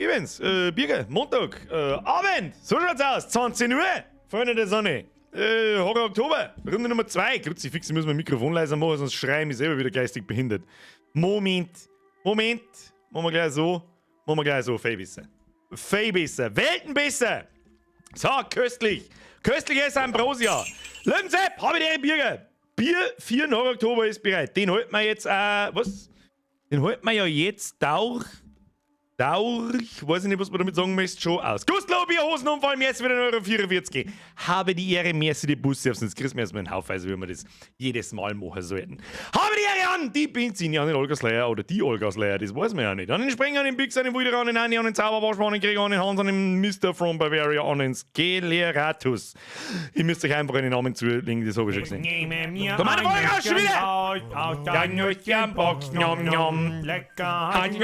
Events, Birger, Montag, Abend, so schaut's aus, 20 Uhr, Freunde der Sonne. Horror Oktober, Runde Nummer 2. Kruzifix, ich muss mein Mikrofon leiser machen, sonst schreie ich mich selber wieder geistig behindert. Moment. Machen wir gleich so. Viel besser. Welten besser. So, köstlich. Köstliches Ambrosia. Löwensepp, habe ich dir Birger. Bier 4. Horror Oktober ist bereit. Den halten wir jetzt, was? Den halten wir ja jetzt durch, weiß ich nicht, was man damit sagen möchte, schon aus. Gustlo, Bierhosenunfall, Merci wieder Euro 44. Habe die Ehre, Merci die Busse auf, sonst kriegst du mir erstmal einen Haufen, also wie wir das jedes Mal machen sollten. Habe die Ehre an die Benzin, an den Olgasleier oder die Olgasleier, das weiß man ja nicht. An den Sprenger, an den Bix, an den Wilder, an den Anni, an den Zauberwasch, an den Krieger, an den Hans, an den Mr. from Bavaria, an den Skeleratus. Ihr müsst euch einfach einen Namen zulegen, das habe ich schon gesehen. Komm an, der Folge raus, schon wieder! Janusjan Box, nom nom. Lecker, aber die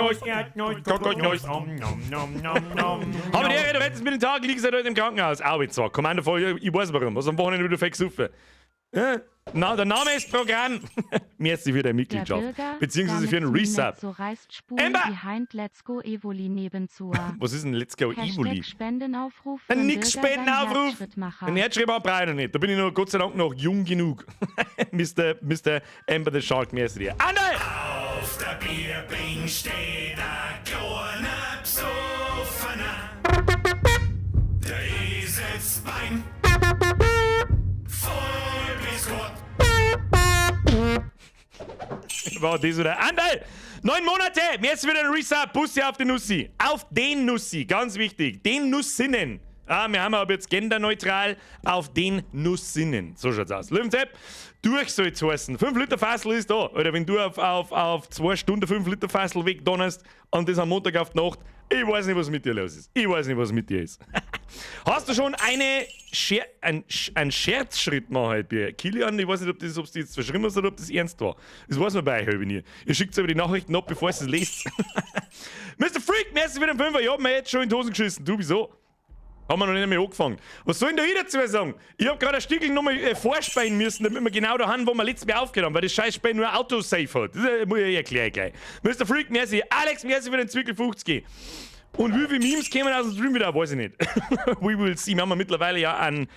Ehre, du hättest mit den Tag liegen seit heute im Krankenhaus. Auch jetzt so. Kommando voll, ich weiß warum. Was am Wochenende wieder vergesuffen. Ja? Na, der Name ist Programm. Merci für deine Mitgliedschaft. Beziehungsweise für einen Resub. So reißt Spuren behind Let's Go Evoli nebenzu. Was ist denn Let's Go Evoli? Spendenaufruf. Nix Spendenaufruf. Ein Herzschreiber brauche ich noch nicht. Da bin ich noch Gott sei Dank noch jung genug. Mr. Amber the Shark, merci dir. Andal! Auf der Bierbing steht ein kleiner Psoffener. Der Eselsbein voll bis Gott. War das oder? Andal! 9 Monate! Jetzt wieder ein Resub. Bussi auf den Nussi. Auf den Nussi. Ganz wichtig. Den Nussinnen. Wir haben aber jetzt genderneutral auf den Nussinnen. So schaut's aus. Löwensepp, durch soll's heißen. 5 Liter Fassel ist da. Oder wenn du auf 2 Stunden 5 Liter Fassel wegdonnerst und das am Montag auf die Nacht, ich weiß nicht, was mit dir los ist. Ich weiß nicht, was mit dir ist. Hast du schon einen Scherzschritt machen heute, Kilian? Ich weiß nicht, ob du das jetzt verschrieben hast oder ob das ernst war. Das weiß man bei euch halb nie. Ihr schickt aber die Nachrichten ab, bevor ihr es lest. Mr. Freak, merci für den 5er. Ich hab mir jetzt schon in die Hosen geschissen. Du, wieso? Haben wir noch nicht mehr angefangen. Was soll denn da ich dazu sagen? Ich hab gerade ein Stückchen nochmal vorspeien müssen, damit wir genau da haben, wo wir letztes Mal aufgehört haben, weil das scheiß Spiel nur Autosave hat. Das muss ich erklären gleich. Mr. Freak, merci. Alex, merci für den Zwickel 50. Und wie viele Memes kämen aus dem Stream wieder? Weiß ich nicht. We will see. Wir haben mittlerweile ja einen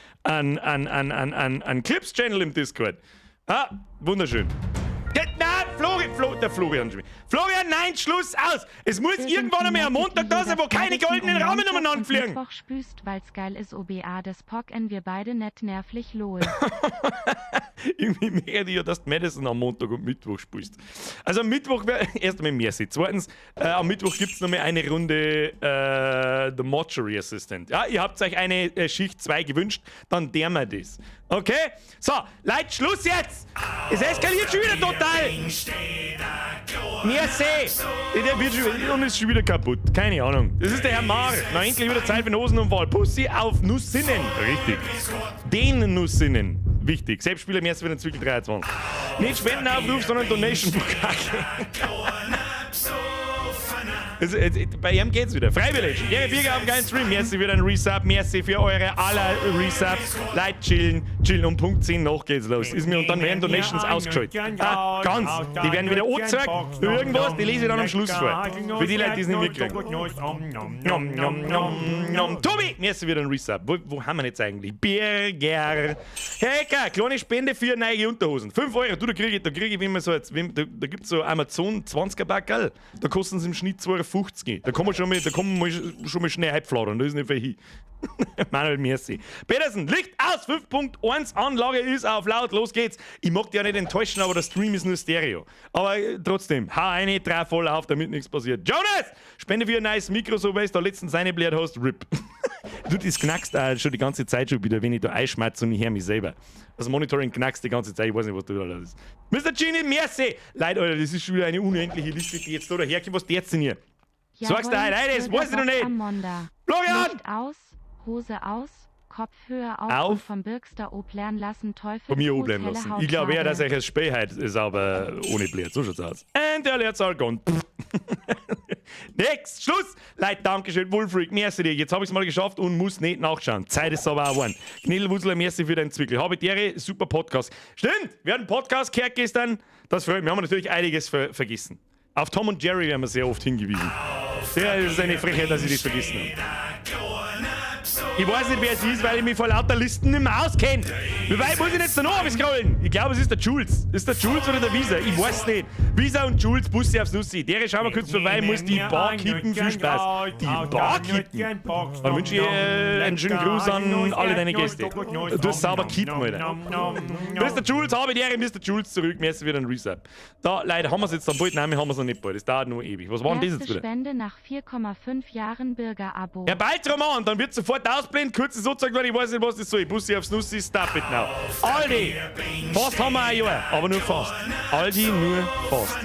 Clips-Channel im Discord. Ah, wunderschön. Florian, nein, Schluss, aus! Es muss irgendwann einmal am Montag da sein, wo keine goldenen Rahmen umeinander fliegen! Mittwoch spüßt, weil's geil ist, OBA des POC, wir beide nicht nervlich lol. Irgendwie mehr dir, dass du Madison am Montag und Mittwoch spielst. Also am Mittwoch wäre erst einmal Merci. Zweitens, am Mittwoch gibt es noch mal eine Runde The Mortuary Assistant. Ja, ihr habt euch eine Schicht 2 gewünscht, dann der wir das. Okay? So, Leute, Schluss jetzt! Es eskaliert schon wieder total! Merci! Der wird schon, und ist schon wieder kaputt. Keine Ahnung. Das ist der Herr Mar. Na, endlich wieder Zeit für den Hosenunfall. Pussy auf Nussinnen. Richtig. Den Nussinnen. Wichtig. Selbstspieler, merci für den Zwickel 23. Nicht Spendenaufruf, sondern Donation-Bukake. Bei ihm geht's wieder. Freiwillig. Ihre Bürger haben keinen Stream. Merci für den Resub. Merci für eure aller Resubs. Leute, chillen. Um Punkt 10 nach geht's los. Ist mir und dann werden Donations ausgeschaltet. Ganz. Die werden wieder angezeigt. Irgendwas, die lese ich dann am Schluss vor. Für die Leute, die es nicht mitkriegen. Tobi, merci für den Resub. Wo haben wir jetzt eigentlich? Birger. Hecker, kleine Spende für neue Unterhosen. 5 Euro. Du, da kriege ich, wenn man so jetzt, da gibt's so Amazon 20er Backerl. Da kosten sie im Schnitt 2,50 €. Da kann man schon mal schnell halbfladern. Das ist nicht für hin. Manuel, merci. Petersen, Licht aus 5.1. Anlage ist auf laut. Los geht's. Ich mag dich ja nicht enttäuschen, aber der Stream ist nur Stereo. Aber trotzdem, hau eine, drei voll auf, damit nichts passiert. Jonas! Spende für ein neues Mikro, so weil du da letztens reingebläht hast. RIP. Du, das knackst schon die ganze Zeit schon wieder, wenn ich da einschmatze und ich höre mich selber. Das Monitoring knackst die ganze Zeit. Ich weiß nicht, was du da ist. Mr. Genie, merci! Leute, Alter, das ist schon wieder eine unendliche Liste, die jetzt da daherkommt. Was der denn hier? Sagst du heute, das weiß ich noch nicht. Florian! Licht aus, Hose aus, Kopfhöhe auf und vom Birkster oblernen lassen, Teufel. Von mir oblernen lassen. Ich glaube eher, dass euch das Spiel heute ist, aber ohne Blärt. So schaut's aus. And der Lehrt's all gone. Next, Schluss! Leute, Dankeschön, Wolfreak, merci dir. Jetzt habe ich es mal geschafft und muss nicht nachschauen. Zeit ist aber auch geworden. Knädelwuzzler, merci für deinen Zwickel. Habe die Ehre, super Podcast. Stimmt, wir hatten einen Podcast gehört gestern. Das freut mich. Wir haben natürlich einiges vergessen. Auf Tom und Jerry werden wir sehr oft hingewiesen. Ja, das ist eine Frechheit, dass ich das vergessen habe. Ich weiß nicht, wer es ist, weil ich mich vor lauter Listen nicht mehr auskenne. Wie weit muss ich jetzt da noch scrollen? Ich glaube, es ist der Jules. Ist der Jules oder der Visa? Ich weiß nicht. Visa und Jules, Bussi aufs Nussi. Der schauen wir kurz vorbei, muss die Bar kicken. Viel Spaß. Die Bar kicken? Dann wünsche ich einen schönen Gruß an alle deine Gäste. Du hast sauber kippen, Alter. Mr. Jules, habe die Ehre, Mr. Jules zurück. Merci wieder ein Reset. Da, leider haben wir es jetzt dann bald. Nein, wir haben es noch nicht bald. Das dauert nur ewig. Was war denn das jetzt wieder? Spende nach 4,5 Jahren Bürgerabo. Ja, bald, Roman, dann wird sofort ausblenden. Kurz so gesagt, weil ich weiß nicht, was das soll. Bussi aufs Nussi, stop it now. Aldi, fast haben wir ein Jahr, aber nur fast. Aldi, nur fast.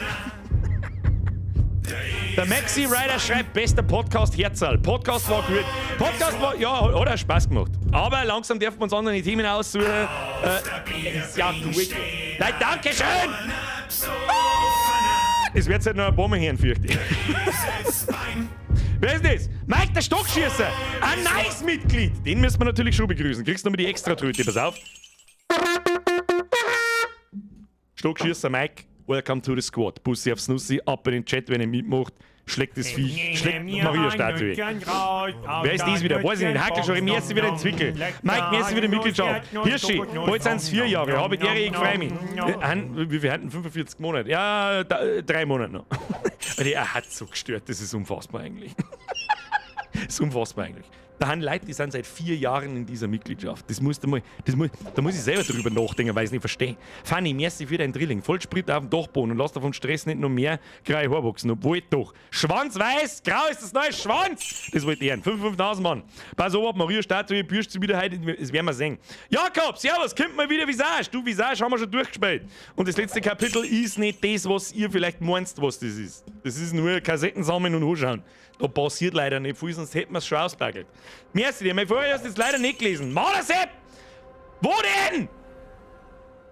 Der Maxi Rider schreibt, bester Podcast Herzl. Podcast war gut. Podcast war, ja, hat auch Spaß gemacht. Aber langsam dürfen wir uns andere Themen aussuchen. Ist ja gut. Leute, danke schön! Das wird halt noch ein paar Mal hören, fürchte ich. Wer ist das? Mike, der Stockschießer! Ein nice Mitglied! Den müssen wir natürlich schon begrüßen. Kriegst du nochmal die Extra-Tröte, pass auf. Stockschießer Mike, welcome to the squad. Bussi aufs Nussi, ab in den Chat, wenn ihr mitmacht. Schlägt das Viech, schlägt Maria-Statue. Wer ist das wieder? Weiß ich nicht. Hackel schon, mir ist sie wieder ein Zwickel. Mike, mir ist sie wieder Mitgliedschaft. Hirschi, heute sind es 4 Jahre. Habe ich der, ich freue mich. Wie viel hatten 45 Monate? Ja, 3 Monate noch. Er hat so gestört, das ist unfassbar eigentlich. Das ist unfassbar eigentlich. Da haben Leute, die sind seit 4 Jahren in dieser Mitgliedschaft. Da muss ich selber drüber nachdenken, weil ich es nicht verstehe. Fanny, merci für dein Drilling. Vollsprit auf dem Dachboden und lass davon Stress nicht noch mehr graue Haare wachsen. Obwohl doch. Schwanz-weiß, grau ist das neue Schwanz. Das wollte ich hören. 5.000 Mann. Pass auf, Maria-Statue, bürscht sie wieder heute. Das werden wir sehen. Jakob, servus, kommt mal wieder Visage. Du, Visage haben wir schon durchgespielt. Und das letzte Kapitel ist nicht das, was ihr vielleicht meinst, was das ist. Das ist nur Kassetten sammeln und anschauen. Da passiert leider nicht viel, sonst hätten wir es schon ausgebaggelt. Merci dir, mein Vorher hast du jetzt leider nicht gelesen. Malersepp! Wo denn?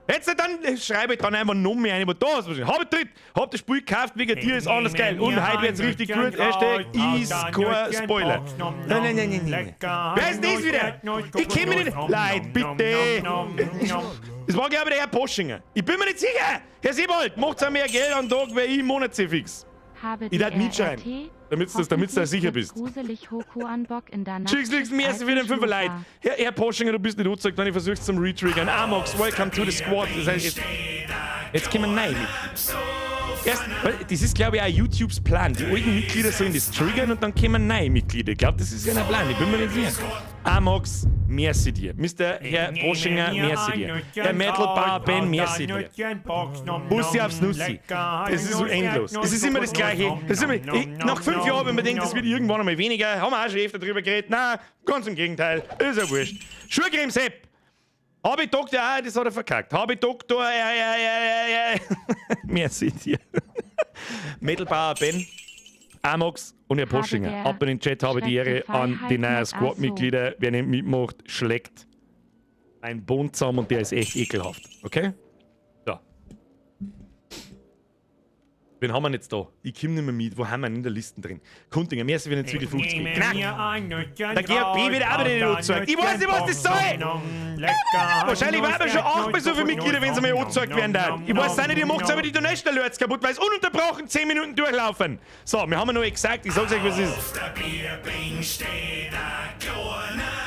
Jetzt dann schreibe ich dann einfach noch mehr ein, aber da hast du wahrscheinlich. Hab das Spiel gekauft, wegen dir ist alles geil. Und heute wird's richtig gut. Hashtag Iscore Spoiler. Nein. Wer ist das wieder? Ich kenn mich nicht. Leid, bitte. Das war, glaube ich, der Herr Poschinger. Ich bin mir nicht sicher. Herr Siebold, macht's auch mehr Geld am Tag, weil ich Monatsfix. Ich darf mitschreiben, damit du da sicher bist. Schickst mir erst wieder den 5er Leid. Herr Poschinger, du bist nicht angezeigt, wenn ich versuch's zum Retriggern. Amox, welcome to the squad. Das heißt, jetzt kommen wir rein. Das ist, glaube ich, auch YouTubes Plan. Die alten Mitglieder sollen das triggern und dann kommen neue Mitglieder. Ich glaube, das ist ja ein Plan. Ich bin mir nicht sicher. Amox, merci dir. Mr. Herr Poschinger, merci dir. Herr Metal Bar Ben, merci dir. Bussi aufs Nussi. Es ist so endlos. Es ist immer das Gleiche. Nach 5 Jahren, wenn man denkt, das wird irgendwann einmal weniger, haben wir auch schon öfter drüber geredet. Nein, ganz im Gegenteil. Ist ja wurscht. Schuhcreme Sepp. Habe ich Doktor, das hat er verkackt. Habe ich Doktor, merci dir. Metal Power Ben, Amox und Herr Poschinger. Ab in den Chat habe ich die Ehre an die neuen Squad-Mitglieder. Wer nicht mitmacht, schlägt ein Bund zusammen und der ist echt ekelhaft. Okay? So. Wen haben wir jetzt da? Ich komme nicht mehr mit. Wo haben wir ihn in der Liste drin? Kuntinger, mehr als wie ein Zwickel 50 geht. Knack! Der GRB wird auch wieder nicht angezeigt. Ich weiß nicht, was das soll! Wahrscheinlich werden wir schon 8 bis so viele Mitglieder, wenn sie mal angezeigt werden. Ich weiß auch nicht, ihr macht aber die Donation Alerts kaputt, weil es ununterbrochen 10 Minuten durchlaufen. So, wir haben noch exakt, ich sag's euch, was es ist.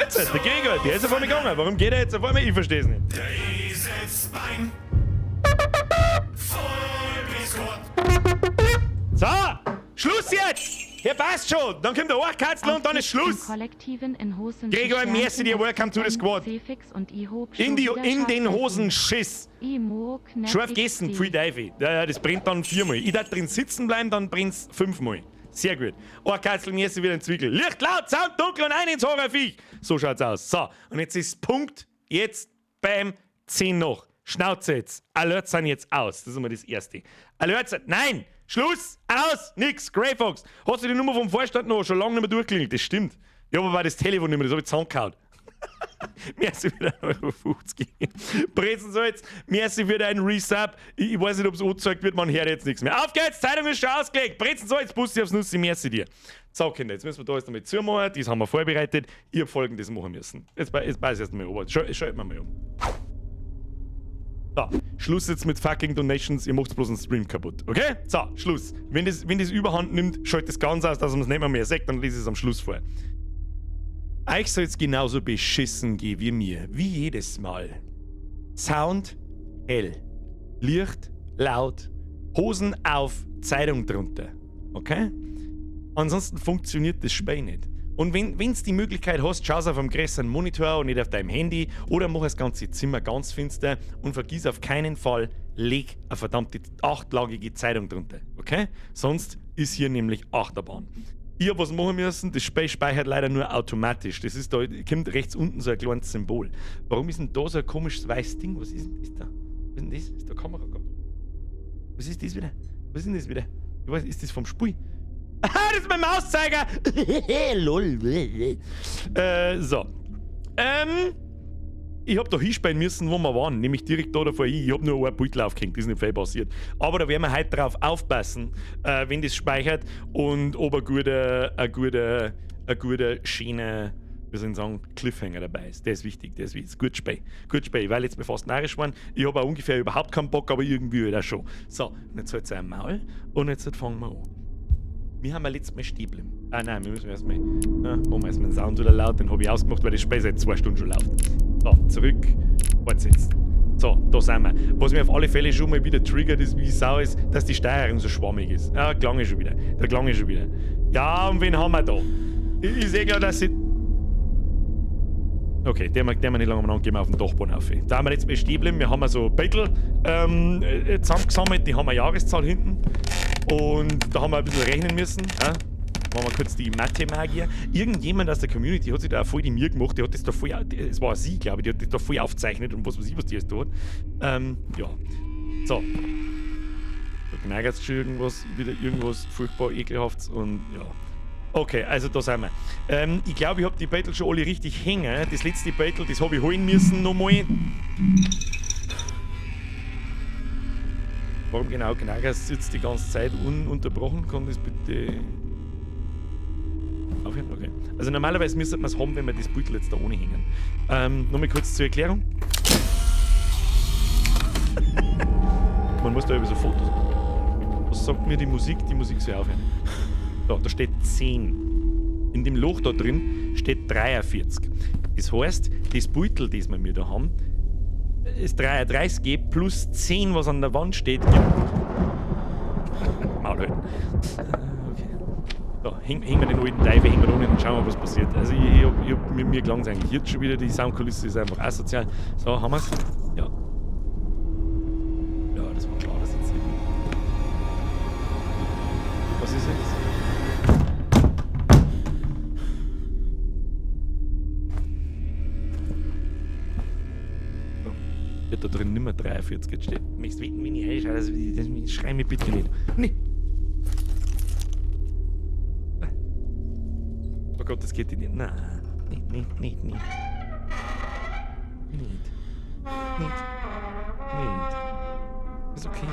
Jetzt, der Gregor, der ist ja vor mir gegangen. Warum geht er jetzt vor mir? Ich versteh's nicht. So, Schluss jetzt! Hier passt schon! Dann kommt der Ohrkatzel und dann ist Schluss! Gregor, merci dir, welcome to the squad! In den Hosenschiss! Schon vergessen, Free Divey. Ja, das brennt dann 4-mal. Ich darf drin sitzen bleiben, dann brennt's 5-mal. Sehr gut. Ohrkatzel, merci wieder ein Zwickel. Licht, laut, Sound, dunkel und ein ins Horrorviech! So schaut's aus. So, und jetzt ist Punkt, jetzt beim 10 noch. Schnauze jetzt. Alerts sind jetzt aus. Das ist immer das Erste. Alerts sind... Nein! Schluss! Aus! Nix! Grey Fox! Hast du die Nummer vom Vorstand noch schon lange nicht mehr durchklingelt? Das stimmt. Ja, aber war das Telefon nicht mehr, das hab ich zusammengehauen. Merci für den Euro 50. Brezensalz, merci für deinen Resub. Ich weiß nicht, ob es angezeigt wird, man hört jetzt nichts mehr. Auf geht's! Zeitung ist schon ausgelegt! Brezensalz, Bussi aufs Nussi, merci dir. So, Kinder, jetzt müssen wir da jetzt damit zumachen. Das haben wir vorbereitet. Ich hab Folgendes machen müssen. Jetzt beiß erst mal runter. Schalten wir mal um. So, Schluss jetzt mit fucking Donations, ihr macht bloß einen Stream kaputt, okay? So, Schluss. Wenn das überhand nimmt, schaltet das ganz aus, dass man es nicht mehr sagt, dann lese ich es am Schluss vor. Euch soll es genauso beschissen gehen wie mir, wie jedes Mal. Sound, hell. Licht, laut. Hosen auf, Zeitung drunter. Okay? Ansonsten funktioniert das Spiel nicht. Und wenn du die Möglichkeit hast, schau auf einem größeren Monitor und nicht auf deinem Handy oder mach das ganze Zimmer ganz finster und vergiss auf keinen Fall, leg eine verdammte 8-lagige Zeitung drunter. Okay? Sonst ist hier nämlich Achterbahn. Ich hab was machen müssen, das Spiel speichert leider nur automatisch. Das ist da, kommt rechts unten so ein kleines Symbol. Warum ist denn da so ein komisches weißes Ding? Was ist denn das da? Was ist denn das? Ist da Kamera gehabt? Was ist das wieder? Was ist denn das wieder? Ich weiß, ist das vom Spiel? Aha, das ist mein Mauszeiger! Lol. So. Ich hab da hinspielen müssen, wo wir waren, nämlich direkt da davor hin. Ich hab nur ein Beutel aufgehängt, das ist nicht viel passiert. Aber da werden wir heute drauf aufpassen, wenn das speichert und ob ein guter, schöner, wie soll ich sagen, Cliffhanger dabei ist. Der ist wichtig, der ist wichtig. Gut Spiel, weil jetzt mir fast narrisch waren. Ich habe auch ungefähr überhaupt keinen Bock, aber irgendwie halt auch schon. So, und jetzt halt ein Maul und jetzt fangen wir an. Wir haben ja letztes Mal stehen geblieben. Ah nein, wir müssen erstmal. Machen wir erstmal den Sound wieder laut, den habe ich ausgemacht, weil das Spiel seit 2 Stunden schon läuft. So, zurück. Fortsetzen. So, da sind wir. Was mir auf alle Fälle schon mal wieder triggert, ist, wie Sau ist, dass die Steuerung so schwammig ist. Ja, klang ich schon wieder. Da klang ich schon wieder. Ja, und wen haben wir da? Ich sehe klar, dass sie. Okay, der nicht lange umeinander, gehen wir auf den Dachboden auf. Da haben wir jetzt mal stehen geblieben. Wir haben so Beutel zusammengesammelt, die haben eine Jahreszahl hinten. Und da haben wir ein bisschen rechnen müssen. Ja? Machen wir kurz die Mathe-Magier. Irgendjemand aus der Community hat sich da auch voll die Mühe gemacht, die hat das da voll, es war sie, glaube ich, die hat das da voll aufgezeichnet und was weiß ich, was die jetzt tut. Ja. So. Da geneigert es schon irgendwas furchtbar ekelhaftes und ja. Okay, also da sind wir. Ich glaube, ich habe die Beutel schon alle richtig hängen. Das letzte Beutel, das habe ich holen müssen nochmal. Warum genau Gnagas sitzt die ganze Zeit ununterbrochen? Kann das bitte aufhören? Okay. Also normalerweise müsste man es haben, wenn wir das Beutel jetzt da ohne hängen. Nochmal kurz zur Erklärung. Man muss da über so Fotos. Was sagt mir die Musik? Die Musik soll aufhören. Da steht 10. In dem Loch da drin steht 43. Das heißt, das Beutel, das wir da haben, ist 33 plus 10, was an der Wand steht. Maul halten. Okay. Da, hängen wir den alten Teufel, hängen wir da unten und schauen wir, was passiert. Also mir klang es eigentlich jetzt schon wieder, die Soundkulisse ist einfach asozial. So, haben wir es? Ja. Ja, das war klar, das jetzt. Was ist jetzt? Da drin nimmer 43 jetzt steht. Du möchtest wetten, wenn ich reinschaue, also das schrei mir bitte nicht. Nee. Oh Gott, das geht nicht. Nein. Nicht. Ist okay.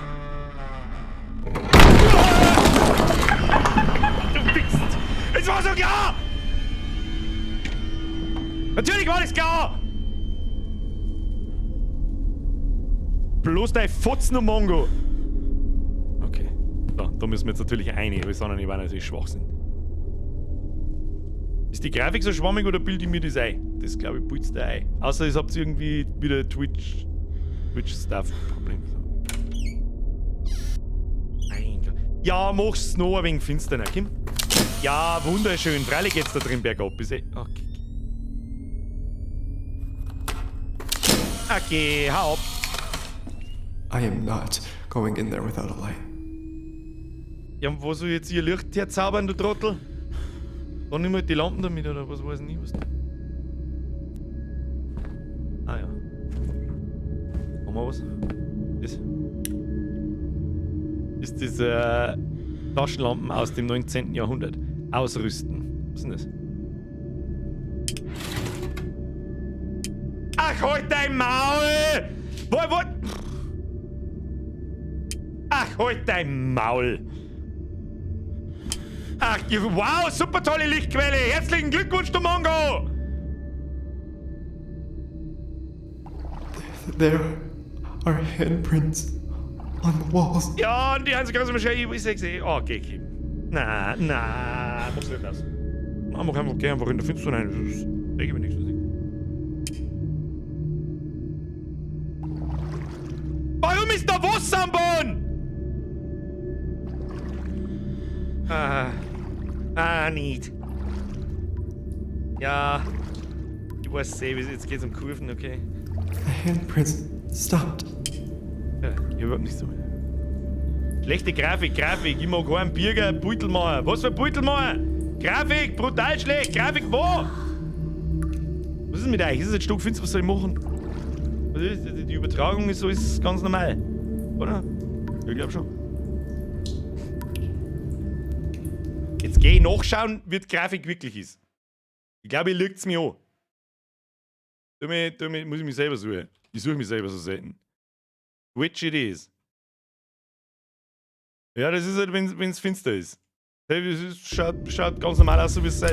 Du Wichst! Es war so klar! Natürlich war das klar! Bloß dein Fotzen und Mongo! Okay. Da müssen wir jetzt natürlich rein, weil sondern ich war natürlich Schwachsinn. Ist die Grafik so schwammig oder bilde ich mir das ein? Das glaube ich putzt der ein. Außer ihr habt irgendwie wieder Twitch-Stuff-Problem. Mein Gott. Ja, mach's noch ein wenig finsterner, Kim. Ja, wunderschön. Freilich geht's da drin bergab. Okay. Okay, hau ab. I am not going in there without a light. Ja, und wo soll jetzt ihr Licht herzaubern, du Trottel? Dann nimm halt die Lampen damit, oder was weiß ich nicht, was du... Ah ja. Haben wir was? Das ist das Taschenlampen aus dem 19. Jahrhundert. Ausrüsten. Was ist denn das? Ach, halt dein Maul! Wo? Ach, halt dein Maul! Ach, wow, super tolle Lichtquelle! Herzlichen Glückwunsch, du Mongo! There are handprints on the walls. Ja, und die haben sie ganz wahrscheinlich, ich sag's eh. Oh, okay, okay. Na, mach's nicht das. Na, mach einfach, geh einfach in der Finster rein. Das reg ich mir nichts. Warum ist da Wasser am Boden? Nicht. Ja. Ich weiß eh, jetzt geht's um Kurven, okay. The handprints stopped. Ja, ich überhaupt nicht so. Schlechte Grafik. Ich mag keinen Bürger Beutel machen. Was für Beutel machen? Grafik, brutal schlecht. Grafik wo? Was ist mit euch? Ist das ein Stück finster? Was soll ich machen? Was ist, die Übertragung ist so, ist ganz normal. Oder? Ich glaube schon. Jetzt gehe ich nachschauen, wie die Grafik wirklich ist. Ich glaube, ihr lügt es mir an. Damit muss ich mich selber suchen. Ich suche mich selber so selten. Which it is. Ja, das ist halt, wenn es finster ist. Hey, es schaut ganz normal aus, so wie es sei.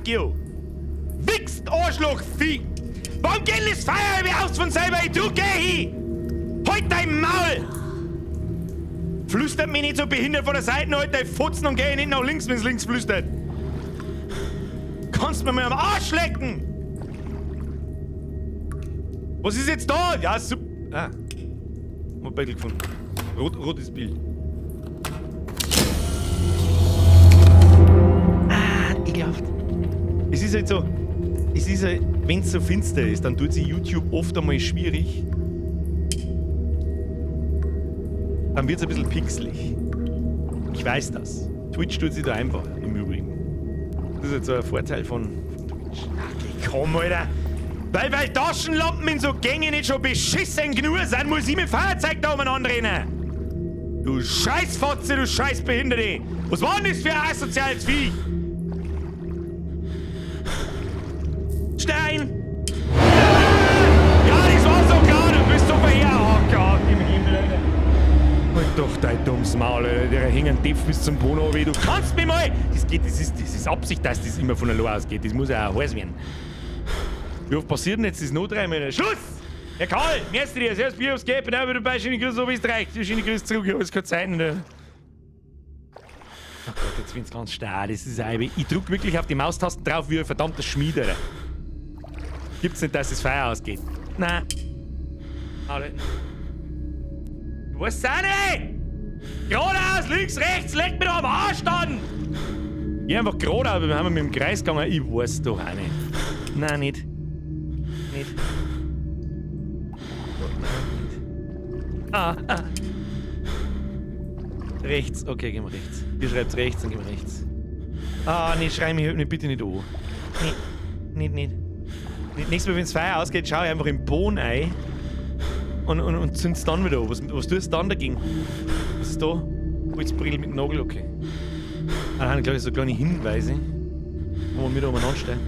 You! Wichst, Arschloch, Vieh! Warum geht das Feuer über aus von selber? Du geh hin! Halt dein Maul! Flüstert mich nicht so behindert von der Seite, halt dein Futzen und geh nicht nach links, wenn es links flüstert! Kannst mir mal am Arsch lecken! Was ist jetzt da? Ja, super. Ah. Mobile gefunden. Rotes Bild. Ekelhaft. Es ist halt so, wenn es so finster ist, dann tut sich YouTube oft einmal schwierig. Dann wird es ein bisschen pixelig. Ich weiß das. Twitch tut sich da einfach, im Übrigen. Das ist jetzt so ein Vorteil von Twitch. Ach, komm, Alter. Weil Taschenlampen in so Gängen nicht schon beschissen genug sind, muss ich mit Feuerzeug da umeinander rennen. Du Scheißfotze, du Scheißbehinderte. Was war denn das für ein asoziales Vieh? Stein! Ja, das war so klar, du bist so verheert. Oh Gott, im Himmel, Alter. Halt doch dein dummes Maul, Alter. Der hängt ein Depp bis zum Bono weh. Du kannst mich mal! Das ist Absicht, dass das immer von allein ausgeht. Das muss ja auch heiß werden. Wie oft passiert denn jetzt das noch dreimal? Schluss! Herr Karl, merkst du dir, das Bier aufs Geld, aber du bist schöne Grüße, so wie es reicht. Schöne Grüße zurück, ich habe keine Zeit. Oh Gott, jetzt bin ich ganz starr. Das ist ein ich drück wirklich auf die Maustasten drauf wie ein verdammter Schmied, Alter. Gibt's nicht, dass das Feuer ausgeht? Nein. Alle. Was sind die? Geradeaus, links, rechts, leg mich doch am Arsch dann! Ich einfach geradeaus, wir haben mit dem Kreis gegangen. Ich weiß doch auch nicht. Nein, nicht. Nicht. Ah. Rechts, okay, gehen wir rechts. Ihr schreibt rechts, dann gehen wir rechts. Ah, nee, schrei mich bitte nicht an. Nee, nicht. Nächstes Mal, wenn das Feuer ausgeht, schau ich einfach im Boden ein und zünd's dann wieder an. Was tust du dann dagegen? Was ist da? Holzbrill mit Nagel, okay. Ah, da haben glaube ich so kleine Hinweise, wo wir wieder umeinander stehen.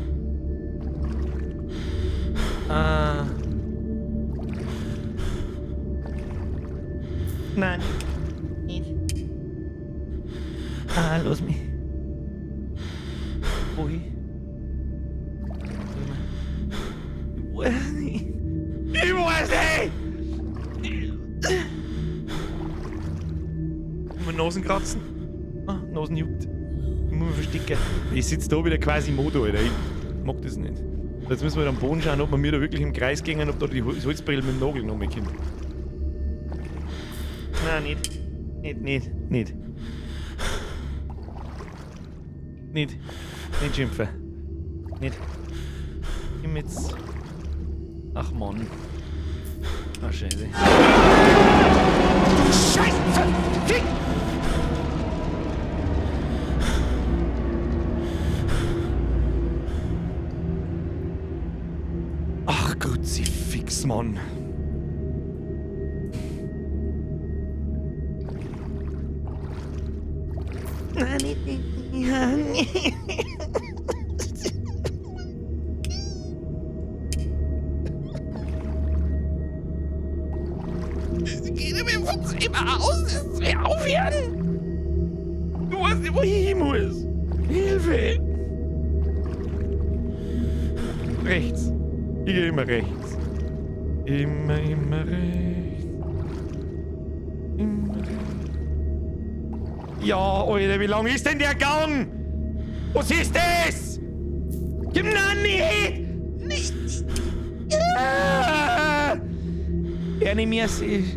Nein. Nicht. Lass mich. Wohin? Ich weiß nicht! Meine Nasen kratzen. Ah, Nasen juckt. Ich muss mich verstecken. Ich sitze da wieder quasi im Motor, Alter. Ich mag das nicht. Jetzt müssen wir am Boden schauen, ob wir mir da wirklich im Kreis gehen, ob da die Holzbrille mit dem Nagel noch mehr kommt. Nein, nicht. Nicht schimpfen. Nicht. Gib jetzt. Ach Mann. Ach Scheiße. Scheiße! Fick! Ach, Kruzifix, Mann. Geht mir vom Zimmer aus, es will aufhören. Du weißt nicht, wo ich hin muss. Hilfe! Rechts. Ich gehe immer rechts. Immer rechts. Immer rechts. Ja, Alter, wie lang ist denn der Gang? Was ist das? Nein, nicht! Ja! Ja, nicht mehr.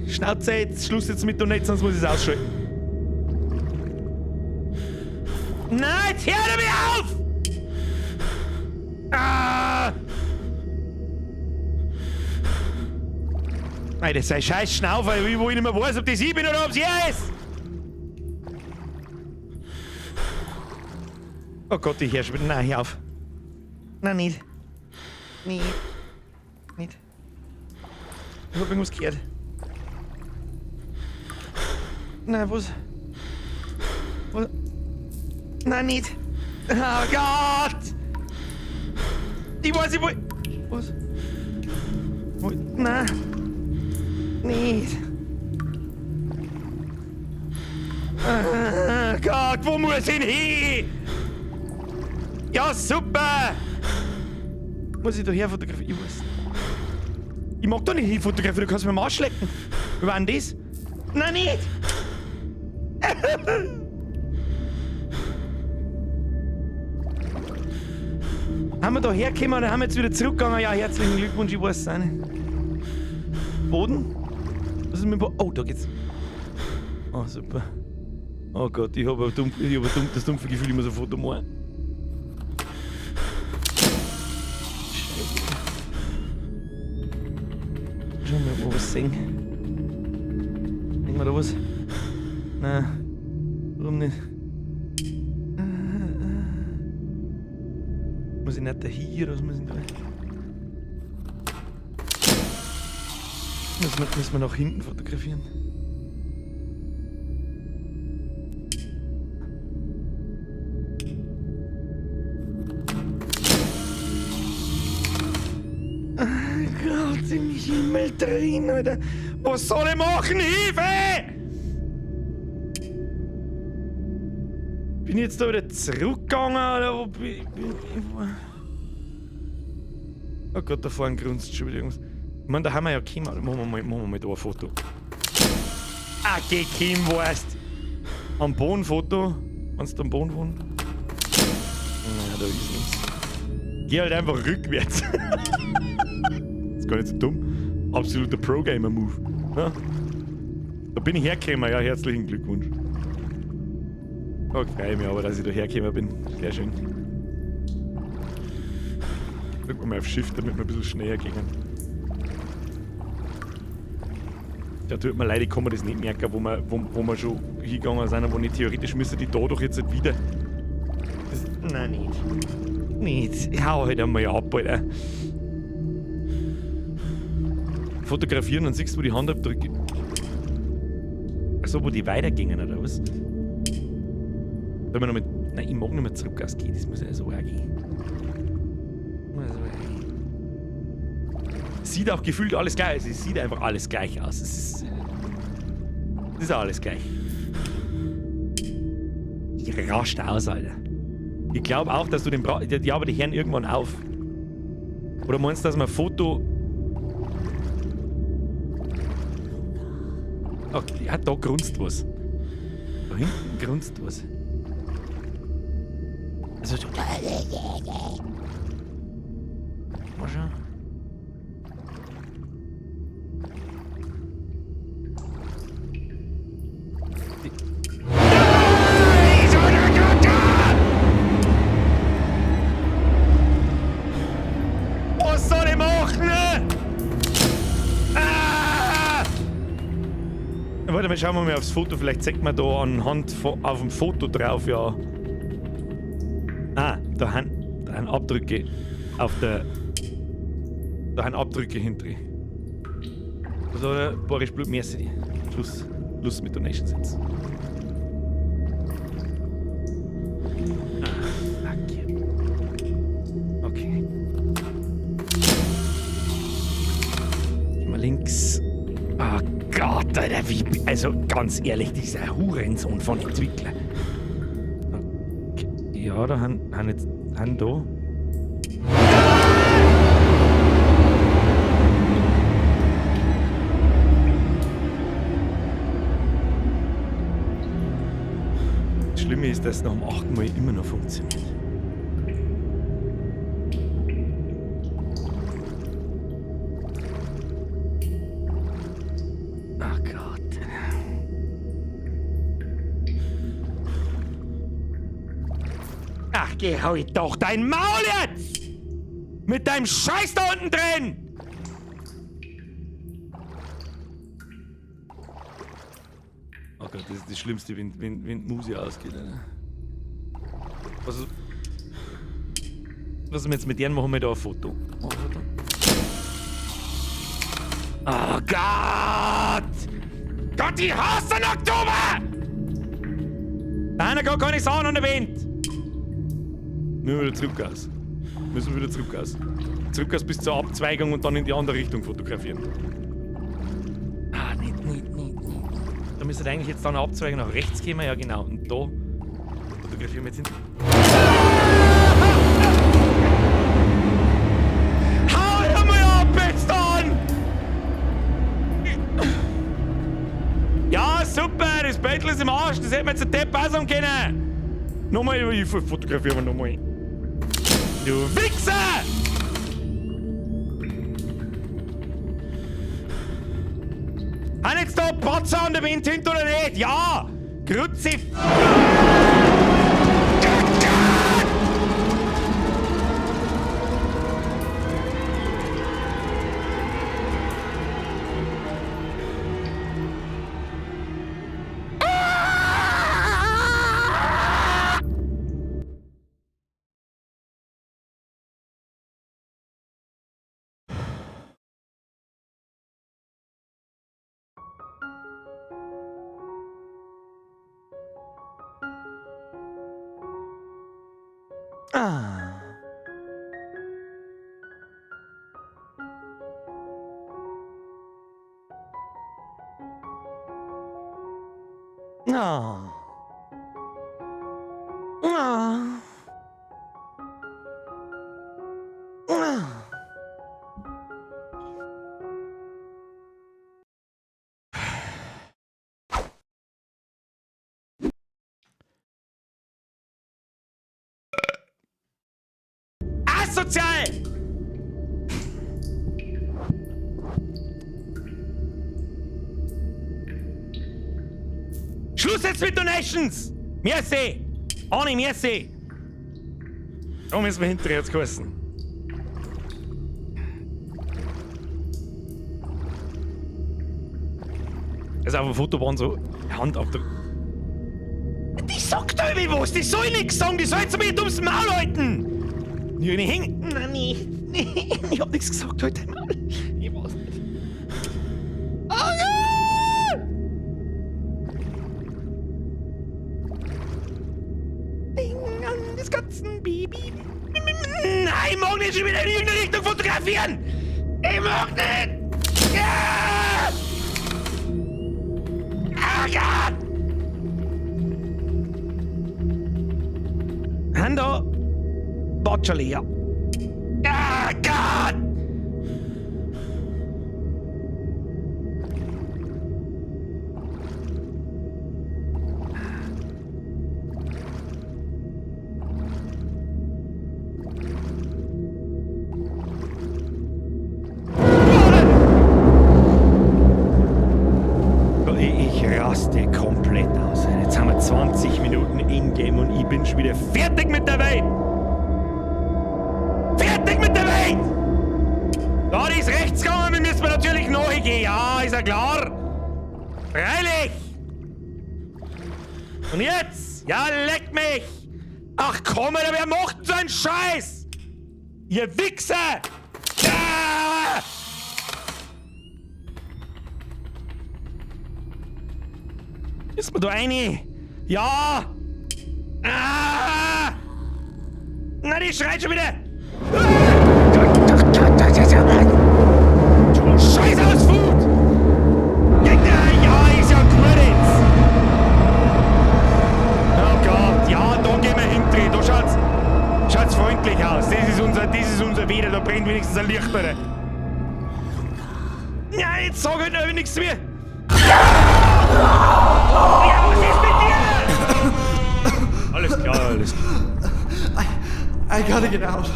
Schnauze jetzt. Schluss jetzt mit und nicht, sonst muss ich es ausschalten. Nein, jetzt hör damit auf! Ah! Nein, das ist ein scheiß Schnaufer, wo ich nicht mehr weiß, ob das ich bin oder ob es er ist! Oh Gott, ich hör schon wieder. Nein, hör auf. Nein, nicht. Nicht. Ich hab irgendwas gehört. Nein, was? Nein, nicht. Oh Gott! Ich weiß nicht, wo... Was? Nein. Nicht. Oh Gott, wo muss ich denn hin? Ja, super! Muss ich da her fotografieren? Ich weiß nicht. Ich mag da nicht hin fotografieren, du kannst mir am Arsch lecken. Wie war denn das? Nein, nicht! Haben wir da hergekommen oder haben wir jetzt wieder zurückgegangen? Ja, herzlichen Glückwunsch, ich weiß es auch nicht. Boden? Was ist mit dem Boden? Oh, da geht's. Oh, super. Oh Gott, ich habe das dumpfe Gefühl, ich muss ein Foto machen. Schauen wir, ob wir was sehen. Sehen wir da was? Nein. Warum nicht? Muss ich nicht da hier, was muss ich da? Müssen wir nach hinten fotografieren? Gott im Himmel drin, Alter. Was soll ich machen? Hilfe! Bin ich jetzt da wieder zurückgegangen oder wo bin ich? Oh Gott, da vorne grunzt schon wieder irgendwas. Ich meine, da haben wir ja Kim. Machen wir mal da ein Foto. Ah, geh Kim, weißt. Am Bodenfoto. Kannst du am Boden wohnen? Naja, da ist nichts. Geh halt einfach rückwärts. Ist gar nicht so dumm. Absoluter Pro-Gamer-Move. Ja? Da bin ich hergekommen, ja, herzlichen Glückwunsch. Oh, freue mich aber, dass ich da hergekommen bin. Sehr schön. Drücken wir mal auf Shift, damit wir ein bisschen schneller gehen. Da tut mir leid, ich kann mir das nicht merken, wo wir schon hingegangen sind, wo nicht theoretisch müsste die da doch jetzt nicht wieder. Nein, nicht. Nicht. Ich hau halt einmal ab, Alter. Fotografieren, dann siehst du, wo die Handabdrücke. Achso, wo die weitergingen, oder was? Wenn wir noch mit. Nein, ich mag nicht mehr zurück ausgehen, das muss ja so gehen. Sieht auch gefühlt alles gleich aus. Es sieht einfach alles gleich aus. Es ist alles gleich. Ich rascht aus, Alter. Ich glaube auch, dass du den ja, aber die hören irgendwann auf. Oder meinst du, dass man ein Foto. Ach, ja, da grunzt was. Da hinten grunzt was. Also. Mal schauen. Was soll ich machen? Ah! Warte mal, schauen wir mal aufs Foto. Vielleicht zeigt man da anhand auf dem Foto drauf, ja. Ah, da haben Abdrücke auf der. Da haben Abdrücke hinter. Also, Boris Blut, merci. Schluss mit Donations jetzt. Okay. Geh mal links. Oh Gott, Alter, wie. Also ganz ehrlich, dieser Hurensohn von Entwickler. Okay. Ja, da haben da. Das Schlimme ist, dass es nach dem 8. Mal immer noch funktioniert. Ach Gott. Ach, geh halt doch dein Maul jetzt! Mit deinem Scheiß da unten drin! Oh Gott, das ist das Schlimmste, wenn die Musik ausgeht. Alter. Was wir jetzt mit denen machen wir da ein Foto. Oh Gott! Gott, ich hasse den Oktober! Einer geht gar nichts an der Wind! Müssen wir wieder zurück aus. Zurück aus bis zur Abzweigung und dann in die andere Richtung fotografieren. Ah, nicht. Da müsste eigentlich jetzt dann eine Abzweigung nach rechts gehen, ja genau. Und da fotografieren wir jetzt hin. Hau ihn mal ab jetzt dann! Ja, super, das Bettel ist im Arsch, das hätte man jetzt ein Depp aussagen können. Nochmal, ich fotografiere mal nochmal. Du Wichser! Haben jetzt da Patzer an der Wind hinter oder nicht? Ja! Grützi! Asozial! Schluss jetzt mit Donations! Merci! Ohne merci! Da müssen wir hinterher jetzt kosten. Also auf dem Foto waren so Handabdruck. Die sagt da irgendwie was! Die soll nichts sagen! Die soll jetzt mir ums Maul halten! Ja, ich häng. Nein, nee. Ich hab nichts gesagt heute mal. Ich weiß nicht. Oh ja! Ding an das Katzenbaby. Nein, ich mag nicht schon wieder in irgendeine Richtung fotografieren! Ich mag nicht! Ja! Oh Gott! Hando! Boccioli, ja. Ah, Gott! Ich raste komplett aus. Jetzt haben wir 20 Minuten in-game und ich bin schon wieder fertig mit der Welt! Fertig mit der Welt! Da ist rechts gegangen, wir müssen natürlich nachgehen. Ja, ist ja klar. Freilich! Und jetzt? Ja, leck mich! Ach komm, Alter, wer macht denn so einen Scheiß? Ihr Wichser! Ja! Lass mal da rein! Ja! Ah! Na, die schreit schon wieder! Du Scheiß aus Food! Ja, ist ja gut jetzt! Oh Gott, ja, da gehen wir hinten. Da schaut's freundlich aus. Das ist unser Weder, da brennt wenigstens ein Licht bei. Ja, jetzt sag halt noch nichts zu mir! Ja, was ist mit dir? Alles klar, alles klar. I gotta get out.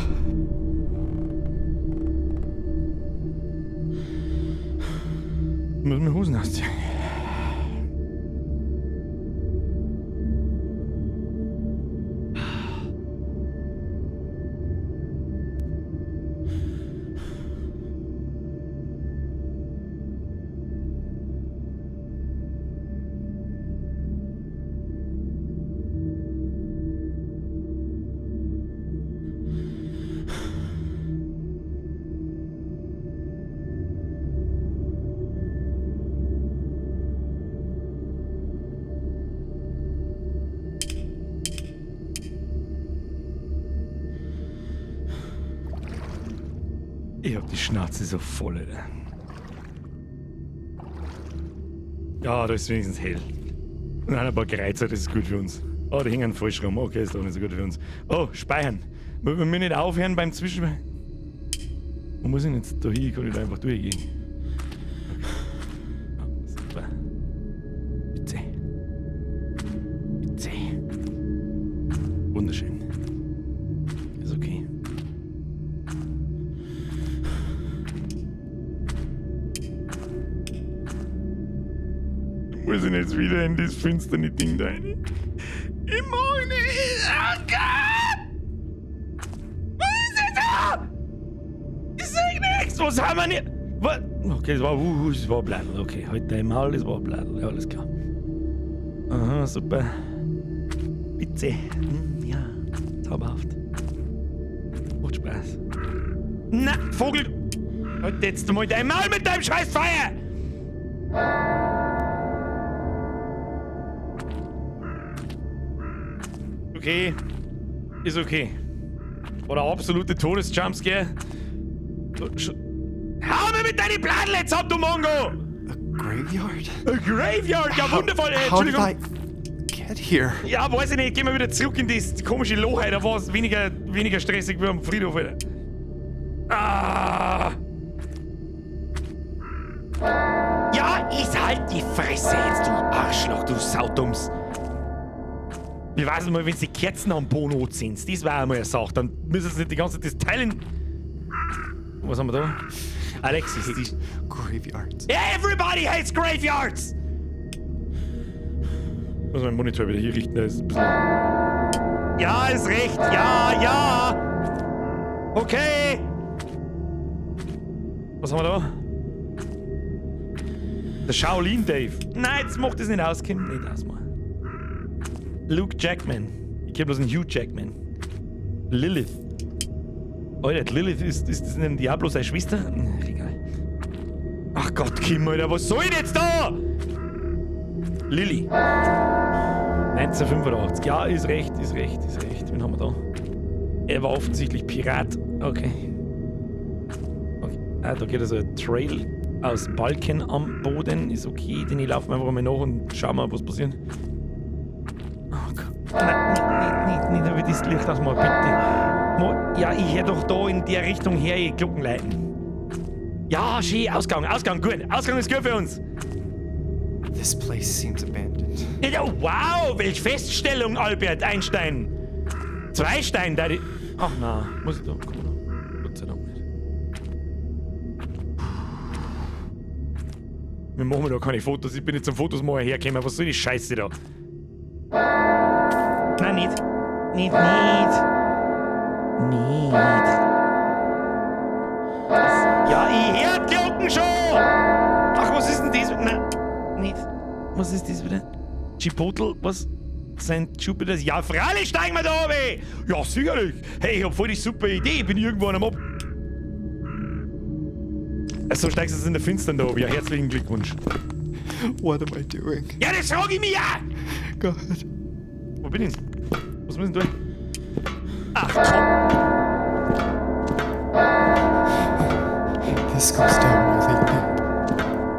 Ich muss mir Hosen ausziehen. Ich hab die Schnauze so voll, Alter. Ja, da ist wenigstens hell. Und ein paar Kreuzer, das ist gut für uns. Oh, die hängen falsch rum. Okay, ist doch nicht so gut für uns. Oh, speichern. Wir müssen nicht aufhören beim Zwischen... Wo muss ich denn jetzt da hin? Kann ich da einfach durchgehen? Okay. Oh, super. Bitte. Bitte. Wunderschön. Ist okay. Muss ich jetzt wieder in das finsterne Ding da rein? Ich mag nicht! Oh Gott! Was ist denn da? Ich seh nichts! Was haben wir nicht? Was? Okay, das war Bladel. Okay, halt dein Maul, das war Bladel. Ja, alles klar. Aha, super. Bitte. Ja, zauberhaft. Macht Spaß. Na, Vogel! Halt jetzt mal dein Maul mit deinem scheiß Feuer! Okay. Ist okay. Oder absolute Todesjumpscare. Hau mir mit deinen Bladeln jetzt ab, du Mongo! A graveyard? A Graveyard? Ja, wundervoll. How did Entschuldigung. I get here? Ja, weiß ich nicht. Gehen wir wieder zurück in das komische Loch. Da war es weniger stressig wie am Friedhof, Alter. Ah! Ja, ist halt die Fresse jetzt, du Arschloch, du Saudums. Wie weiß ich mal, wenn sie Kerzen am Boden sind. Das war einmal eine Sache. Dann müssen sie nicht die ganze Zeit das teilen. Was haben wir da? Alexis, die... Graveyards. Everybody hates graveyards! Ich muss meinen Monitor wieder hier richten, da ist ein bisschen... Ja, ist recht. Ja. Okay. Was haben wir da? Der Shaolin Dave. Nein, jetzt macht das nicht aus. Kommt nicht aus, Mann. Luke Jackman. Ich kenne bloß einen Hugh Jackman. Lilith. Alter, Lilith ist das denn Diablo seine Schwester? Egal. Ach Gott, Kim, Alter, was soll ich jetzt da? Lilly. 1985. Ja, ist recht. Wen haben wir da? Er war offensichtlich Pirat. Okay. Ah, da geht also ein Trail aus Balken am Boden. Ist okay, denn ich laufe einfach mal nach und schau mal, was passiert. Oh Gott. Nein, nicht über das Licht aus mal, bitte. Ja, ich hätte doch da in der Richtung her die Glocken leiten. Ja, schön, Ausgang, gut. Ausgang ist gut für uns. This place seems abandoned. Ja, wow, welche Feststellung, Albert Einstein. 2 Steine, da die... Ach na, muss ich da... Komm mal, Gott sei Dank nicht. Wir machen da keine Fotos, ich bin jetzt zum Fotos mal hergekommen. Was soll die Scheiße da? Nein, nicht. Nicht. Ja, ich hör die Glocken schon! Ach, was ist denn das? Nein, nicht. Was ist das wieder? Chipotle? Was? St. Jupiter's? Ja, freilich steigen wir da oben! Ja, sicherlich! Hey, ich hab voll die super Idee, ich bin irgendwo an einem Ab... So steigst du in der Finstern da oben. Ja, herzlichen Glückwunsch. What am I doing? Ja, das frage ich mich ja! God. Wo bin ich? Was müssen wir tun? Ach komm! This goes down really deep.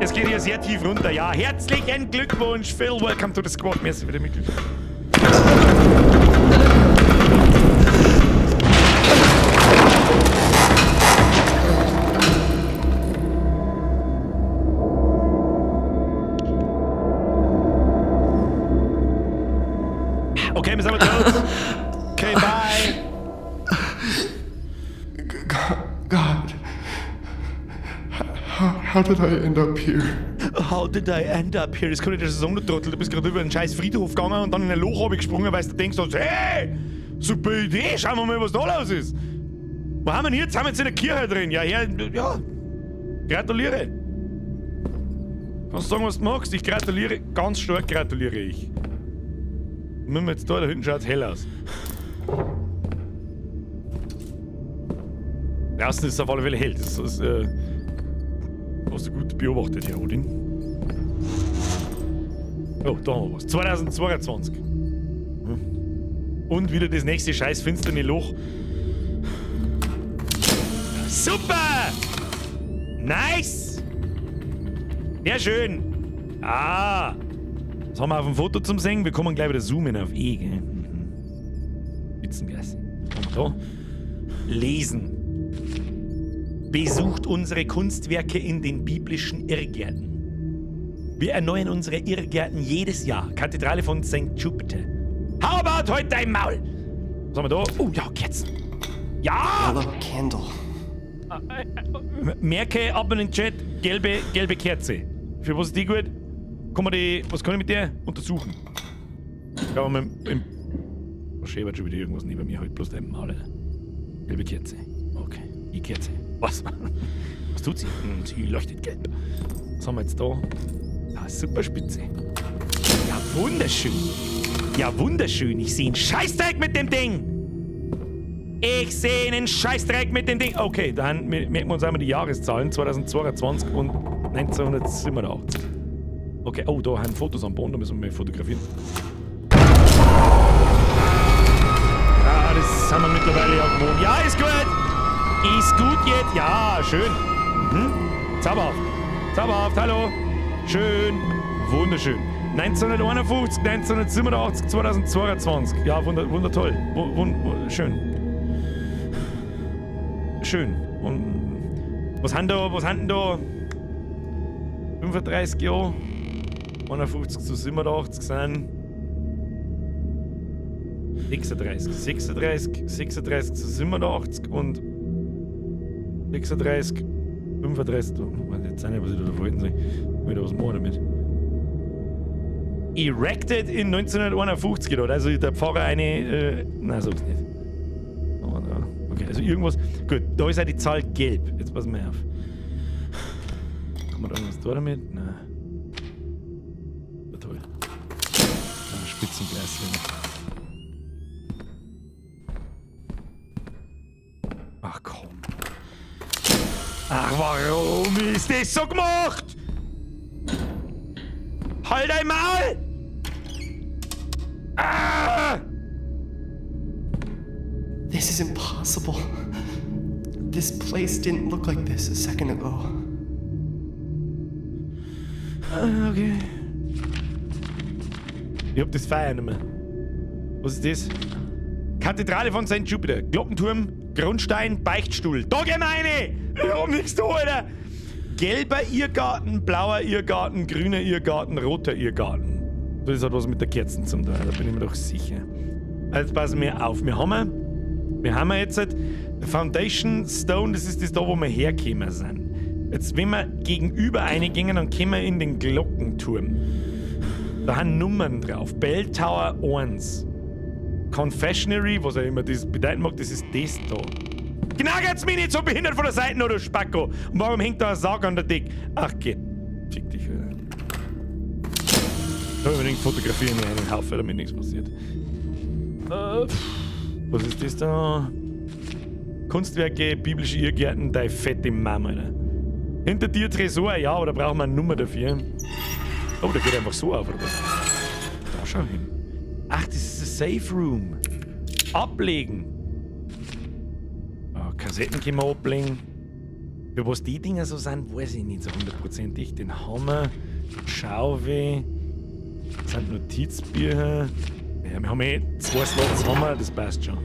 Es geht hier sehr tief runter, ja. Herzlichen Glückwunsch, Phil. Welcome to the squad. Merci für die Mitgliedschaft. Okay, wir sind tot. Okay, bye. God. How did I end up here? How did I end up here? Das kann nicht der Saisontrottel. Du bist gerade über einen scheiß Friedhof gegangen und dann in ein Loch gesprungen, weil du denkst, hey, super Idee, schauen wir mal, was da los ist. Wo haben wir denn jetzt? Haben wir jetzt in der Kirche drin? Ja, ja, gratuliere. Kannst du sagen, was du magst? Ich gratuliere, ganz stark gratuliere ich. Müssen wir jetzt da hinten schaut hell aus. Draußen ist es auf alle Fälle hell. Das ist, hast du gut beobachtet, Herr Odin. Oh, da haben wir was. 2022. Und wieder das nächste scheiß finsterne Loch. Super! Nice! Sehr schön. Ah! Was haben wir auf dem Foto zum Singen? Wir kommen gleich wieder zoomen auf E, gell? Spitzengasse. Da. Lesen. Besucht unsere Kunstwerke in den biblischen Irrgärten. Wir erneuern unsere Irrgärten jedes Jahr. Kathedrale von St. Jupiter. How about heute dein Maul? Was haben wir da? Oh ja, Kerzen. Ja! Yellow candle. Merke ab in den Chat, gelbe Kerze. Für was ist die gut? Was kann ich mit der untersuchen? Ja, mal was schäbert schon wieder irgendwas neben mir? Halt bloß dein Maul. Gelbe Kerze. Okay, die Kerze. Was tut sie? Sie leuchtet gelb. Was haben wir jetzt da? Ah, super spitze. Ja, wunderschön. Ja, wunderschön. Ich sehe einen Scheißdreck mit dem Ding. Ich sehe einen Scheißdreck mit dem Ding. Okay, dann merken wir uns einmal die Jahreszahlen. 2022 und 1987. Okay, oh, da haben Fotos am Boden, da müssen wir mal fotografieren. Ah, das haben wir mittlerweile ja gewohnt. Ja, ist gut. Ist gut jetzt. Ja, schön. Zauberhaft. Zauberhaft, hallo. Schön. Wunderschön. 1951, 1987, 2022. Ja, wundertoll. Schön. Schön. Und was haben denn da 35 Jahre? 51 zu 87 sind 36 zu 87 und 36, 35, jetzt sind ja, was ich da verhalten soll. Wieder was machen damit. Erected in 1951 gedacht, also der Pfarrer eine, nein, sag's nicht. Okay, also irgendwas, gut, da ist ja die Zahl gelb, jetzt passen wir auf. Kann man da irgendwas da damit? Nein. Toll. Ah, Spitzengläschen. Ach komm. Ach, warum ist das so gemacht? Halt dein Maul! Ah! This is impossible. This place didn't look like this a second ago. Okay. Ich hab das Feier nicht mehr. Was ist das? Kathedrale von St. Jupiter. Glockenturm, Grundstein, Beichtstuhl. Da gehen wir rein! Ich hab nichts da, Alter! Gelber Irrgarten, blauer Irrgarten, grüner Irrgarten, roter Irrgarten. Das hat was mit der Kerzen zum tun, da bin ich mir doch sicher. Also passen wir auf. Wir haben jetzt Foundation Stone, das ist das da, wo wir hergekommen sind. Jetzt, wenn wir gegenüber reingehen, dann kommen wir in den Glockenturm. Da haben Nummern drauf. Bell Tower 1. Confessionary, was auch immer das bedeuten mag, das ist das da. Knagert's mich nicht so behindert von der Seite, oder Spacko? Und warum hängt da ein Sarg an der Decke? Ach, geht. Fick dich, Alter. Da unbedingt fotografieren wir einen Haufen, damit nichts passiert. Was ist das da? Kunstwerke, biblische Irrgärten, deine fette Mama, Alter. Hinter dir Tresor, ja, aber da brauchen wir eine Nummer dafür. Oh, der geht einfach so auf, oder was? Da schau hin. Ach, das ist ein Safe Room. Ablegen. Oh, Kassetten können wir ablegen. Für was die Dinger so sind, weiß ich nicht so hundertprozentig. Den Hammer, Schaufel, das sind Notizbücher. Ja, wir haben eh 2 Slots Hammer, das passt schon.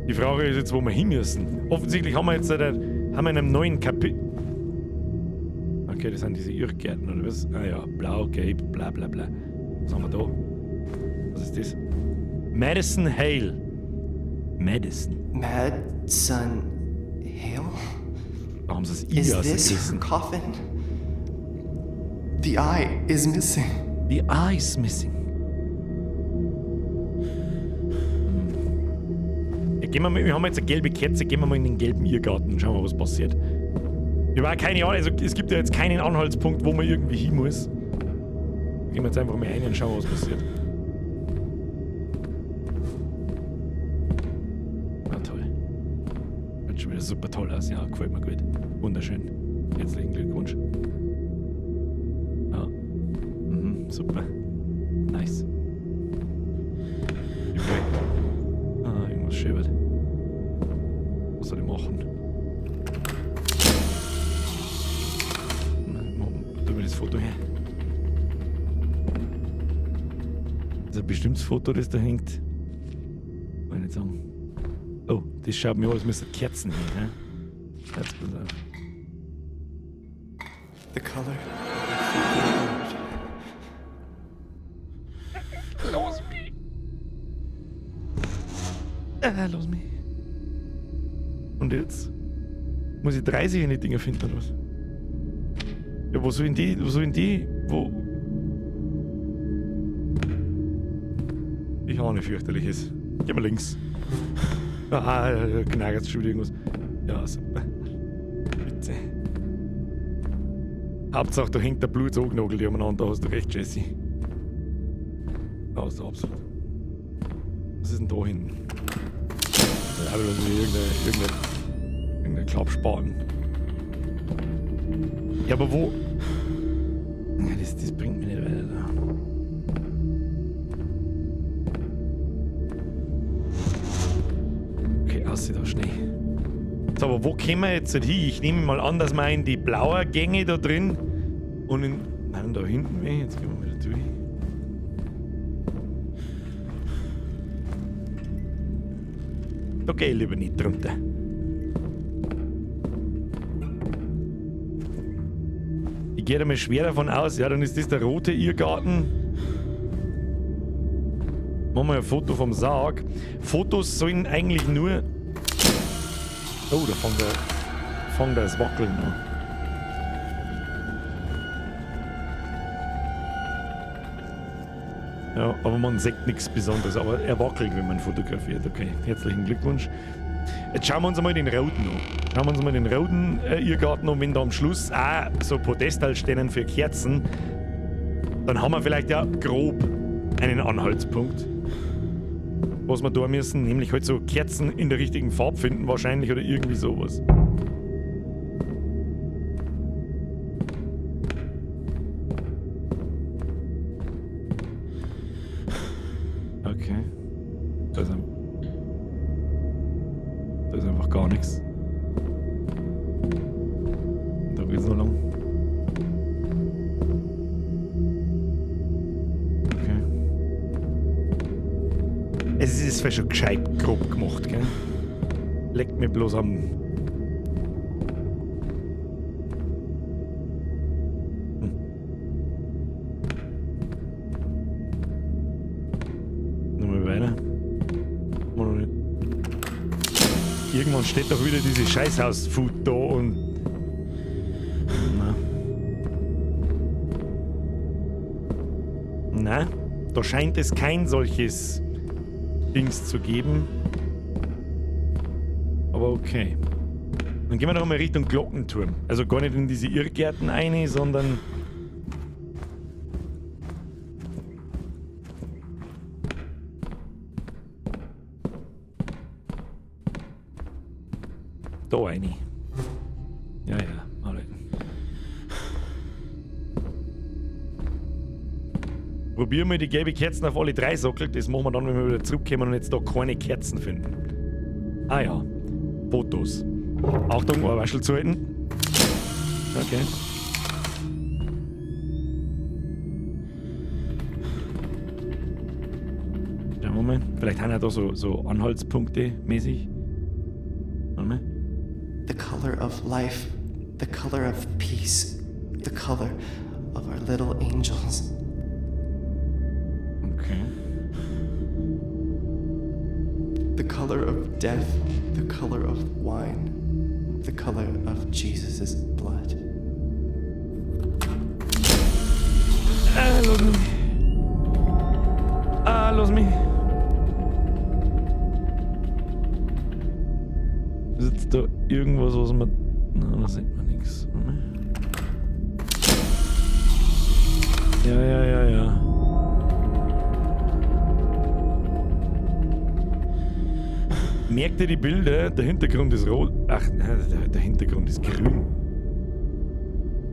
Die Frage ist jetzt, wo wir hin müssen. Offensichtlich haben wir jetzt haben wir in einem neuen Kapitel. Okay, das sind diese Irrgärten, oder was? Ah ja, blau, gelb, bla bla bla. Was haben wir da? Was ist das? Madison Hale. Madison. Madison Hale? Da haben sie das Is I this her ausgerissen. coffin? The eye is missing. The eye is missing. Ja, gehen wir mal, wir haben jetzt eine gelbe Kerze, gehen wir mal in den gelben Irrgarten und schauen wir, was passiert. Ich habe keine Ahnung, also es gibt ja jetzt keinen Anhaltspunkt, wo man irgendwie hin muss. Gehen wir jetzt einfach mal rein und schauen, was passiert. Na toll. Schaut schon wieder super toll aus. Ja, gefällt mir gut. Wunderschön. Herzlichen Glückwunsch. Ja. Mhm, super. Nice. Okay. Ah, irgendwas schäbert. Was soll ich machen? Tu mir das Foto her. Das ist ein bestimmtes Foto, das da hängt. Kann ich nicht sagen. Oh, das schaut mir aus, als müsste Kerzen hin, ne? Jetzt pass auf. The color. Los mich. Und jetzt? Muss ich 30 in die Dinger finden oder was? Ja, wo soll in die? Wo? Ich ahne fürchterliches. Geh mal links. Genau, jetzt schon wieder irgendwas. Ja, super. Bitte. Hauptsache, da hängt der Blutsaugnagel umeinander, da hast du recht, Jesse. Da hast du absolut. Was ist denn da hinten? Ja, aber irgendein Klappspaten. Ja, aber wo? Ja, das bringt mich nicht weiter da. Okay, aussieht da Schnee. So, aber wo kommen wir jetzt hin? Ich nehme mal an, dass wir in die blauen Gänge da drin und in. Nein, da hinten weh. Jetzt gehen wir wieder durch. Da geh ich lieber nicht drunter. Ich gehe da mal schwer davon aus, ja, dann ist das der rote Irrgarten. Machen wir ein Foto vom Sarg. Fotos sollen eigentlich nur. Oh, da fängt das Wackeln an. Ja, aber man sieht nichts Besonderes, aber er wackelt, wenn man fotografiert. Okay, herzlichen Glückwunsch. Jetzt schauen wir uns mal den roten an. Schauen wir uns mal den roten Irrgarten an, wenn da am Schluss auch so Podestal stehen für Kerzen, dann haben wir vielleicht ja grob einen Anhaltspunkt, was wir da müssen, nämlich halt so Kerzen in der richtigen Farbe finden wahrscheinlich oder irgendwie sowas. Okay. Da ist einfach gar nichts. Da geht's noch lang. Okay. Es ist zwar schon gescheit grob gemacht, gell? Leckt mir bloß am. Nochmal weiter. Mal noch nicht. Irgendwann steht doch wieder dieses Scheißhaus-Food da und. Na, da scheint es kein solches Dings zu geben. Aber okay. Dann gehen wir doch mal Richtung Glockenturm. Also gar nicht in diese Irrgärten rein, sondern. Da rein. Ja, alle. Probieren wir die gelbe Kerzen auf alle 3 Sockel. Das machen wir dann, wenn wir wieder zurückkommen und jetzt da keine Kerzen finden. Ah ja. Fotos. Achtung, Ohrwaschel zu halten. Okay. Schauen wir mal. Vielleicht haben wir da so Anhaltspunkte mäßig. Warte mal. The color of life, the color of peace, the color of our little angels. Okay. The color of death, the color of wine, the color of Jesus' blood. Lass mich. Lass mich. Ist jetzt da irgendwas, was man... Na, da sieht man nichts. Ja. Merkt ihr die Bilder? Der Hintergrund ist rot. Ach, nein, der Hintergrund ist grün.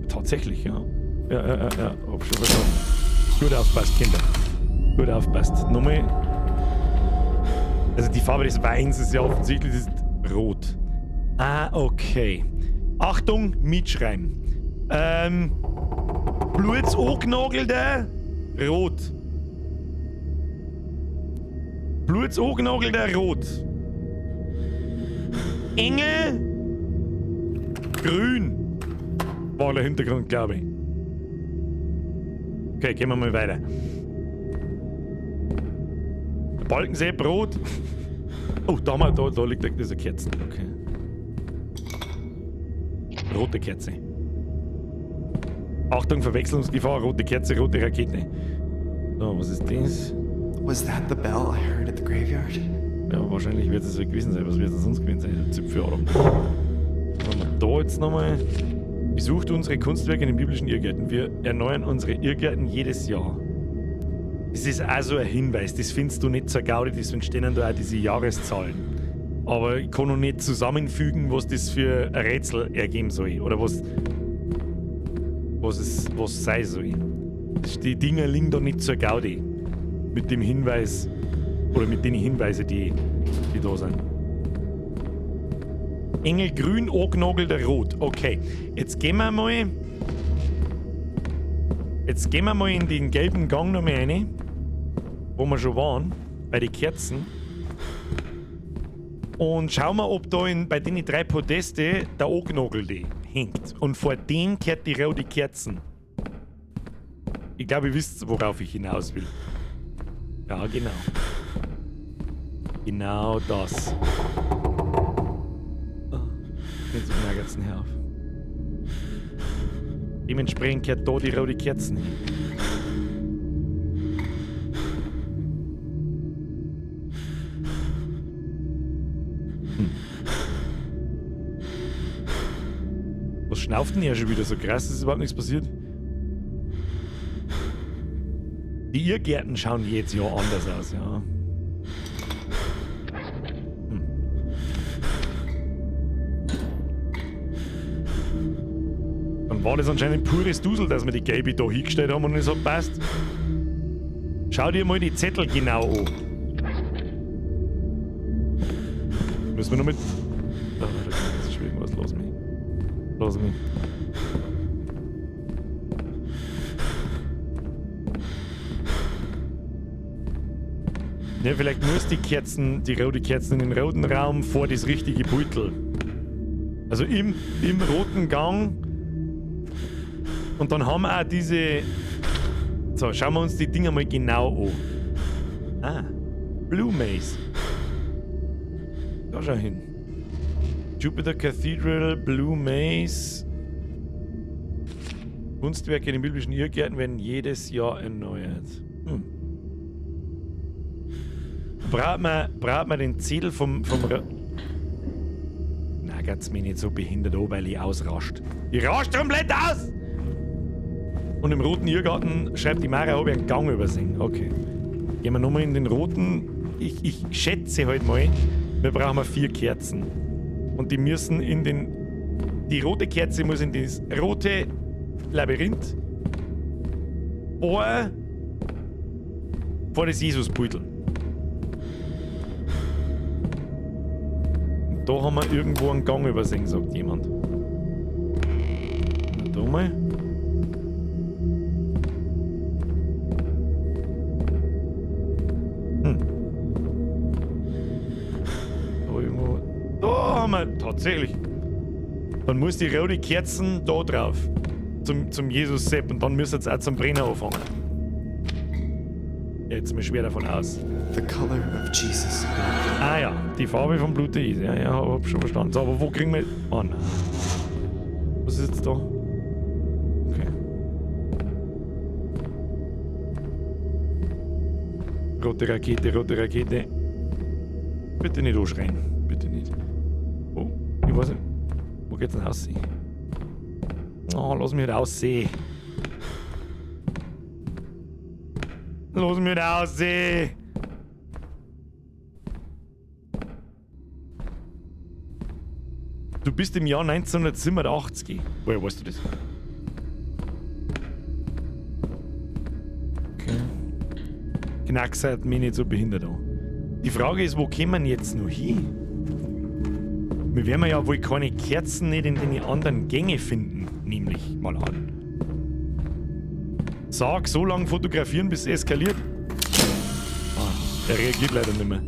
Tatsächlich, ja. Ja. Hab schon verstanden. Gut aufpasst, Kinder. Gut aufpasst. Nochmal. Also die Farbe des Weins ist ja offensichtlich ist rot. Ah, okay. Achtung, mitschreiben. Bluts angenagelter rot. Bluts angenagelter rot. Engel grün war der Hintergrund, glaube ich. Okay, gehen wir mal weiter. Balkensee, Brot. Oh, da liegt diese Kerzen. Okay. Rote Kerze. Achtung, Verwechslungsgefahr, rote Kerze, rote Rakete. So, was ist das? Was that the bell I heard at the graveyard? Ja, wahrscheinlich wird es so gewesen sein. Was wird es sonst gewesen sein? Zipfeladern. Haben wir da jetzt nochmal. Besucht unsere Kunstwerke in den biblischen Irrgärten. Wir erneuern unsere Irrgärten jedes Jahr. Das ist also ein Hinweis. Das findest du nicht so gaudi, deswegen stehen da auch diese Jahreszahlen. Aber ich kann noch nicht zusammenfügen, was das für ein Rätsel ergeben soll. Oder was sein soll. Die Dinger liegen da nicht so gaudi. Mit dem Hinweis. Oder mit den Hinweisen, die da sind. Engel grün, angenagelter rot. Okay, jetzt gehen wir mal in den gelben Gang noch mal rein, wo wir schon waren, bei den Kerzen. Und schauen wir, ob da bei den 3 Podeste der angenagelte hängt. Und vor denen kehrt die rote Kerzen. Ich glaube, ihr wisst, worauf ich hinaus will. Ja, genau. Genau das. Jetzt merkt es nicht auf. Dementsprechend kehrt da die rote Kerzen hin. Was schnauft denn hier schon wieder so krass? Ist überhaupt nichts passiert? Die Irrgärten schauen jedes Jahr anders aus, ja. Dann war das anscheinend pures Dusel, dass wir die gelbe da hingestellt haben und es hat passt. Schau dir mal die Zettel genau an. Müssen wir noch mit... Ah, das ist schon irgendwas. Lass mich. Ja, vielleicht muss die rote Kerzen in den roten Raum vor das richtige Beutel. Also im roten Gang. Und dann haben wir auch diese... So, schauen wir uns die Dinger mal genau an. Ah, Blue Maze. Da schau hin. Jupiter Cathedral, Blue Maze. Kunstwerke in den biblischen Irrgärten werden jedes Jahr erneuert. Braucht man den Zettel vom Na, geht's mich nicht so behindert an, weil ich ausrascht. Ich rasch komplett aus! Und im roten Irrgarten schreibt die Mara, habe ich einen Gang übersehen. Okay. Gehen wir nochmal in den roten. Ich schätze halt mal, wir brauchen 4 Kerzen. Und die müssen in den... Die rote Kerze muss in das rote Labyrinth. vor das Jesusbeutel. Und da haben wir irgendwo einen Gang übersehen, sagt jemand. Und da mal. Da irgendwo. Da haben wir tatsächlich. Dann muss die rote Kerzen da drauf. Zum Jesus-Sepp und dann müsst ihr auch zum Brenner anfangen. Jetzt mir schwer davon aus. The color of Jesus' blood. Ah ja, die Farbe vom Blut ist. Ja, ja, hab schon verstanden. So, aber wo kriegen wir. Oh nein. Was ist jetzt da? Okay. Rote Rakete, rote Rakete. Bitte nicht anschreien. Bitte nicht. Oh, ich weiß nicht. Wo geht's denn aussehen? Oh, lass mich nicht aussehen. Lass mich nicht aussehen. Du bist im Jahr 1987. Woher weißt du das? Okay. Knack seid mich nicht so behindert an. Die Frage ist, wo kommen wir jetzt noch hin? Wir werden ja wohl keine Kerzen nicht in den anderen Gänge finden, nämlich mal an. Sag, so lange fotografieren, bis es eskaliert. Ah, der reagiert leider nicht mehr.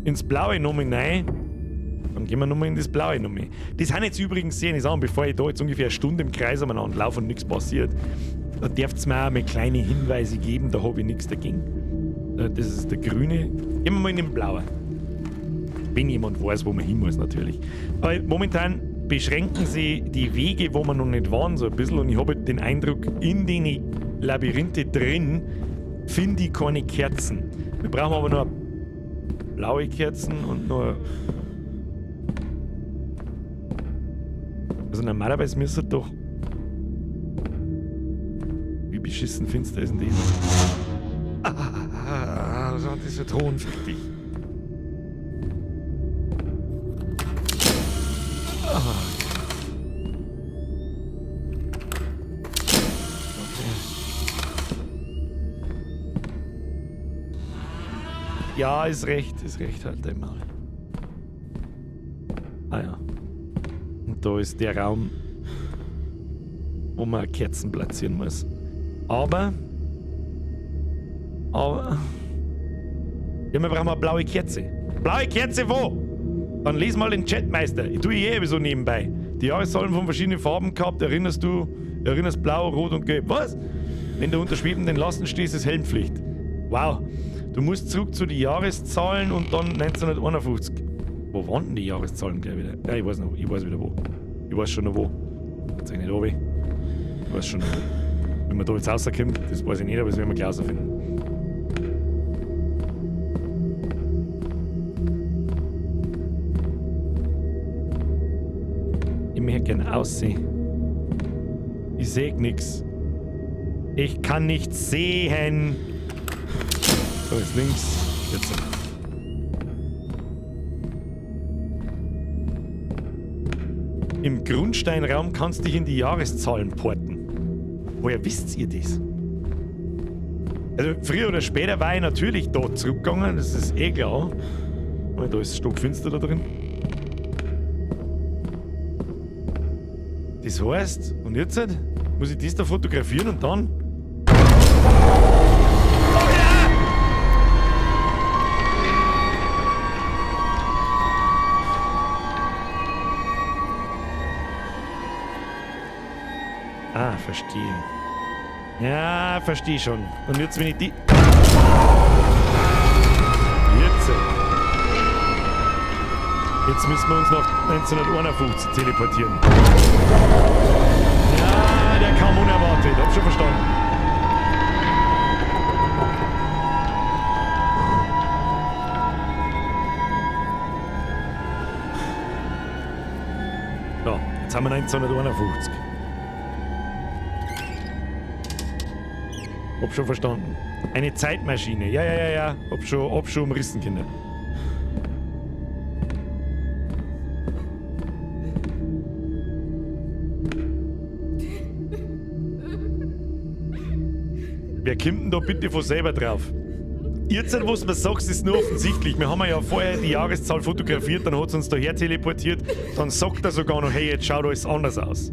Ins Blaue nochmal rein. Dann gehen wir nochmal in das Blaue nochmal. Das haben jetzt übrigens sehen, ich sage, bevor ich da jetzt ungefähr eine Stunde im Kreis umeinander laufe und nichts passiert, da dürft ihr mir auch mal kleine Hinweise geben, da habe ich nichts dagegen. Das ist der Grüne. Gehen wir mal in den Blauen. Wenn jemand weiß, wo man hin muss, natürlich. Aber momentan beschränken sie die Wege, wo wir noch nicht waren, so ein bisschen. Und ich habe den Eindruck, in den Labyrinthe drin finde ich keine Kerzen. Wir brauchen aber noch blaue Kerzen und noch. Also normalerweise müsste doch. Wie beschissen finster ist denn das? So dieser Ton für dich. Ja, ist recht halt einmal. Ah ja. Und da ist der Raum, wo man Kerzen platzieren muss. Aber. Ja, wir brauchen eine blaue Kerze. Blaue Kerze wo? Dann lies mal den Chatmeister. Ich tue eh so nebenbei. Die Jahreszahlen von verschiedenen Farben gehabt, erinnerst blau, rot und gelb. Was? Wenn du unter schwebenden Lasten stehst, ist Helmpflicht. Wow. Du musst zurück zu den Jahreszahlen und dann 1951. Wo waren denn die Jahreszahlen gleich wieder? Ja, ich weiß noch. Ich weiß wieder wo. Ich weiß schon noch wo. Jetzt nicht oben. Ich weiß schon noch wo. Wenn man da jetzt rauskommt, das weiß ich nicht, aber das werden wir gleich rausfinden. Ich möchte gerne aussehen. Ich sehe nichts. Ich kann nichts sehen. So, jetzt links. Jetzt. Im Grundsteinraum kannst du dich in die Jahreszahlen porten. Woher wisst ihr das? Also früher oder später war ich natürlich da zurückgegangen, das ist eh klar. Aber da ist stockfinster da drin. Das heißt, und jetzt muss ich das da fotografieren und dann... Ah, verstehe. Ja, verstehe schon. Und jetzt, wenn ich die... Jetzt müssen wir uns nach 1951 teleportieren. Ja, der kam unerwartet. Hab schon verstanden. So, jetzt haben wir 1951. Hab schon verstanden. Eine Zeitmaschine. Ja. Hab schon umrissen, Kinder. Wer kommt denn da bitte von selber drauf? Jetzt, was du sagst, ist nur offensichtlich. Wir haben ja vorher die Jahreszahl fotografiert, dann hat es uns daher teleportiert. Dann sagt er sogar noch, hey, jetzt schaut alles anders aus.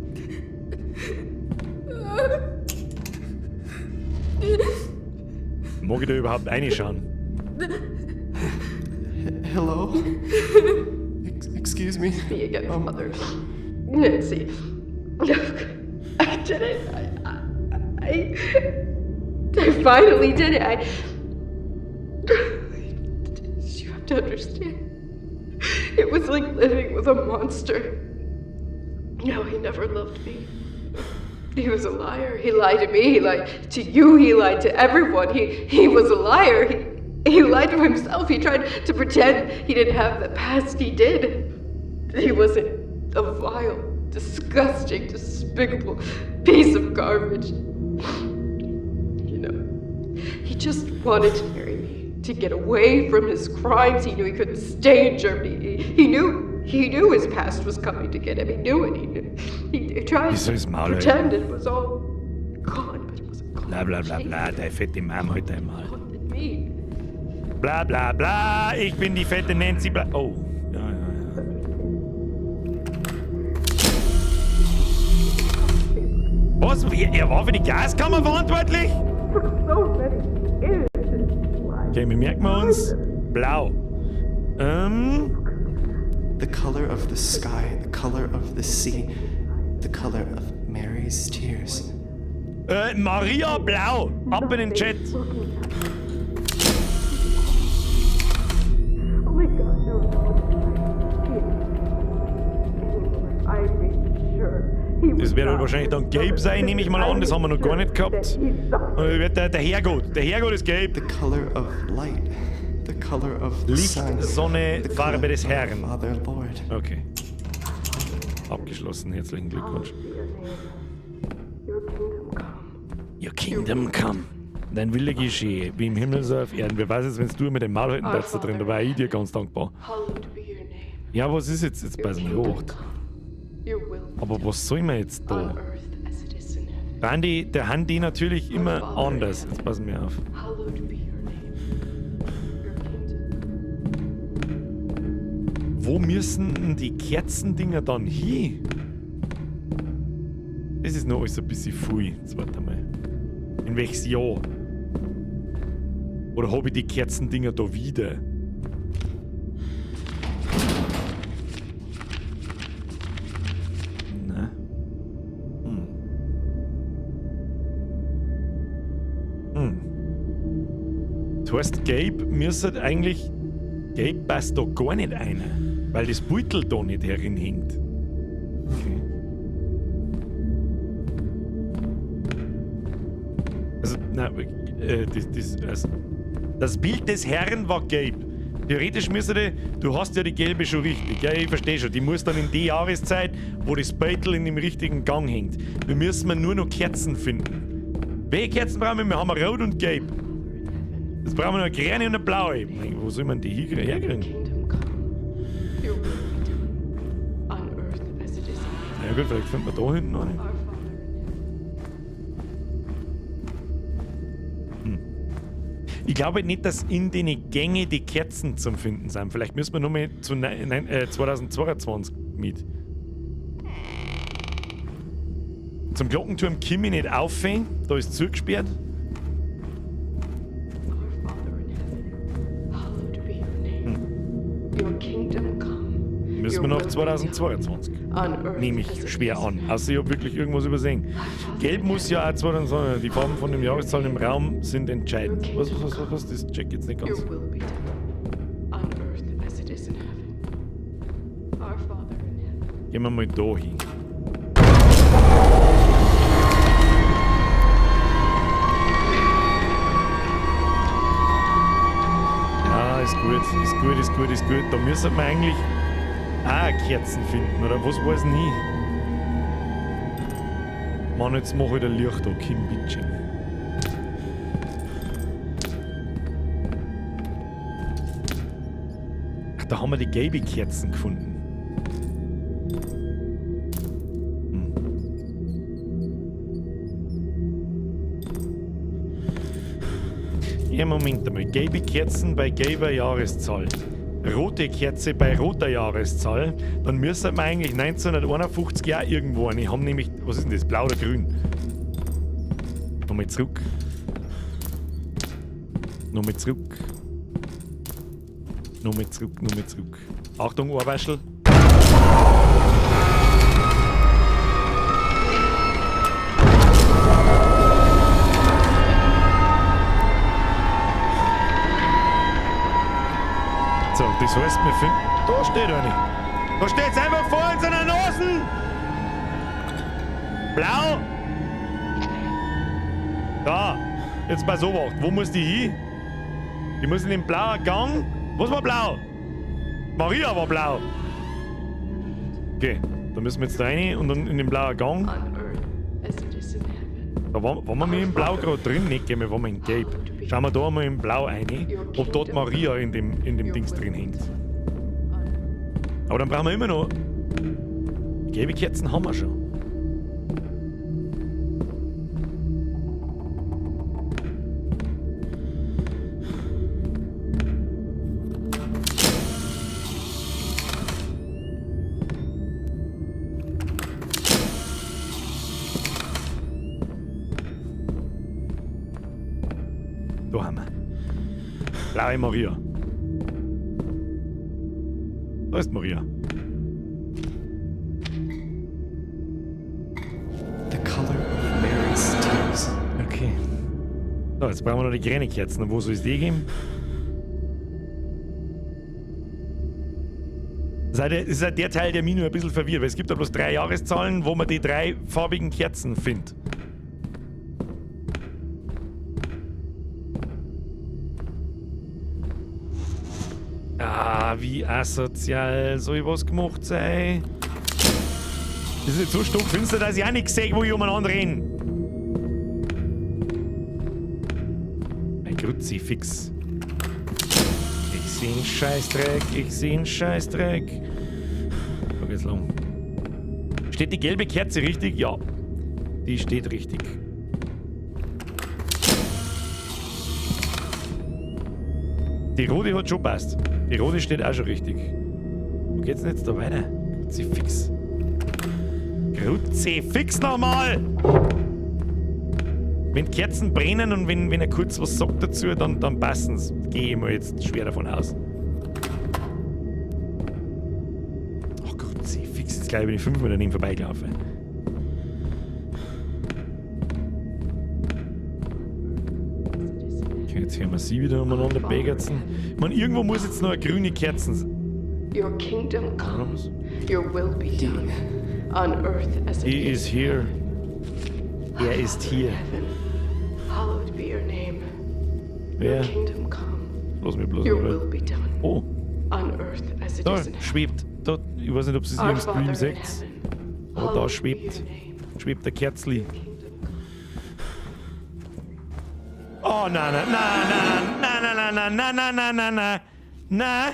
Mag ich da überhaupt reinschauen? Hello? Excuse me? Me again, Mother. Nancy. I did it. I finally did it. You have to understand. It was like living with a monster. No, he never loved me. He was a liar. He lied to me. He lied to you. He lied to everyone. He was a liar. He lied to himself. He tried to pretend he didn't have the past he did. He wasn't a vile, disgusting, despicable piece of garbage. You know, he just wanted to marry me, to get away from his crimes. He knew he couldn't stay in Germany. He knew his past was coming to get him. He knew it. He tried to pretend it was all gone, but it wasn't gone. Bla bla bla bla, der fette Mann heute einmal. Me. Bla bla bla, ich bin die fette Nancy bla... Oh, ja. Was? Er war für die Gaskammer verantwortlich? Okay, wir merken uns. Blau. The color of the sky, the color of the sea, the color of Mary's tears. Maria Blau. Ab in den Chat. Das wird wahrscheinlich dann Gabe sein, nehme ich mal an. Das haben wir noch gar nicht gehabt. Der Herrgott. Der Herrgott ist Gabe. The color of light, the color of the Licht, sun, Sonne, the Farbe color des of Herrn. Father Lord. Okay. Abgeschlossen. Herzlichen Glückwunsch. Your kingdom come. Dein Wille geschehe, wie im Himmel so auf Erden. Wer weiß es, wenn du mit dem Maul halten darfst da drin, da war ich dir ganz dankbar. Ja, was ist jetzt? Jetzt pass mir hoch. Aber was soll man jetzt da? Der haben die natürlich immer anders. Jetzt passen wir auf. Wo müssen denn die Kerzendinger dann hin? Das ist noch alles ein bisschen viel. Jetzt warte mal. In welches Jahr? Oder habe ich die Kerzendinger da wieder? Na? Das heißt, Gabe müsste eigentlich... Gabe passt da gar nicht rein, weil das Beutel da nicht herin hängt. Okay. Also, nein, das Bild des Herrn war gelb. Theoretisch müsste du hast ja die gelbe schon richtig, ja, ich verstehe schon. Die muss dann in die Jahreszeit, wo das Beutel in dem richtigen Gang hängt. Wir müssen nur noch Kerzen finden. Welche Kerzen brauchen wir? Wir haben rot und gelb. Jetzt brauchen wir noch eine grüne und eine blaue. Wo soll man die herkriegen? Ja gut, vielleicht finden wir da hinten noch eine. Ich glaube nicht, dass in den Gängen die Kerzen zum Finden sind. Vielleicht müssen wir nochmal zu 2022 mit. Zum Glockenturm komme ich nicht auf, da ist zugesperrt. Müssen wir noch 2022. Nehme ich schwer an. Also ich habe wirklich irgendwas übersehen. Gelb muss ja auch 2022. Die Farben von den Jahreszahlen im Raum sind entscheidend. Was? Das check jetzt nicht ganz. Gehen wir mal da hin. Ja, ist gut. Da müssen wir eigentlich auch Kerzen finden, oder was weiß ich nie. Mann, jetzt mach ich ein Licht da, Kim Bitching. Ach, da haben wir die gelbe Kerzen gefunden. Ja, Moment einmal. Gelbe Kerzen bei gelber Jahreszahl. Rote Kerze bei roter Jahreszahl. Dann müssen wir eigentlich 1951 ja irgendwo eine haben, nämlich, was ist denn das? Blau oder grün? Nochmal zurück. Nochmal zurück. Nochmal zurück, nochmal zurück. Achtung, Ohrwaschel. So, das heißt, wir finden. Da steht eine. Da steht's einfach vor unseren Nasen! Blau! Da! Jetzt pass auf, wo muss die hin? Die muss in den blauen Gang. Was war blau? Maria war blau. Okay, da müssen wir jetzt rein und dann in den blauen Gang. On earth as it is in heaven. Da waren wir mit dem Blau gerade drin, nicht gehen wir waren wir in Gelb. Schauen wir da mal in Blau rein, ob dort Maria in dem Dings drin hängt. Aber dann brauchen wir immer noch. Gelbe Kerzen haben wir schon. Da haben wir. Blaue Maria. Da ist Maria. The color of Mary's tears. Okay. So, jetzt brauchen wir noch die grüne Kerzen. Und wo soll es die geben? Das ist halt der Teil, der mich nur ein bisschen verwirrt, weil es gibt ja bloß 3 Jahreszahlen, wo man die 3 farbigen Kerzen findet. Ah, wie asozial soll ich was gemacht sein? Das ist jetzt so stockfinster, dass ich auch nichts sehe, wo ich umeinander renne. Ein Kruzifix. Ich sehe einen Scheißdreck, ich sehe einen Scheißdreck. Wo geht's lang? Steht die gelbe Kerze richtig? Ja. Die steht richtig. Die rote hat schon passt. Die rote steht auch schon richtig. Wo geht's denn jetzt da weiter? Kruzifix. Kruzifix nochmal! Wenn Kerzen brennen und wenn er kurz was sagt dazu, dann passen's. Gehe ich mal jetzt schwer davon aus. Oh Kruzifix, jetzt gleich bin ich 5 Meter daneben vorbeigelaufen. Okay, jetzt hören wir sie wieder umeinander begerzen. Man, irgendwo muss jetzt noch eine grüne Kerzen sein. Your kingdom come. Was? Your will be done. On earth as it He is here. Er ist hier. heaven. Hallowed be your name. Wer? Your kingdom come. Lass mich bloß Your mal. will be done. Oh, On earth as it da is in heaven. schwebt. Da, ich weiß nicht, ob Sie es hier Our im Father Stream in seht. heaven. Aber da Hallowed be schwebt. your name. Schwebt der Kerzli. Kingdom come. Oh, na, na, na, na, na, na, na, na, na, na, na, na, na,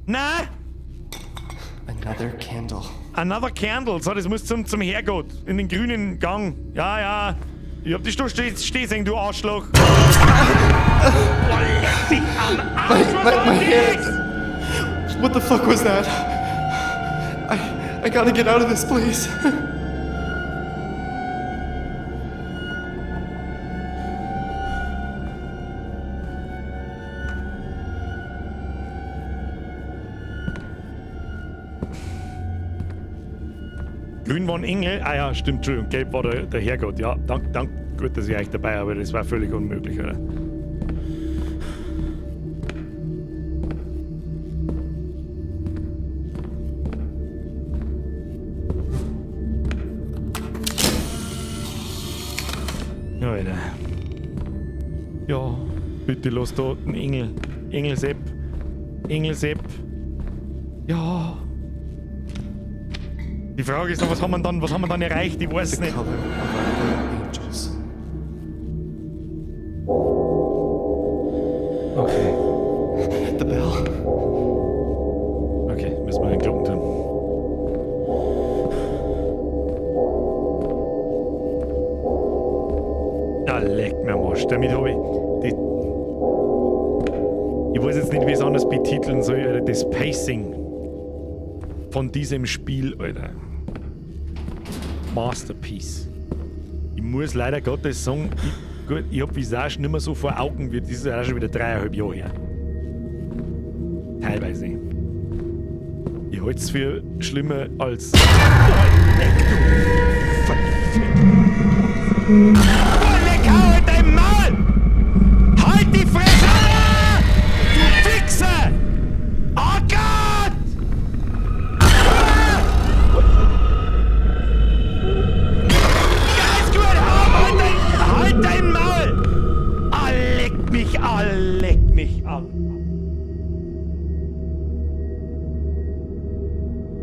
na, Another candle. another candle. So, das muss zum Herrgott. In den grünen Gang. Ja, ja. Ich hab dich da stehen, du Arschloch. My hands! What the fuck was that? I gotta get out of this place. Grün waren Engel. Ah ja, stimmt, Entschuldigung. Gelb war der Herrgott. Ja, dank, gut, dass ich euch dabei habe. Das war völlig unmöglich, oder? Ja, Alter. Ja, bitte los da einen Engel. Engelsepp. Engelsepp. Ja. Die Frage ist noch, was haben wir dann erreicht? Ich weiß The nicht. color of our angels. Okay. The bell. Okay, müssen wir den Glockenturm. Ah, leck mir am Arsch. Damit habe ich Ich weiß jetzt nicht, wie ich es anders betiteln soll, Alter. Das Pacing von diesem Spiel, Alter. Masterpiece. Ich muss leider Gottes sagen, ich hab Visage nicht mehr so vor Augen, wie das ist ja auch schon wieder 3,5 Jahre her. Teilweise. Ich halte es für schlimmer als. Leck, halt dein Maul! Halt die Fresse! Du Wichser! Oh Gott! Ganz gut, halt dein Maul! Ah, leck mich an!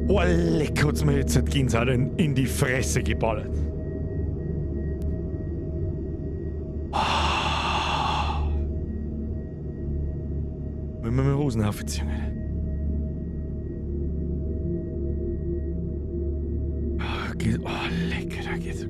Oh, leck, hat's mir jetzt nicht Gänsehaut in die Fresse geballert. Wenn wir mir Hosen aufziehen. Oh, lecker, da geht's.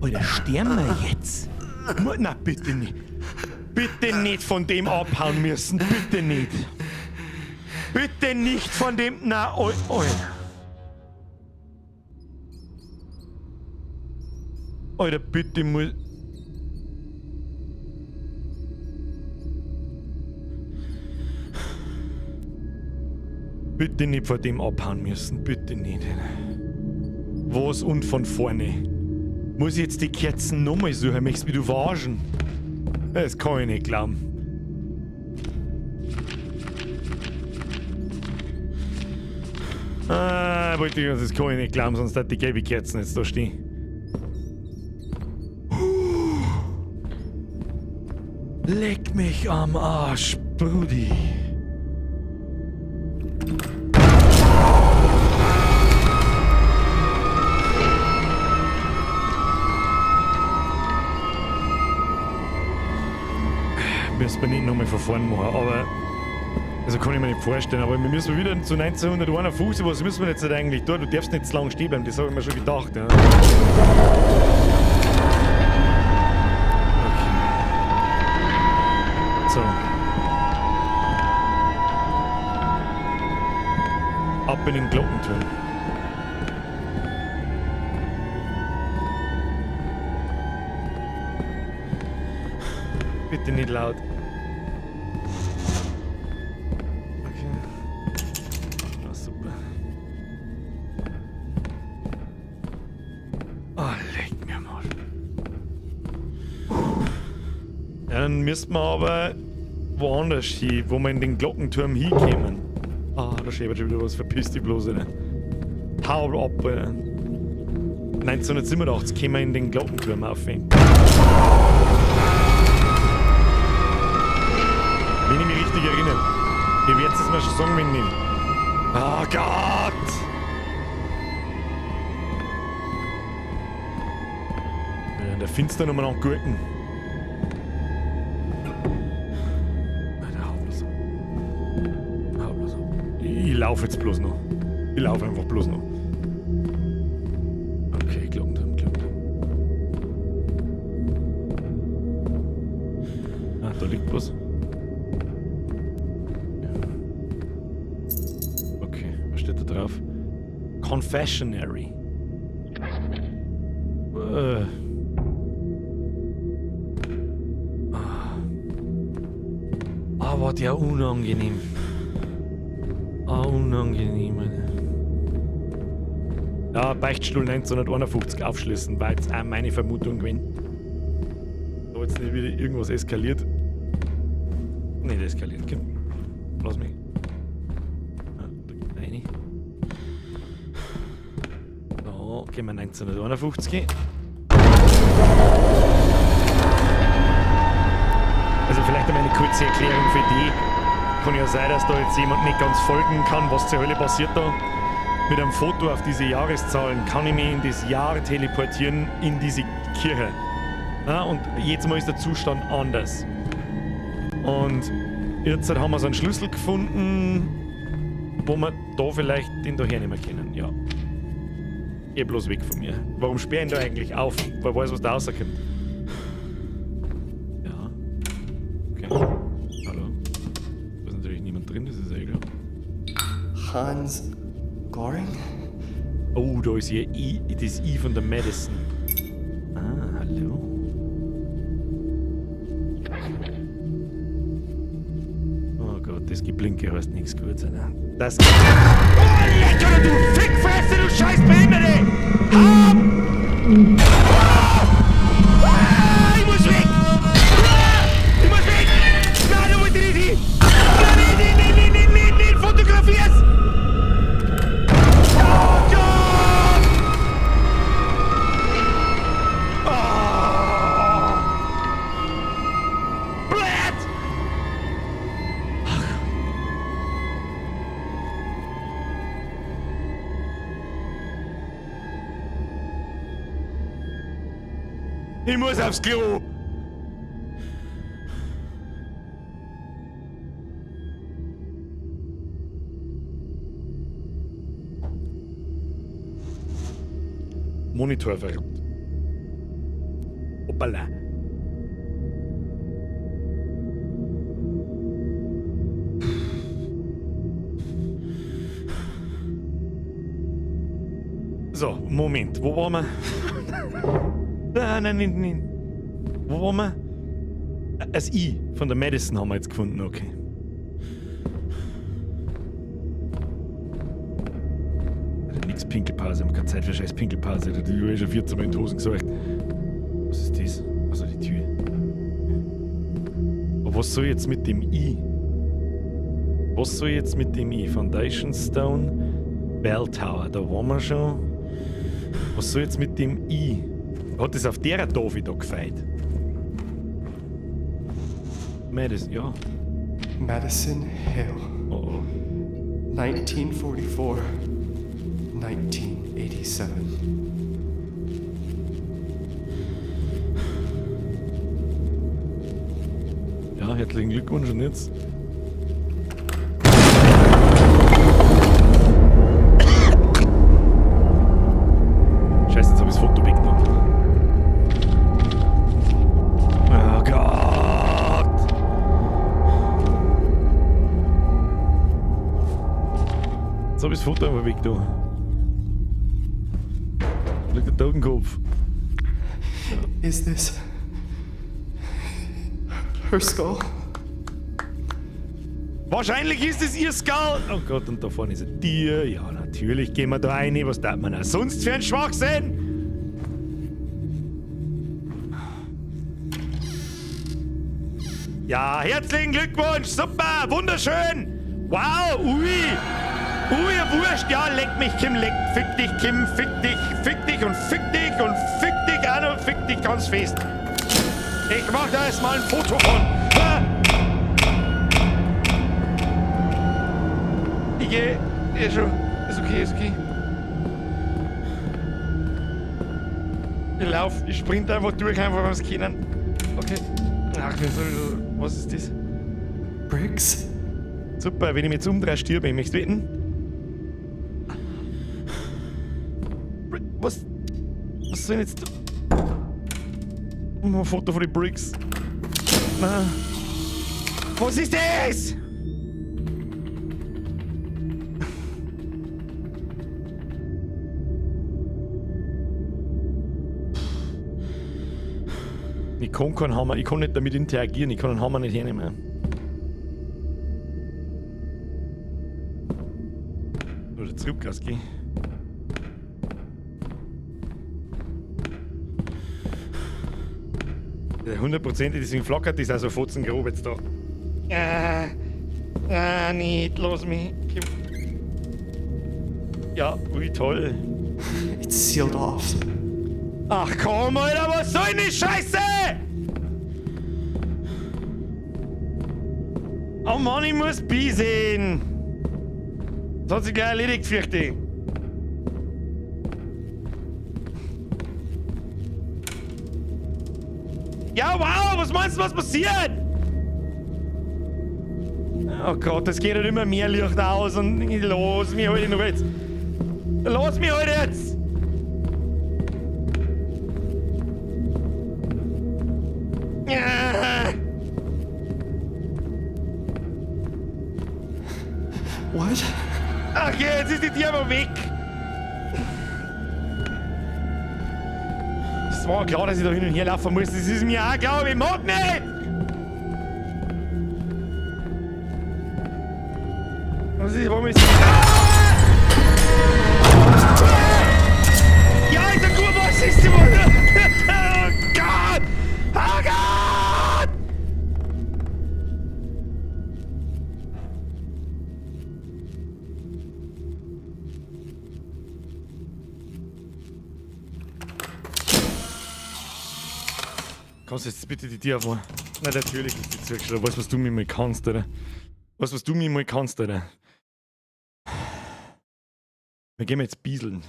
Oder sterben wir jetzt? Na, bitte nicht. Bitte nicht von dem abhauen müssen. Bitte nicht. Bitte nicht von dem. Na, oi. Alter, bitte muss. Bitte nicht von dem abhauen müssen. Bitte nicht. Was und von vorne? Muss ich jetzt die Kerzen nochmal suchen? Möchtest du mich verarschen? Das kann ich nicht glauben. Wollte ich, das kann ich nicht glauben, sonst hat die gelbe Kerzen jetzt da stehen. Leck mich am Arsch, Brudi. Müssen wir nicht nochmal von vorne machen, aber. Also kann ich mir nicht vorstellen, aber wir müssen wieder zu 1951, was müssen wir jetzt eigentlich tun? Du darfst nicht zu lange stehen bleiben, das habe ich mir schon gedacht. Ja. Okay. So. Ab in den Glockenturm. Bitte nicht laut. Dann müssten wir aber woanders hin, wo wir in den Glockenturm hinkommen. Ah, da steht schon wieder was, verpiss dich bloß, Alter. Hau ab, Alter. 1987 kommen wir in den Glockenturm auf. Wenn ich mich richtig erinnere. Ihr werdet es mir schon sagen, wenn nicht. Oh Gott! Ja, der finster nochmal an Gurken. Ich laufe jetzt bloß noch. Ich laufe einfach bloß noch. Okay, Glockenturm. Ah, da liegt was. Okay, was steht da drauf? Confessionary. Ah, was ja unangenehm. Unangenehm. Ja, Beichtstuhl 1951 aufschließen, war jetzt auch meine Vermutung gewesen. Da jetzt nicht wieder irgendwas eskaliert. Nicht eskaliert, komm. Lass mich. Ja, da geht rein. Da gehen wir 1951. Also vielleicht einmal eine kurze Erklärung für die. Kann ja sein, dass da jetzt jemand nicht ganz folgen kann, was zur Hölle passiert da. Mit einem Foto auf diese Jahreszahlen kann ich mich in das Jahr teleportieren, in diese Kirche. Ja, und jetzt mal ist der Zustand anders. Und jetzt haben wir so einen Schlüssel gefunden, wo wir da vielleicht den da hernehmen können. Ja. Geh bloß weg von mir. Warum sperre ich ihn da eigentlich auf? Weil ich weiß, was da rauskommt. Ja. Okay. Hallo. Da ist natürlich niemand drin, das ist ja klar. Hans Goring? Oh, da ist hier das I von der Madison. Ah, hallo. Oh Gott, das Geblinke heißt nichts Gutes, Alter. Das. Oh, leck, oder du Fickfresse, du scheiß Behinderte! Ich muss weg! Ich muss weg! Nein, du musst nicht hin! Nein, fotografier's! Ich muss aufs Klo! Monitor verrückt. Hoppala. So, Moment, wo waren wir? Nein. Wo waren wir? Das I von der Madison haben wir jetzt gefunden, okay. Nix Pinkelpause, wir haben keine Zeit für scheiß Pinkelpause. Die habe ich schon 14 Mal in die Hosen gesagt. Was ist das? Also die Tür. Aber was soll jetzt mit dem I? Was soll jetzt mit dem I? Foundation Stone, Bell Tower, da waren wir schon. Was soll jetzt mit dem I? Hat es auf der Tafel da gefeit? Madison, ja. Madison Hill. Oh. 1944. 1987. Ja, herzlichen Glückwunsch und jetzt. Scheiße, jetzt hab ich das Foto weggenommen. Oh Gott! Jetzt hab ich das Foto einfach weg, da. Liegt der Totenkopf. Is this her skull? Wahrscheinlich ist es ihr Skull. Oh Gott, und da vorne ist ein Tier. Ja, natürlich gehen wir da rein. Was darf man auch sonst für ein Schwachsinn? Ja, herzlichen Glückwunsch. Super, wunderschön. Wow, ui. Ui, Wurscht. Ja, leck mich, Kim, leck. Fick dich, Kim, fick dich und fick dich und fick dich an und fick dich ganz fest. Ich mach da jetzt mal ein Foto von. Ich geh. Ja, schon. Ist okay. Ich lauf, ich sprinte einfach durch, einfach wenn wir es können. Okay. Ach, was ist das? Briggs? Super, wenn ich mich jetzt umdrehe, stirbe ich. Möchtest du wetten? Was soll ich jetzt... Ein Foto von den Briggs. Na. Was ist das? Ich kann keinen Hammer, ich kann nicht damit interagieren, ich kann den Hammer nicht hernehmen. Oder zurück, gell? Der 100%, deswegen flackert das auch so fotzengrob jetzt da. Nicht, lass mich. Ja, ui, toll. It's sealed off. Ach komm, Alter, was soll denn die Scheiße? Oh Mann, ich muss B sehen. Das hat sich gleich erledigt, fürchte ich. Ja, wow, was meinst du, was passiert? Oh Gott, es geht halt immer mehr Licht aus und los mich halt noch jetzt. Los mich halt jetzt! Ja. What? Ach ja, jetzt ist die Tür aber weg. Es war klar, dass ich da hin und her laufen muss. Das ist mir auch klar, ich mag nicht! Was ist, warum ist das? Ja, ist ein gut, was ist das? Oh Gott! Oh Gott! Kannst du jetzt bitte die Tür aufmachen? Na, natürlich ist die zugeschlagen. Weißt du, was du mir mal kannst, oder? Weißt du, was du mir mal kannst, oder? Wir gehen jetzt bieseln.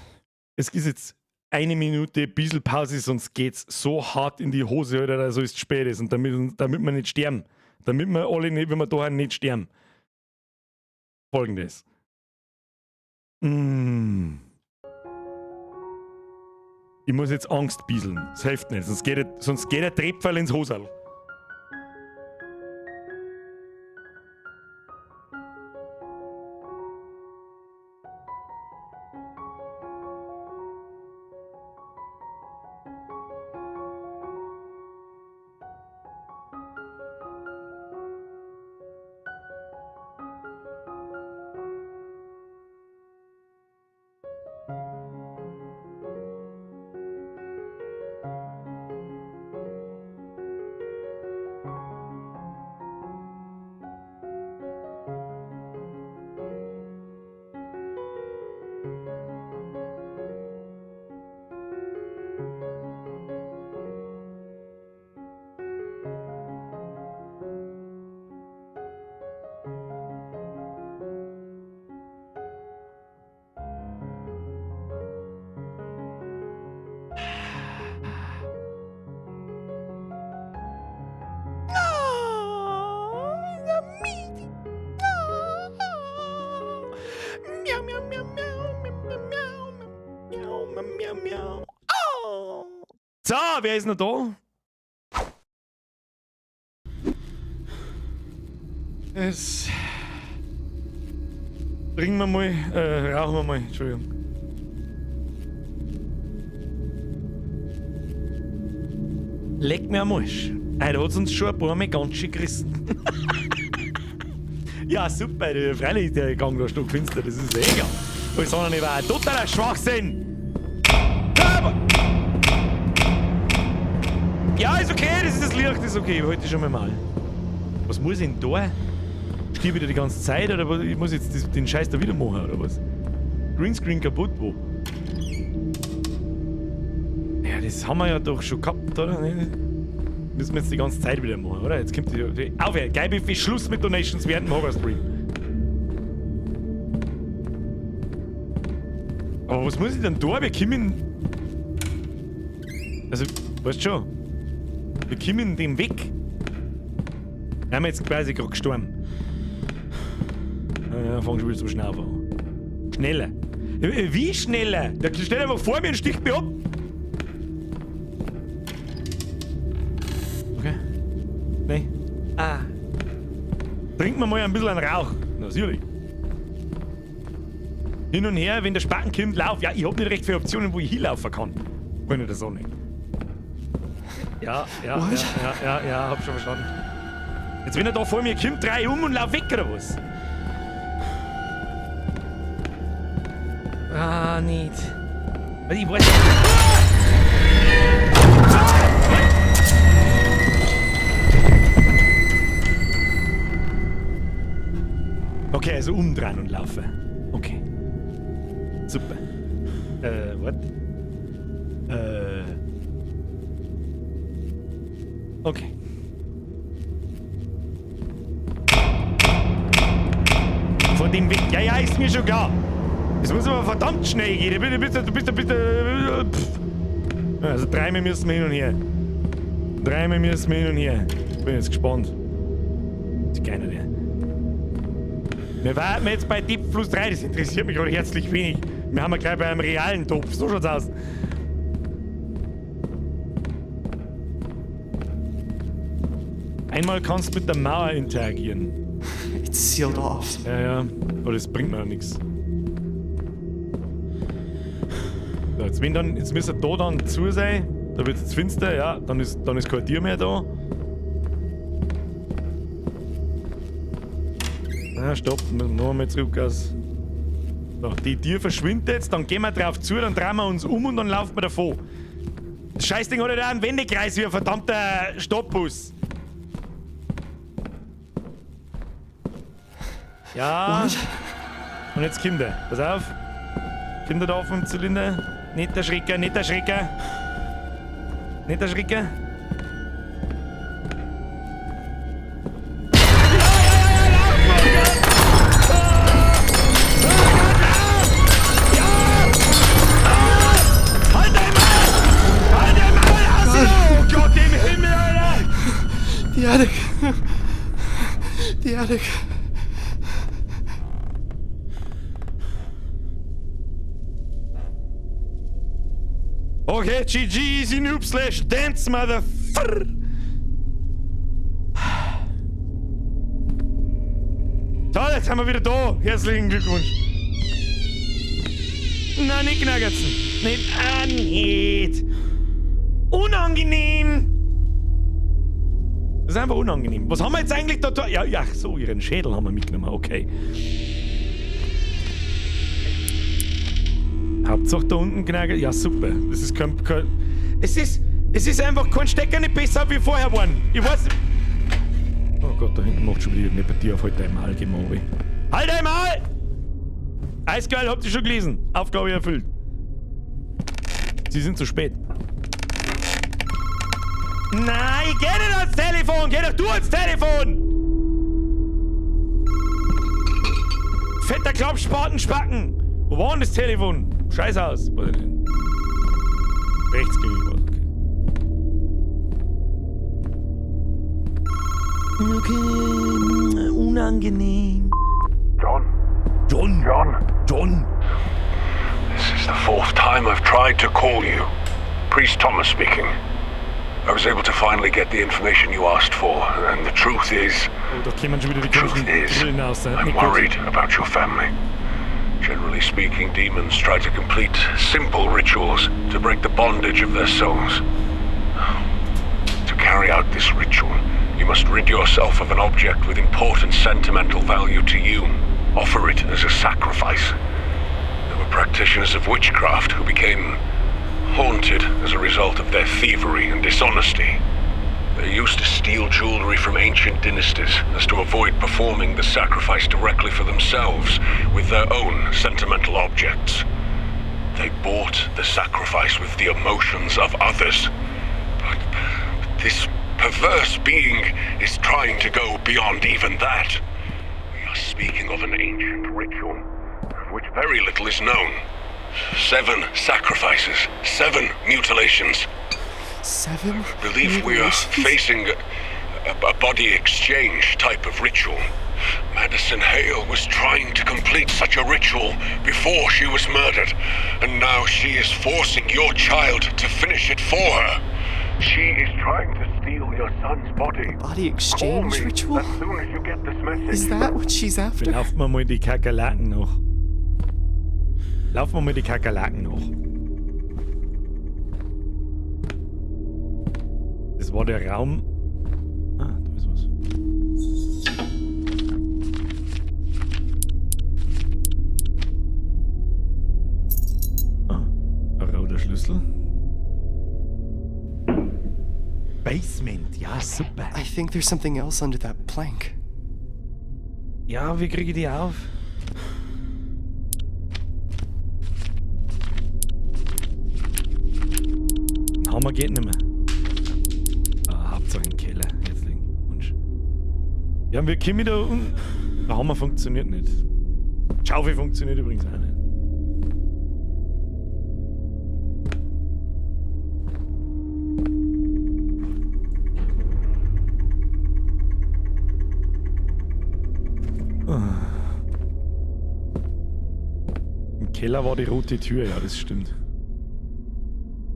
Es ist jetzt 1 Minute Bieselpause, sonst geht's so hart in die Hose, Alter, dass es spät ist. Und damit wir nicht sterben. Damit wir alle nicht, wenn wir da nicht sterben. Folgendes. Ich muss jetzt Angst bieseln. Das hilft nicht. Sonst geht der Trepfall ins Hosal. So, wer ist noch da? Es. Trinken wir mal, rauchen wir mal, Entschuldigung. Leck mir am Arsch. Heute hat uns schon ein paar Mal ganz schön gerissen. Ja, super, freilich ist der Gang da stockfinster, das ist egal. Alles andere war ein totaler Schwachsinn. Ja, ist okay, das ist das Licht, ist okay, heute schon mal. Was muss ich denn da? Stirb ich da die ganze Zeit oder was? Ich muss jetzt den Scheiß da wieder machen oder was? Greenscreen kaputt, wo? Ja, das haben wir ja doch schon gehabt, oder? Müssen wir jetzt die ganze Zeit wieder machen, oder? Jetzt kommt die. Aufhören, geil, wie Schluss mit Donations während dem Horror-Stream. Aber was muss ich denn da? Wir kommen. Also, weißt du schon? Wir kommen dem weg. Wir haben jetzt quasi gerade gestorben. Ja, fang schon wieder zum Schnaufen an. Schneller. Wie schneller? Der steht einfach vor mir und sticht mich ab. Okay. Nein. Ah. Trinken wir mal ein bisschen einen Rauch. Natürlich. Hin und her, wenn der Spaten kommt, lauf. Ja, ich hab nicht recht viele Optionen, wo ich hinlaufen kann. Wenn ich das auch nicht. Ja, hab schon verstanden. Jetzt, wenn er da vor mir kommt, dreh ich und lauf weg, oder was? Ah, nicht. Also, ich weiß. Okay, also umdrehen und laufen. Okay. Super. What? Okay. Von dem Weg. Ja, ist mir schon klar. Es muss aber verdammt schnell gehen. Du bist ein bisschen. Also dreimal müssen wir hin und her. Ich bin jetzt gespannt. Das ist keiner der. Wir warten jetzt bei Deep Plus 3, das interessiert mich gerade herzlich wenig. Wir haben ja gleich bei einem realen Topf, so schaut's aus. Einmal kannst du mit der Mauer interagieren. It's sealed off. Ja, aber das bringt mir ja nichts. So, jetzt müsste da dann zu sein, da wird es jetzt finster, ja, dann ist kein Tier mehr da. Ja, stopp, noch einmal zurück aus. So, die Tür verschwindet jetzt, dann gehen wir drauf zu, dann drehen wir uns um und dann laufen wir davon. Das Scheißding hat ja da einen Wendekreis wie ein verdammter Stopbus. Ja. What? Und jetzt kommt er. Pass auf. Kommt er da auf dem Zylinder. Nicht erschrecken, nicht erschrecken. Nicht erschrecken. The attic. The attic. Okay, GG, easy noob / dance, motherfucker. Toll, jetzt haben wir wieder da. Herzlichen Glückwunsch. Na, nicht knackertzen. Nicht. Unangenehm. Das ist einfach unangenehm. Was haben wir jetzt eigentlich da? Ja, so, ihren Schädel haben wir mitgenommen, okay. Hauptsache da unten knackert. Ja, super. Das ist kein. Es ist einfach kein Stecker nicht besser wie vorher waren. Ich weiß. Oh Gott, da hinten macht schon wieder irgendeine Partie auf halt einmal gemacht. Halt einmal! Eisgeil, habt ihr schon gelesen? Aufgabe erfüllt. Sie sind zu spät. Nein, geh nicht ans Telefon! Geh doch du ans Telefon! Fetter Klappspaten-Spacken! Wo war denn das Telefon? Scheiß aus. Rechts gegenüber. Okay, unangenehm. John. This is the 4th time I've tried to call you. Priest Thomas speaking. I was able to finally get the information you asked for, and the truth is... I'm worried about your family. Generally speaking, demons try to complete simple rituals to break the bondage of their souls. To carry out this ritual, you must rid yourself of an object with important sentimental value to you. Offer it as a sacrifice. There were practitioners of witchcraft who became haunted as a result of their thievery and dishonesty. They used to steal jewelry from ancient dynasties as to avoid performing the sacrifice directly for themselves with their own sentimental objects. They bought the sacrifice with the emotions of others. But this perverse being is trying to go beyond even that. We are speaking of an ancient ritual, of which very little is known. 7 sacrifices, 7 mutilations. 7? I believe we are facing a body exchange type of ritual. Madison Hale was trying to complete such a ritual before she was murdered, and now she is forcing your child to finish it for her. She is trying to steal your son's body. Body exchange ritual? As soon as you get this message. Is that what she's after? Laufen wir mal die Kakerlaken noch. Laufen wir mal die Kakerlaken noch. Das war der Raum. Ah, da ist was. Ah, ein roter Schlüssel. Basement, ja, super. I think there's something else under that plank. Ja, wie kriege ich die auf? Hammer geht nicht mehr. Hauptsache im Keller. Herzlichen Glückwunsch. Ja, wir kommen da unten. Der Hammer funktioniert nicht. Die Schaufel funktioniert übrigens auch nicht. Keller war die rote Tür, ja, das stimmt.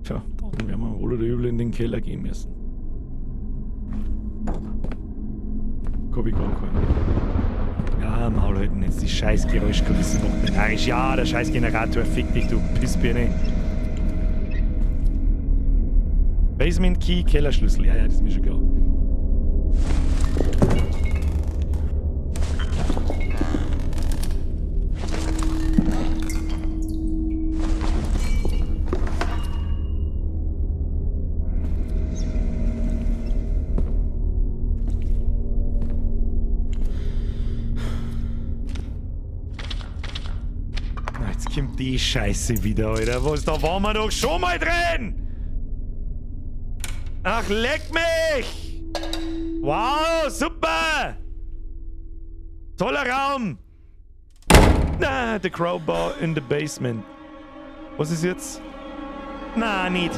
Tja, dann werden wir wohl oder übel in den Keller gehen müssen. Hab ich gar keinen. Ja, Maul halten jetzt, die scheiß Geräuschkulisse macht mich narrisch. Ja, der scheiß Generator, fick dich, du Pissbirne. Basement Key, Kellerschlüssel. Ja, das ist mir schon klar. Na, jetzt kommt die Scheiße wieder, Alter. Was, da waren wir doch schon mal drin! Ach, leck mich! Wow, super! Toller Raum! Na, the crowbar in the basement. Was ist jetzt? Na, nicht.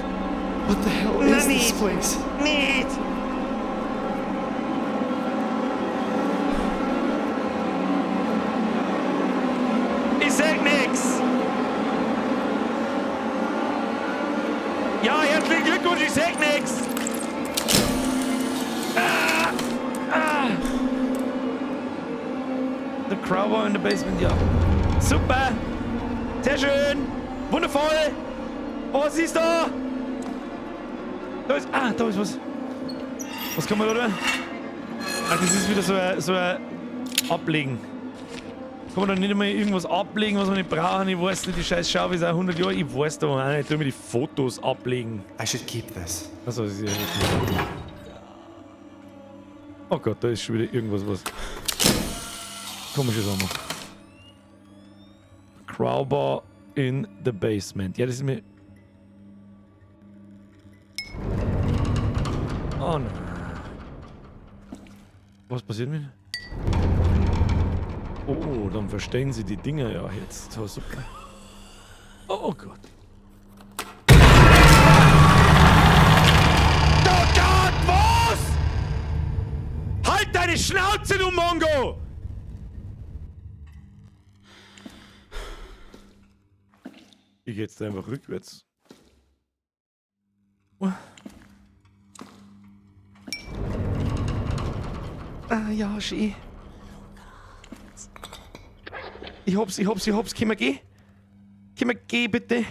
What the hell Na, is this nicht. place? Nicht! Ich sag nix! Ja, herzlichen Glückwunsch, ich sag nix! The crowbar in the basement, ja. Super! Sehr schön! Wundervoll! Was ist da? Da ist was. Was kann man da? Ach, das ist wieder so ein Ablegen. Kann man da nicht einmal irgendwas ablegen, was wir nicht brauchen? Ich weiß nicht, die scheiß Schau ist auch 100 Jahre. Ich weiß da auch nicht. Ich tu mir die Fotos ablegen. I should keep this. Achso, das ist ja nicht. Oh Gott, da ist schon wieder irgendwas, was komisches auch noch. Crowbar in the basement. Ja, das ist mir... Oh nein. Was passiert mit? Oh, dann verstehen sie die Dinger ja jetzt. So, super. Oh Gott. Oh Gott, was? Halt deine Schnauze, du Mongo! Ich geh jetzt einfach rückwärts. Ah, ja, schön. Ich hab's. Können wir gehen? Können wir gehen, bitte?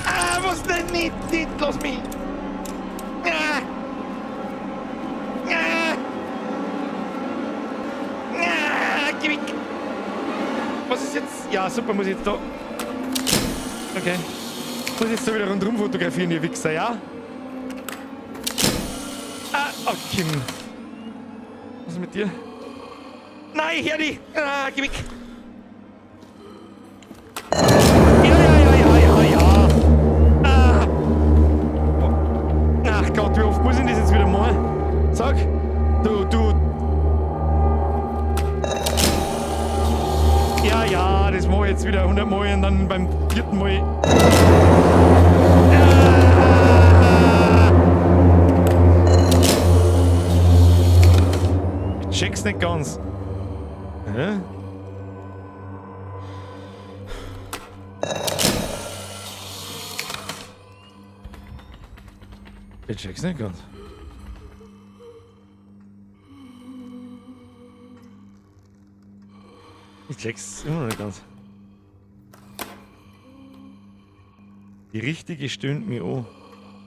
Ah, was denn? Nicht, lass mich! Ah! Ah! Ah! Geh weg! Was ist jetzt? Ja, super, muss ich jetzt da... Okay. Muss ich jetzt da wieder rundherum fotografieren, ihr Wichser, ja? Ah, oh, Kim. Was ist mit dir? Nein, ich hör dich! Ah, geh weg! Ja! Ah! Ach Gott, wie oft muss ich das jetzt wieder mal? Sag! Du! Ja, das mache ich jetzt wieder 100 Mal und dann beim 4. Mal... Ich check's nicht ganz. Hä? Ich check's nicht ganz. Ich check's immer noch nicht ganz. Die Richtige stöhnt mir an.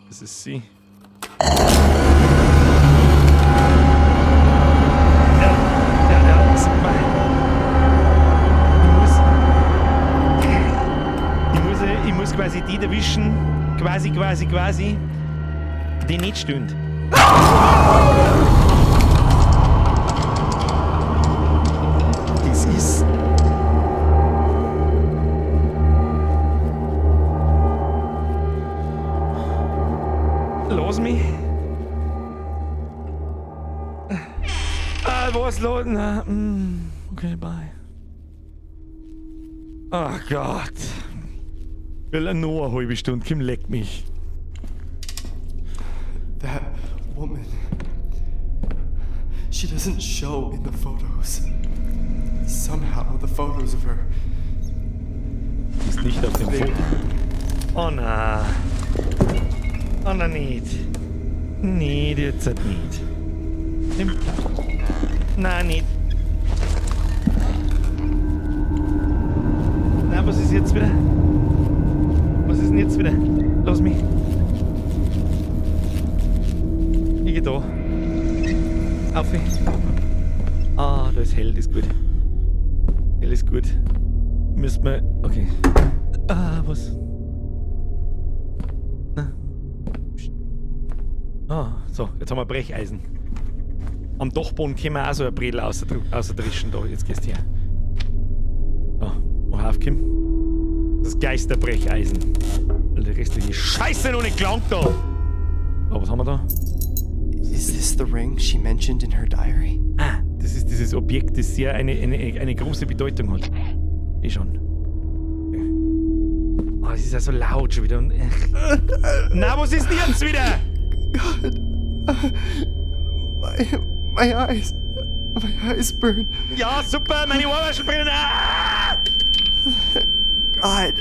Das ist sie. Ja, super. Ich muss quasi die erwischen. Quasi. Die nicht stöhnt. Das ist... Los mich. Was los? Na, okay, bye. Ach Gott. Will nur eine halbe Stunde, Kim, leck mich. That woman. She doesn't show in the photos. Somehow, the photos of her. Ist nicht auf dem Foto. Oh na. Oh na nicht. Nicht, jetzt nicht. Nimm. Nein, nicht. Na, was ist jetzt wieder? Was ist denn jetzt wieder? Lass mich. Ich geh da. Auf mich. Ah, da ist hell, das ist gut. Hell ist gut. Müssen wir. Okay. Ah, was? Na. Psst. Ah, so, jetzt haben wir Brecheisen. Am Dachboden können wir auch so ein Bredel außerdrischen da. Jetzt gehst du her. So, mach auf, Kim. Das Geisterbrecheisen. Weil der restliche Scheiße noch nicht gelangt da. So, was haben wir da? Is this the ring she mentioned in her diary? Ah, das ist dieses Objekt, das sehr eine große Bedeutung hat. Eh schon. Oh, es ist ja so laut schon wieder. Na, was ist denn jetzt wieder? God. My eyes. My eyes burn. Ja, super, meine Ohrwaschel brennen. Ah! God.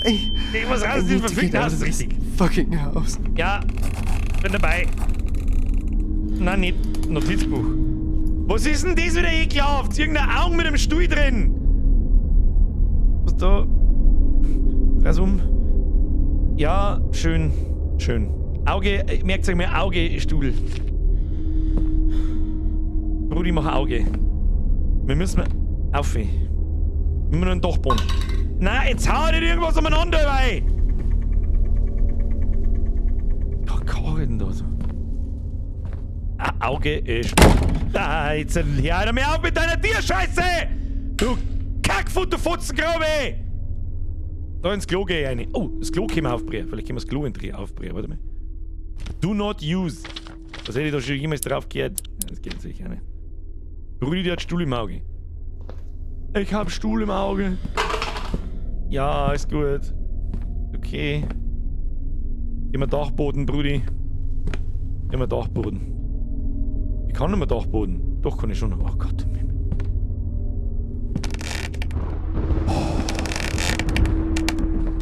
Ich muss raus, I das need to verfickte get out Haus of ist this richtig. fucking house. Ja, bin dabei. Nein, nicht. Notizbuch. Was ist denn das wieder ekelhaft? Irgendein Augen mit dem Stuhl drin. Was da? Dreh's um. Ja, schön. Schön. Auge, merkt euch mal, Auge, Stuhl. Brudi, mach Auge. Wir müssen auf. Wir müssen einen Dachboden. Nein, jetzt hau nicht irgendwas umeinander, weil. Ja, Karre denn da so? Auge ist. Da, jetzt hör mir auf mit deiner Tierscheiße! Du Kackfutterfutzengraube! Da ins Klo geh ich rein. Oh, das Klo können wir aufbrechen. Vielleicht können wir das Klo aufbrechen. Warte mal. Do not use. Was hätte ich da schon jemals drauf gehört? Das geht sicher nicht. Rudi, der hat Stuhl im Auge. Ich hab Stuhl im Auge. Ja, ist gut. Okay. Gehen wir Dachboden, Brudi. Gehen wir Dachboden. Ich kann nicht mehr Dachboden. Doch, kann ich schon. Oh Gott.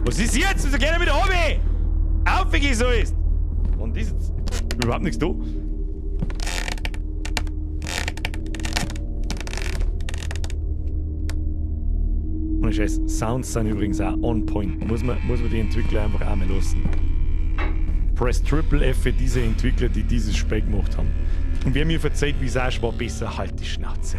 Was ist jetzt? Wieso geht er wieder runter? Auf, wie so ist. Und ist jetzt überhaupt nichts da. Und Scheiß, Sounds sind übrigens auch on point. Muss man die Entwickler einfach auch mal lassen. Press Triple F für diese Entwickler, die dieses Spiel gemacht haben. Und wer mir verzeiht, Visage war besser, halt die Schnauze.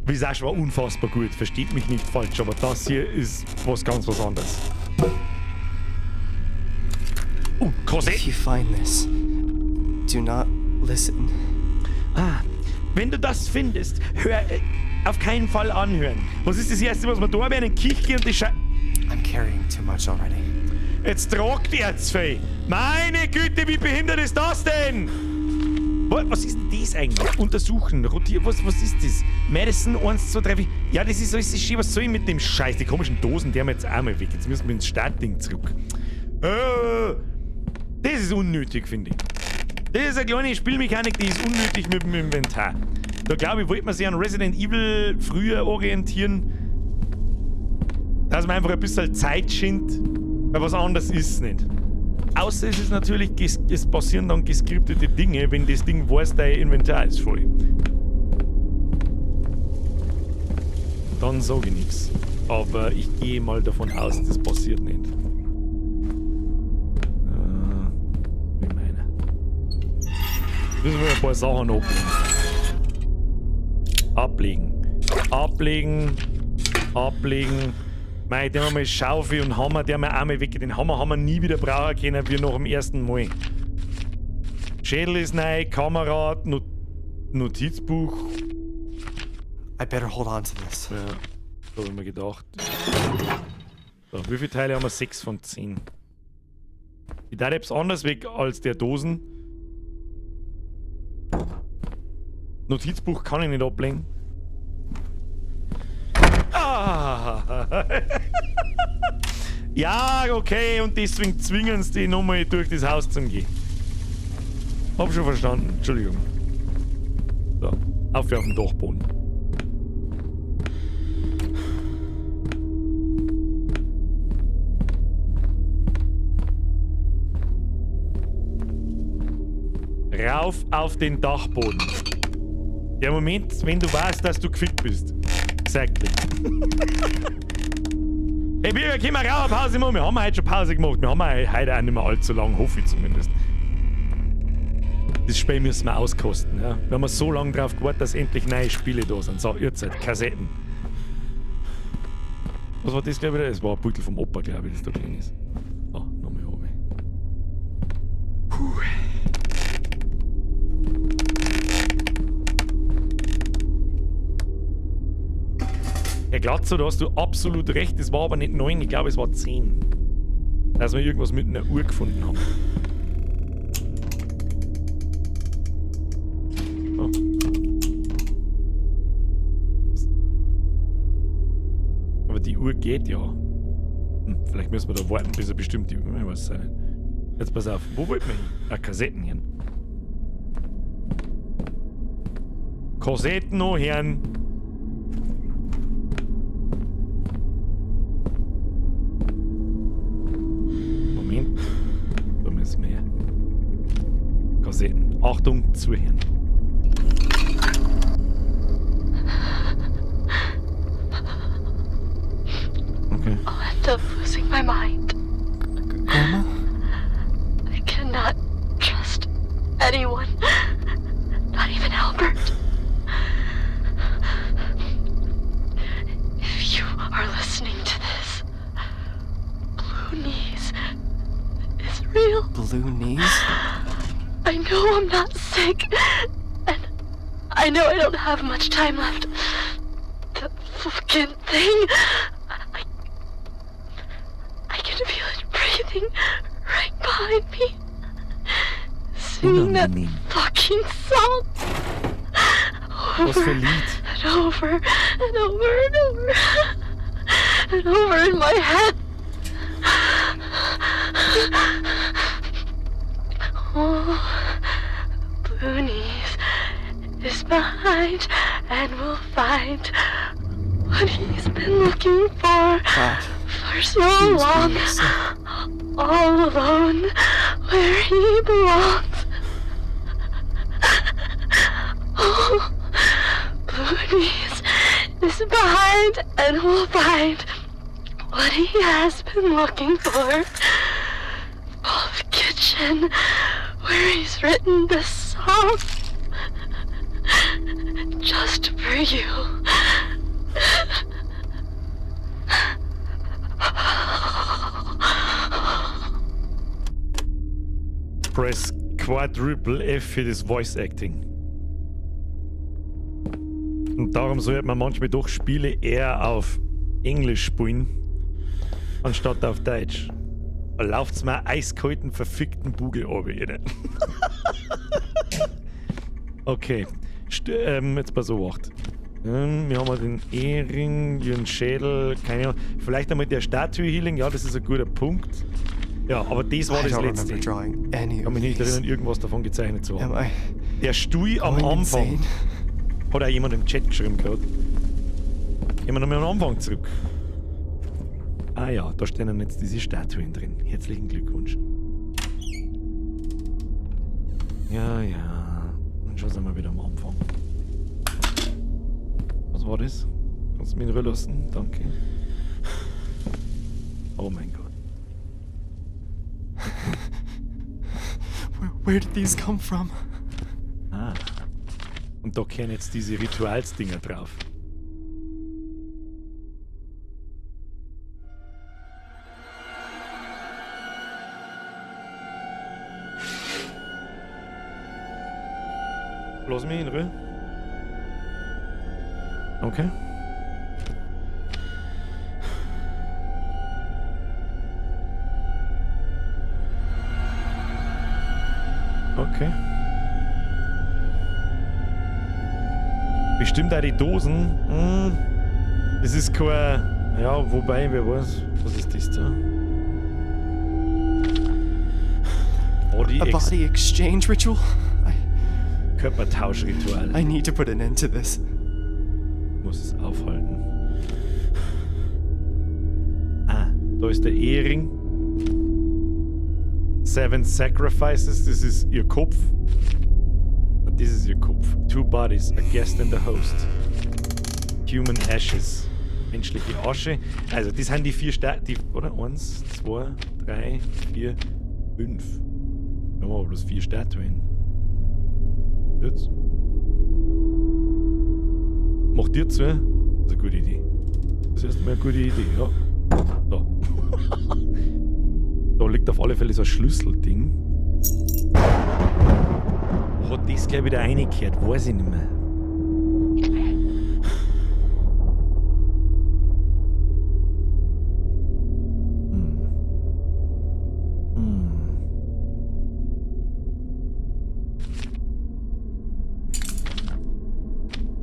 Visage war unfassbar gut, versteht mich nicht falsch, aber das hier ist was ganz was anderes. Korsett! If you find this, do not listen. Ah, wenn du das findest, hör auf keinen Fall anhören. Was ist das Erste, was wir da werden? Ein Kichki und die I'm carrying too much already. Jetzt tragt die Erzfee. Meine Güte, wie behindert ist das denn? Was ist denn das eigentlich? Untersuchen, rotieren, was ist das? Madison 1, 2, 3, 4. Ja, das ist alles schön. Was soll ich mit dem Scheiß? Die komischen Dosen, die haben wir jetzt auch mal weg. Jetzt müssen wir ins Startding zurück. Das ist unnötig, finde ich. Das ist eine kleine Spielmechanik, die ist unnötig mit dem Inventar. Da glaube ich, wollte man sich an Resident Evil früher orientieren. Dass man einfach ein bisschen Zeit schindet, weil was anderes ist es nicht. Außer es ist natürlich, es passieren dann geskriptete Dinge, wenn das Ding weiß, dein Inventar ist voll. Dann sage ich nichts. Aber ich gehe mal davon aus, das passiert nicht. Wie meine. Müssen wir ein paar Sachen ablegen. Ablegen. Mei, den haben wir Schaufel und Hammer, der haben wir einmal weg. Den Hammer haben wir nie wieder brauchen können, wie nach dem ersten Mal. Schädel ist neu, Kamera, Notizbuch. I better hold on to this. Ja, so habe ich mir gedacht. So, wie viele Teile haben wir? 6 von 10. Ich dachte etwas anders weg als der Dosen. Notizbuch kann ich nicht ablegen. Ah. Ja, okay, und deswegen zwingen sie die nochmal durch das Haus zu gehen. Hab schon verstanden, Entschuldigung. auf den Dachboden. Rauf auf den Dachboden. Der Moment, wenn du weißt, dass du gefickt bist. Exactly. Hey, Bürger, können wir raus eine Pause machen? Wir haben heute schon Pause gemacht. Wir haben heute auch nicht mehr allzu lang, hoffe ich zumindest. Das Spiel müssen wir auskosten. Ja? Wir haben so lange drauf gewartet, dass endlich neue Spiele da sind. So, Uhrzeit, Kassetten. Was war das, glaube ich? Das war ein Beutel vom Opa, glaube ich, das da drin ist. Oh, nochmal runter. Puh. Herr Glatzer, da hast du absolut recht. Es war aber nicht 9, ich glaube, es war 10. Dass wir irgendwas mit einer Uhr gefunden haben. Oh. Aber die Uhr geht ja. Vielleicht müssen wir da warten, bis er bestimmt die Uhr. Ich weiß es nicht. Jetzt pass auf, wo wollten wir hin? Kassetten hin. Kassetten noch hin. Moment. Da müssen wir hin. Kassetten. Achtung, zuhören. Okay. I'll end up losing my mind. Grandma? I cannot trust anyone. Not even Albert. If you are listening to this, Blue Knees is real. Blue knees? I know I'm not sick, and I know I don't have much time left. The fucking thing. I can feel it breathing right behind me. Singing that fucking song. Was für ein Lied? And over and over and over and over in my head. Oh, Blue Knees is behind and will find what he's been looking for God. for so long. All alone where he belongs. Oh, Blue Knees is behind and will find what he has been looking for. Oh, the kitchen where he's written this song just for you. Press Quadruple F für das Voice Acting. Und darum sollte man manchmal doch Spiele eher auf Englisch spielen, anstatt auf Deutsch. Da lauft's mir eiskalten, verfickten Bugel runter, jeder. Okay. Jetzt pass auf, wacht. Wir haben den Ehering, den Schädel, keine Ahnung. Vielleicht einmal der Statue-Healing, ja, das ist ein guter Punkt. Ja, aber das war I das don't Letzte. remember drawing any Ich kann of mich nicht these. erinnern, irgendwas davon gezeichnet zu haben. Am I Der Stuhl am going Anfang. insane? Hat auch jemand im Chat geschrieben gerade. Gehen wir nochmal am Anfang zurück. Ah ja, da stehen dann jetzt diese Statuen drin. Herzlichen Glückwunsch. Ja, ja. Und schon sind wir wieder am Anfang. Was war das? Kannst du mich in Ruhe lassen? Danke. Oh mein Gott. Where did these come from? Ah. Und da kehren jetzt diese Ritualsdinger drauf. Lass mich in Ruhe. Okay. Okay. Bestimmt auch die Dosen. Das ist kein... Ja, wobei, wer weiß. Was ist das da? Body A body exchange ritual? Körpertauschritual. I need to put an end to this. Ich muss es aufhalten. Ah, da ist der Ehering. 7 Sacrifices, das ist ihr Kopf. Und das ist ihr Kopf. 2 bodies, a guest and a host. Human ashes. Menschliche Asche. Also, das sind die 4 Statuen. Oder? 1, 2, 3, 4, 5. Wir haben aber bloß 4 Statuen. Jetzt. Macht ihr zu? Das ist eine gute Idee. Das ist erstmal eine gute Idee, ja. Da. Da liegt auf alle Fälle so ein Schlüsselding. Hat das gleich wieder reingekehrt? Weiß ich nicht mehr.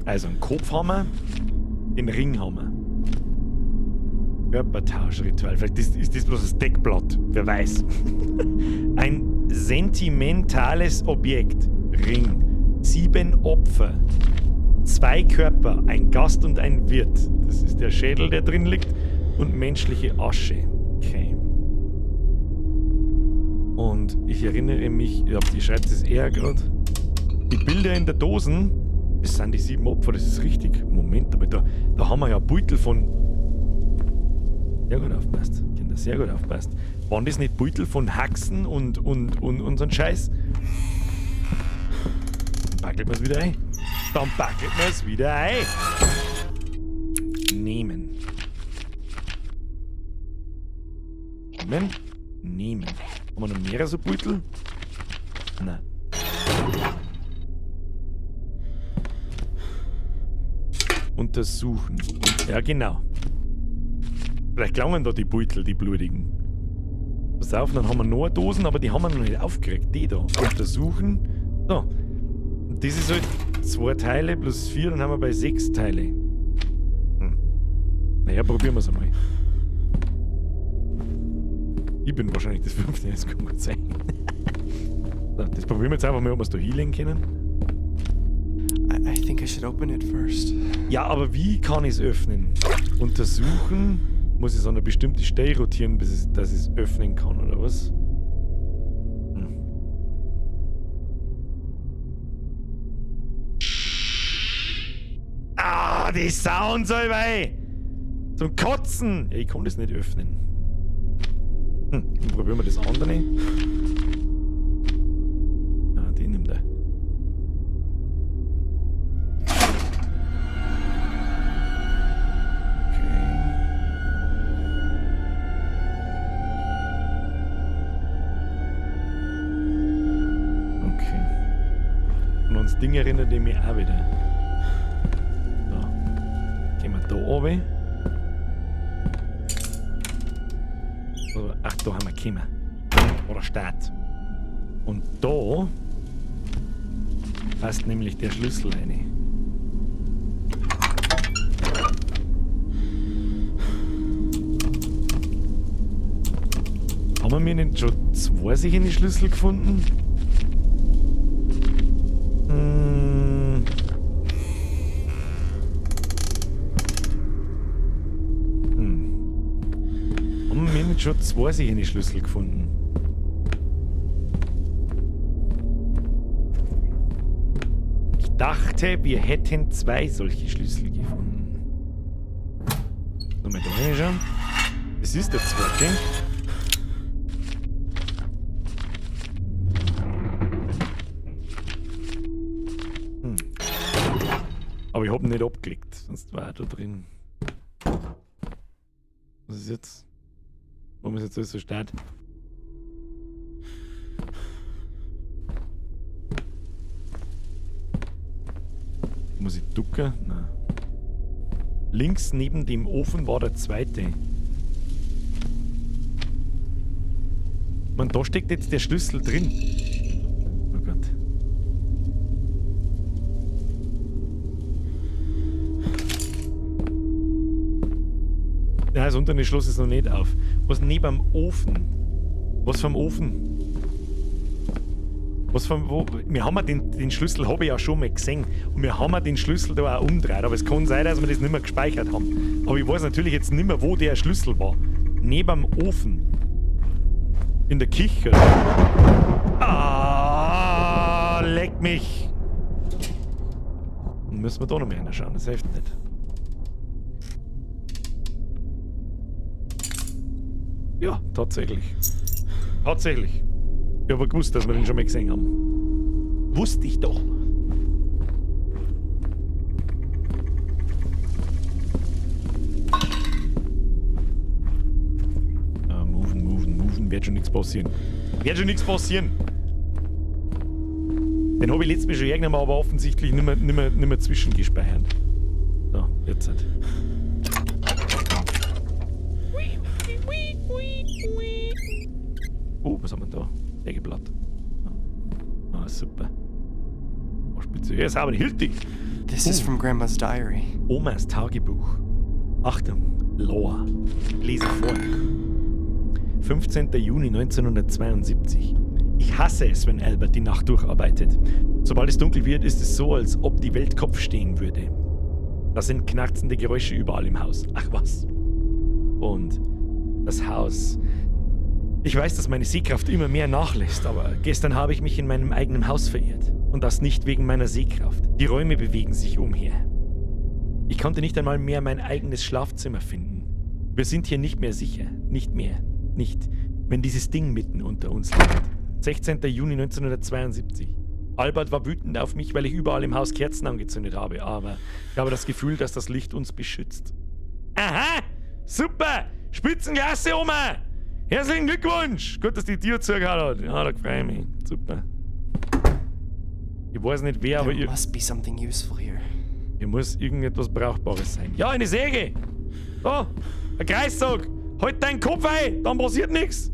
Also einen Kopf haben wir, den Ring haben wir. Körpertauschritual. Vielleicht ist das bloß das Deckblatt. Wer weiß. Ein sentimentales Objekt. Ring. 7 Opfer. 2 Körper. Ein Gast und ein Wirt. Das ist der Schädel, der drin liegt. Und menschliche Asche. Okay. Und ich erinnere mich, ich schreibe das eher gerade. Die Bilder in der Dosen, das sind die 7 Opfer, das ist richtig. Moment, aber da haben wir ja ein Beutel von. Sehr gut aufpasst. Kinder, sehr gut aufpasst. Waren das nicht Beutel von Haxen und so ein Scheiß? Dann packelt man es wieder ein. Dann packelt man es wieder ein. Nehmen. Nehmen. Haben wir noch mehrere so Beutel? Nein. Untersuchen. Ja, genau. Vielleicht klauen da die Beutel, die blutigen. Pass auf, dann haben wir noch Dosen, aber die haben wir noch nicht aufgeregt. Die da. Untersuchen. So. Und das ist halt 2 Teile plus 4, dann haben wir bei 6 Teile. Naja, probieren wir es einmal. Ich bin wahrscheinlich das 5. Das kann gut sein. So, das probieren wir jetzt einfach mal, ob wir es da hinlegen können. I think I should open it first. Ja, aber wie kann ich es öffnen? Untersuchen, muss ich es an eine bestimmte Stelle rotieren, dass ich es öffnen kann, oder was? Ah, die Sounds, Alter! Zum Kotzen! Ja, ich kann das nicht öffnen. Dann probieren wir das andere. Ah, den nimmt er. Das Ding erinnert mich auch wieder. So. Gehen wir da oben. So, ach, da haben wir gekommen. Oder Start. Und da passt nämlich der Schlüssel rein. Haben wir nicht schon 2 sichere Schlüssel gefunden? Haben wir nicht schon 2 sichere Schlüssel gefunden? Ich dachte, wir hätten 2 solche Schlüssel gefunden. Nochmal da reinschauen. Das ist der 2. Aber ich hab ihn nicht abgelegt, sonst war er da drin. Was ist jetzt? Warum ist jetzt alles so stark? Muss ich ducken? Nein. Links neben dem Ofen war der 2. Man, da steckt jetzt der Schlüssel drin. Oh Gott. Ja, das untere Schloss ist noch nicht auf. Was neben dem Ofen? Was vom Ofen? Wir haben ja den Schlüssel, habe ich ja schon mal gesehen. Und wir haben ja den Schlüssel da auch umgedreht. Aber es kann sein, dass wir das nicht mehr gespeichert haben. Aber ich weiß natürlich jetzt nicht mehr, wo der Schlüssel war. Neben dem Ofen. In der Küche. Ah, leck mich. Dann müssen wir da noch mehr hinschauen, das hilft nicht. Ja, tatsächlich. Tatsächlich. Ich habe gewusst, dass wir den schon mal gesehen haben. Wusste ich doch. Moven. Wird schon nichts passieren. Den habe ich letztes Mal schon irgendwann, aber offensichtlich nicht mehr zwischengespeichert. So, jetzt halt. Oh, was haben wir da? Sägeblatt. Ah, super. Oh, spitze. Ja, ist aber hiltig. This is from Grandma's diary. Omas Tagebuch. Achtung, Loa. Lese vor. 15. Juni 1972. Ich hasse es, wenn Albert die Nacht durcharbeitet. Sobald es dunkel wird, ist es so, als ob die Welt Kopf stehen würde. Da sind knarzende Geräusche überall im Haus. Ach was. Und das Haus. Ich weiß, dass meine Sehkraft immer mehr nachlässt, aber gestern habe ich mich in meinem eigenen Haus verirrt. Und das nicht wegen meiner Sehkraft. Die Räume bewegen sich umher. Ich konnte nicht einmal mehr mein eigenes Schlafzimmer finden. Wir sind hier nicht mehr sicher. Nicht mehr. Nicht, wenn dieses Ding mitten unter uns liegt. 16. Juni 1972. Albert war wütend auf mich, weil ich überall im Haus Kerzen angezündet habe, aber ich habe das Gefühl, dass das Licht uns beschützt. Aha! Super! Spitzenklasse, Oma! Herzlichen Glückwunsch! Gut, dass die Tür zugehört hat. Ja, da freue ich mich. Super. Ich weiß nicht wer, aber There must be something useful here. hier muss irgendetwas Brauchbares sein. Ja, eine Säge! Da! Ein Kreissack! Halt deinen Kopf ein! Dann passiert nichts!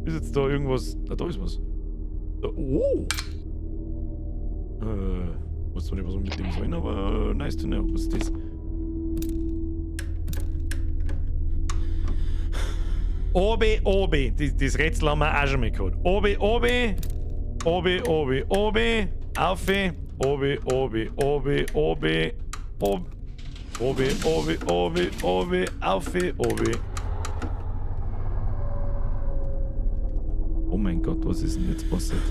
Ist jetzt da irgendwas... Ah, da ist was. Da, oh! Weiß zwar nicht, was wir mit dem sollen, aber nice to know. Was ist das? Obi. Das Rätsel haben wir auch schon mal gehabt. Obi. Aufe. Obi. Aufe. Oh mein Gott, was ist denn jetzt passiert?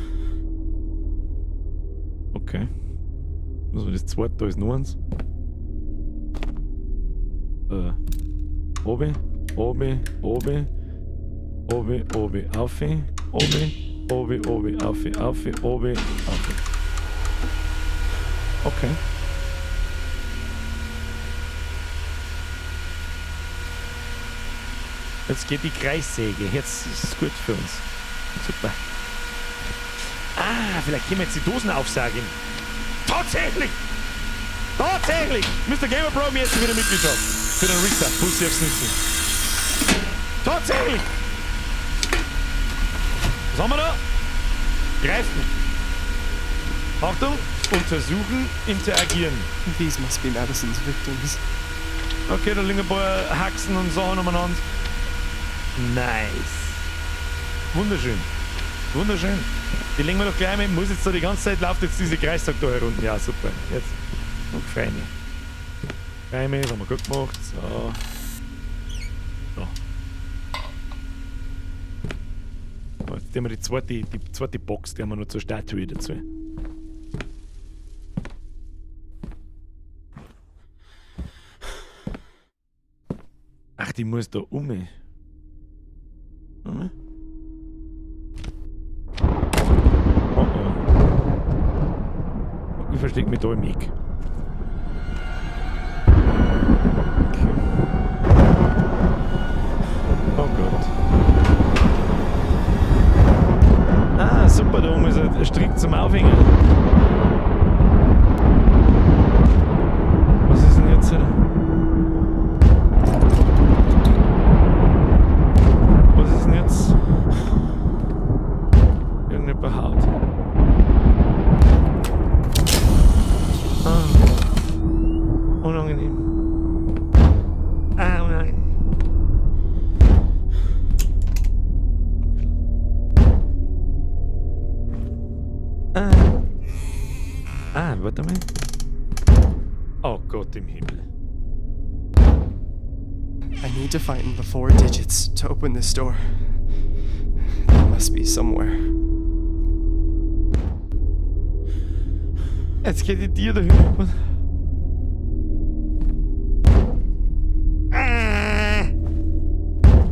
Okay. Also das zweite, da ist nur eins. Aufe. Aufe. Okay. Jetzt geht die Kreissäge. Jetzt ist es gut für uns. Super. Ah, vielleicht können wir jetzt die Dosen aufsagen. Tatsächlich! Mr. Gamer Pro mir jetzt wieder Mitgliedschaft. Für den Restart. Pussy aufs Nützen. Tatsächlich! Was haben wir da? Greifen. Achtung. Untersuchen, interagieren. These must be Madison's victims. Okay, da liegen ein paar Haxen und Sachen umeinander. Nice. Wunderschön. Die legen wir doch gleich mit. Muss jetzt so die ganze Zeit, läuft jetzt diese Kreissack da herunter. Ja, super. Jetzt. Und Freime. Das haben wir gut gemacht. So. Jetzt haben wir die zweite Box, die haben wir noch zur Statue dazu. Ach, die muss da um. Oh. Ich verstecke mich da im Eck. Okay. Oh Gott. Ah, super, da oben ist ein Strick zum Aufhängen. Was ist denn jetzt? Was ist denn jetzt? Irgendeine Behaut. Ah. Unangenehm. Ah, unangenehm. Gott im Himmel. I need to find the 4 digits to open this door. They must be somewhere. Jetzt geht die Tür da hinten.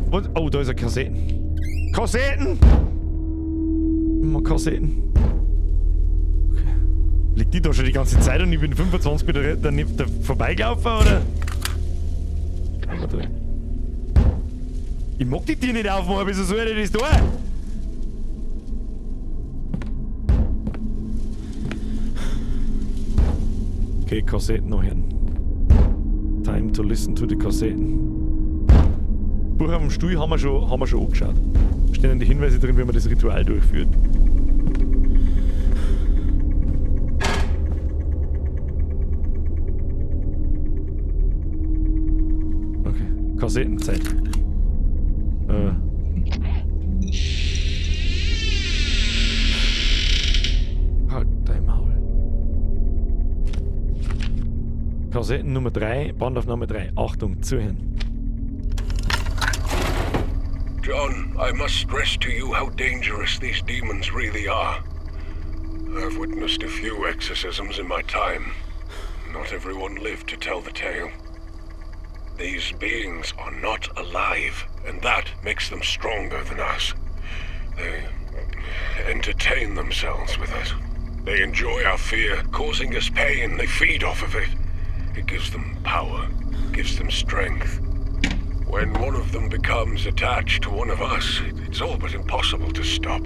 Was? Oh, da ist eine Kassetten. Kassetten! Immer Kassetten. Okay. Liegt die da schon die ganze Zeit und ich bin 25 Meter daneben vorbeigelaufen, oder? Ich mag die Tür nicht aufmachen, wieso soll ich das tun? Okay, Kassetten noch hören. Time to listen to the Kassetten. Buch auf dem Stuhl haben wir schon angeschaut. Da stehen die Hinweise drin, wie man das Ritual durchführt. Okay, Kassettenzeit. Halt dein Maul. Kassetten Nummer 3, Bandaufnahme 3. Achtung, zuhören. John, I must stress to you how dangerous these demons really are. I've witnessed a few exorcisms in my time. Not everyone lived to tell the tale. These beings are not alive, and that makes them stronger than us. They entertain themselves with us. They enjoy our fear, causing us pain. They feed off of it. It gives them power, gives them strength. When one of them becomes attached to one of us, it's all but impossible to stop.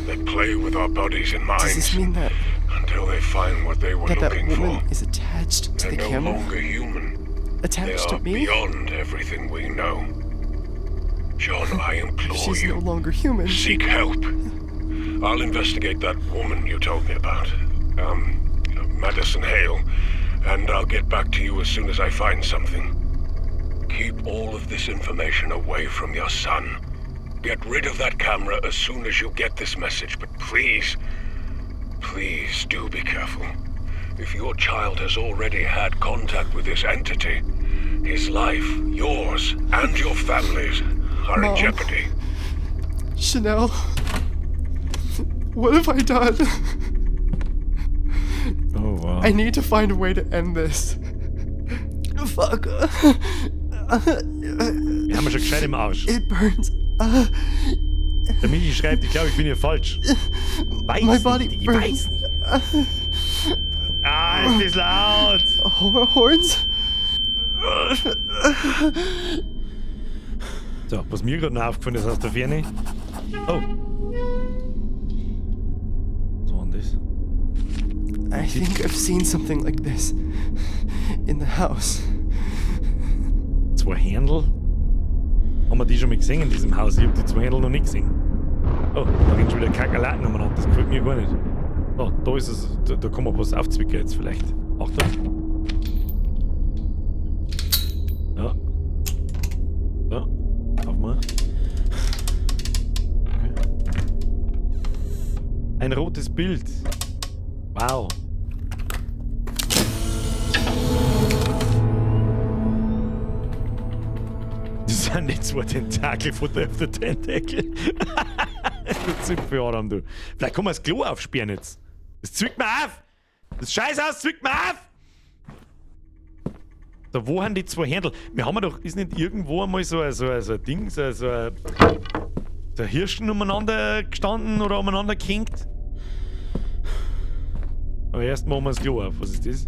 They play with our bodies and minds. Does this mean that until they find what they were looking woman for? is attached to They're the no camera? longer human. Attached They to are me? beyond everything we know. John, I implore She's you, no longer human. seek help. I'll investigate that woman you told me about. Madison Hale. And I'll get back to you as soon as I find something. Keep all of this information away from your son. Get rid of that camera as soon as you get this message, but please, please do be careful. If your child has already had contact with this entity, his life, yours, and your family's are in Mom. jeopardy. Chanel, what have I done? Oh, wow. I need to find a way to end this. Fuck. Wir haben schon gescheit im Arsch. It burns. Der Michi schreibt, ich glaube, ich bin hier falsch. Weiß My nicht, body ich burns. weiß nicht. Ah, ist das laut. Horns? So, was mir gerade noch aufgefallen ist aus der Ferne. Oh. Was war denn das? I think I've seen something like this in the house. 2 Händel? Haben wir die schon mal gesehen in diesem Haus? Ich hab die 2 Händel noch nicht gesehen. Oh, da rennen schon wieder Kakerlaken umeinander. Das gefällt mir gar nicht. Oh, da ist es. Da kann man was aufzwicken jetzt vielleicht. Achtung. Ja. So. Auf mal. Okay. Ein rotes Bild. Wow. Das sind nicht 2 Tentakel von der Tentakel. Das sind für Adam, du. Vielleicht kann man das Klo aufsperren jetzt. Das zwickt mir auf! Das Scheißhaus zwickt mir auf! Da, wo haben die 2 Händel? Wir haben doch, ist nicht irgendwo einmal so ein Ding, so ein Hirschen umeinander gestanden oder umeinander gehängt? Aber erst machen wir das Klo auf. Was ist das?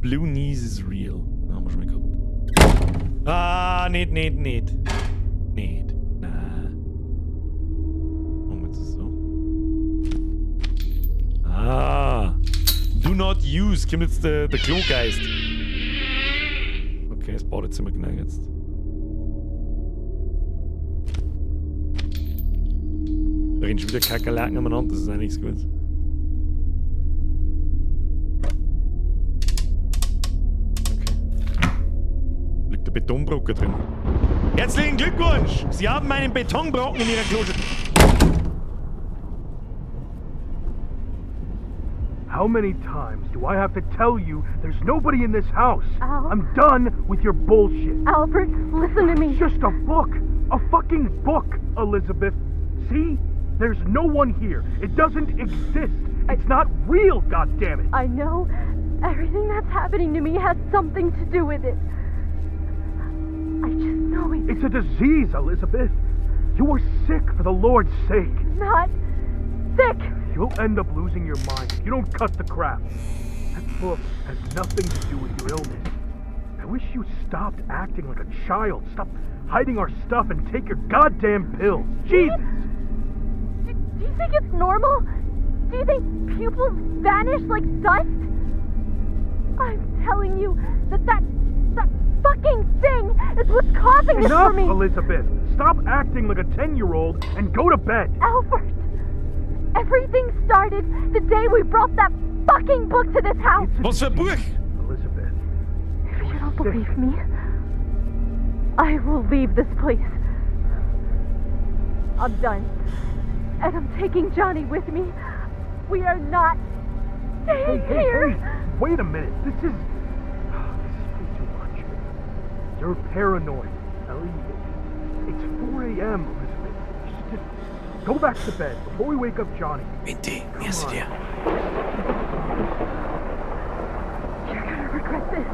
Blue Knees is real. Da haben wir schon mal gehabt. Ah, nicht. Nicht. Nein. Machen wir das so. Ah. Do not use. Kommt jetzt der Klogeist. Okay, das Badezimmer genau jetzt. Da rennen schon wieder Kakerlaken umeinander. Das ist eigentlich nichts Gutes. Betonbrocken drin. Herzlichen Glückwunsch! Sie haben einen Betonbrocken in Ihrer Kloschüssel. How many times do I have to tell you there's nobody in this house? Al. I'm done with your bullshit. Alfred, listen to me. It's just a book. A fucking book, Elizabeth. See? There's no one here. It doesn't exist. It's not real, goddammit. I know everything that's happening to me has something to do with it. I just know it. It's a disease, Elizabeth. You were sick for the Lord's sake. Not sick. You'll end up losing your mind if you don't cut the crap. That book has nothing to do with your illness. I wish you stopped acting like a child. Stop hiding our stuff and take your goddamn pills. Jesus! Do you think it's normal? Do you think pupils vanish like dust? I'm telling you that fucking thing is what's causing this for Enough, me. Elizabeth! Stop acting like a 10-year-old and go to bed. Alfred, everything started the day we brought that fucking book to this house. Was für ein Buch? Elizabeth. If you don't believe me, I will leave this place. I'm done. And I'm taking Johnny with me. We are not staying here. Hey, wait a minute. This is way too much. You're paranoid, Ellie. It's 4 a.m., Elizabeth. Just go back to bed before we wake up Johnny. Minty, mir ist dir. You're gonna regret this.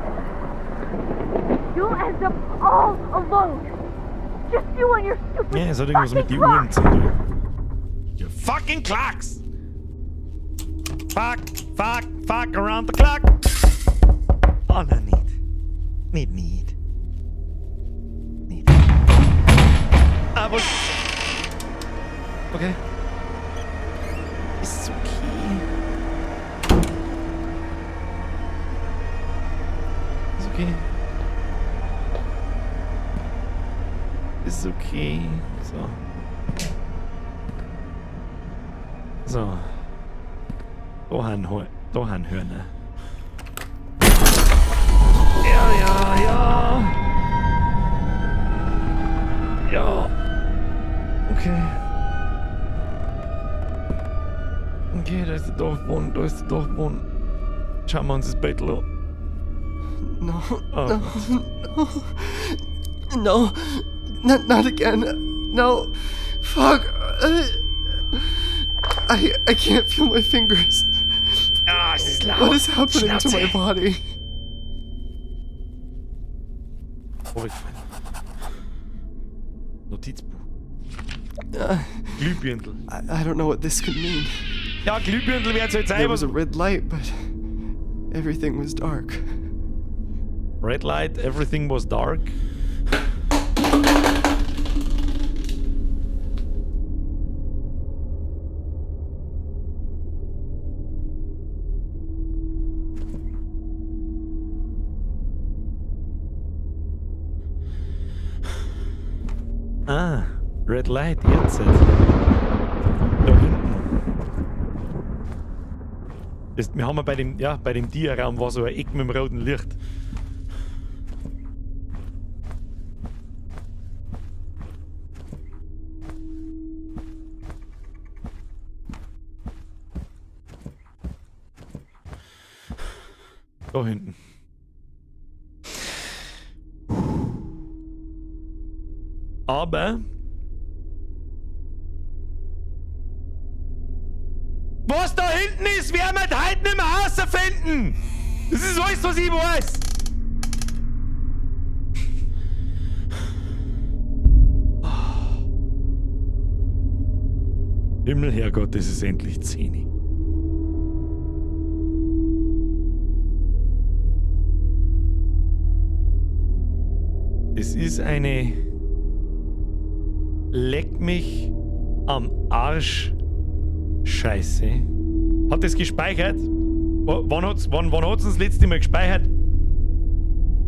You'll end up all alone. Just you and your stupid Ja, es hat irgendwas mit fucking den Uhren clock. zu tun. You fucking clocks! Fuck around the clock! Oh, no, need. Aber... Okay. Ist okay. Ist okay. So. Da han Hörner. Ja. Okay. Okay, da ist der Dorfbrunnen. Schauen wir uns das Bett an. No, Oh. no, not again. No, fuck. I can't feel my fingers. Ah, es ist laut. What is happening to my Schnauze. body? Notizbuch. Glühbirndl. I don't know what this could mean. Ja, Glühbirndl wird es halt sein, There was... was a red light, but everything was dark. Red light, everything was dark. Ah, red light, jetzt. Da hinten. Wir haben bei dem Dia-Raum war so ein Eck mit dem roten Licht. Da hinten. Aber... Was da hinten ist, werden wir heute nicht mehr rausfinden! Das ist alles, was ich weiß! Himmel, Herrgott, das ist endlich 10. Es ist eine... Leck mich am Arsch Scheiße. Hat das gespeichert? Wann hat's das letzte Mal gespeichert?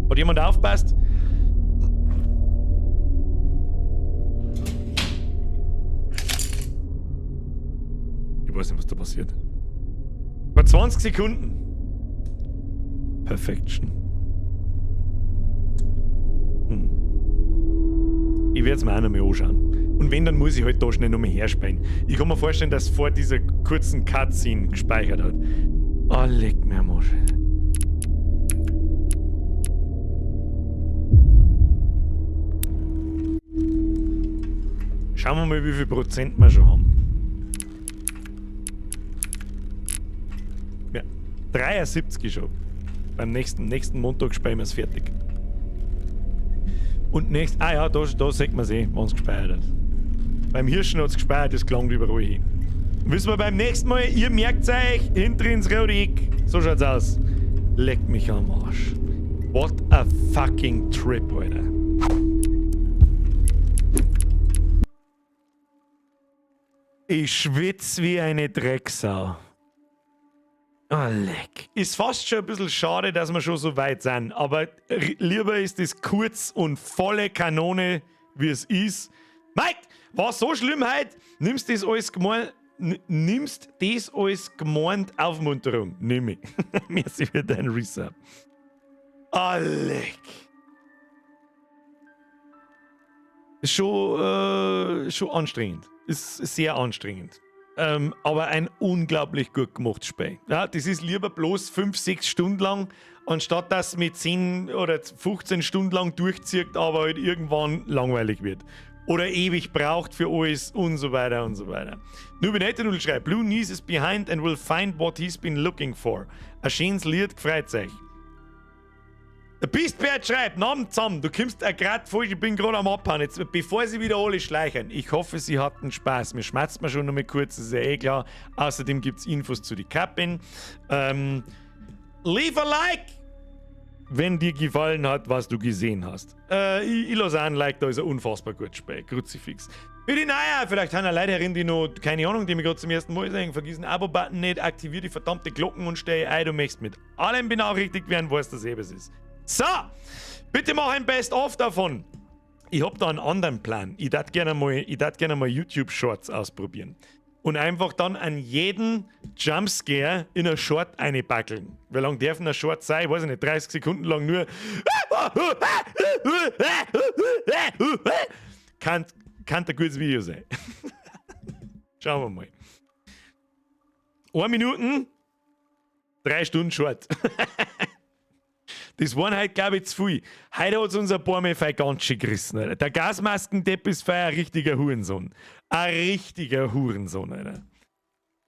Hat jemand aufgepasst? Ich weiß nicht, was da passiert. Vor 20 Sekunden. Perfection. Ich werde es mir auch noch mal anschauen. Und wenn, dann muss ich halt da schnell noch mal herspielen. Ich kann mir vorstellen, dass vor dieser kurzen Cutscene gespeichert hat. Oh, leck mir am Arsch. Schauen wir mal, wie viel Prozent wir schon haben. Ja, 73 schon. Beim nächsten Montag spielen wir es fertig. Und da sieht man es wenn es gespeichert ist. Beim Hirschen hat es gespeichert, das gelangt überall hin. Wissen wir beim nächsten Mal, ihr merkt euch, hinter ins rote Eck. So schaut's aus. Leck mich am Arsch. What a fucking trip, Alter. Ich schwitz wie eine Drecksau. Oh, leck. Ist fast schon ein bisschen schade, dass wir schon so weit sind. Aber lieber ist es kurz und volle Kanone, wie es ist. Mike, war so schlimm heute? Nimmst das als gemeint Aufmunterung? Nimm ich. Merci für deinen Resub. Oh, leck. Schon anstrengend. Ist sehr anstrengend. Aber ein unglaublich gut gemachtes Spiel. Ja, das ist lieber bloß 5-6 Stunden lang, anstatt dass es mit 10 oder 15 Stunden lang durchzieht, aber halt irgendwann langweilig wird. Oder ewig braucht für alles und so weiter und so weiter. Nubinator0 schreibt, Blue Knees is behind and will find what he's been looking for. Ein schönes Lied, gefreut euch. Der Beastbert schreibt, Namen zusammen, du kommst gerade vor, ich bin gerade am Abhauen. Jetzt, bevor sie wieder alle schleichen, ich hoffe, sie hatten Spaß. Mir schmerzt mir schon noch mal kurz, das ist ja eh klar. Außerdem gibt es Infos zu die Kappen. Leave a like, wenn dir gefallen hat, was du gesehen hast. Ich lasse ein Like, da ist ein unfassbar gutes Spiel. Kruzifix. Für die Neue, vielleicht haben Leute herin, die noch, keine Ahnung, die mich gerade zum ersten Mal sehen, vergiss den Abo-Button nicht, aktivier die verdammte Glocken und steh ein, du möchtest mit allem benachrichtigt werden, weißt, dass es ist. So, bitte mach ein Best-of davon. Ich hab da einen anderen Plan. Ich darf gerne mal YouTube-Shorts ausprobieren. Und einfach dann an jeden Jumpscare in ein Short einbackeln. Wie lang darf ein Short sein? Ich weiß nicht, 30 Sekunden lang nur. Kann ein gutes Video sein. Schauen wir mal. 1 Minute, 3 Stunden Short. Das waren heute, glaube ich, zu viel. Heute hat es uns ein paar Mal ganz schön gerissen, Alter. Der Gasmaskendepp ist für ein richtiger Hurensohn. Ein richtiger Hurensohn, Alter.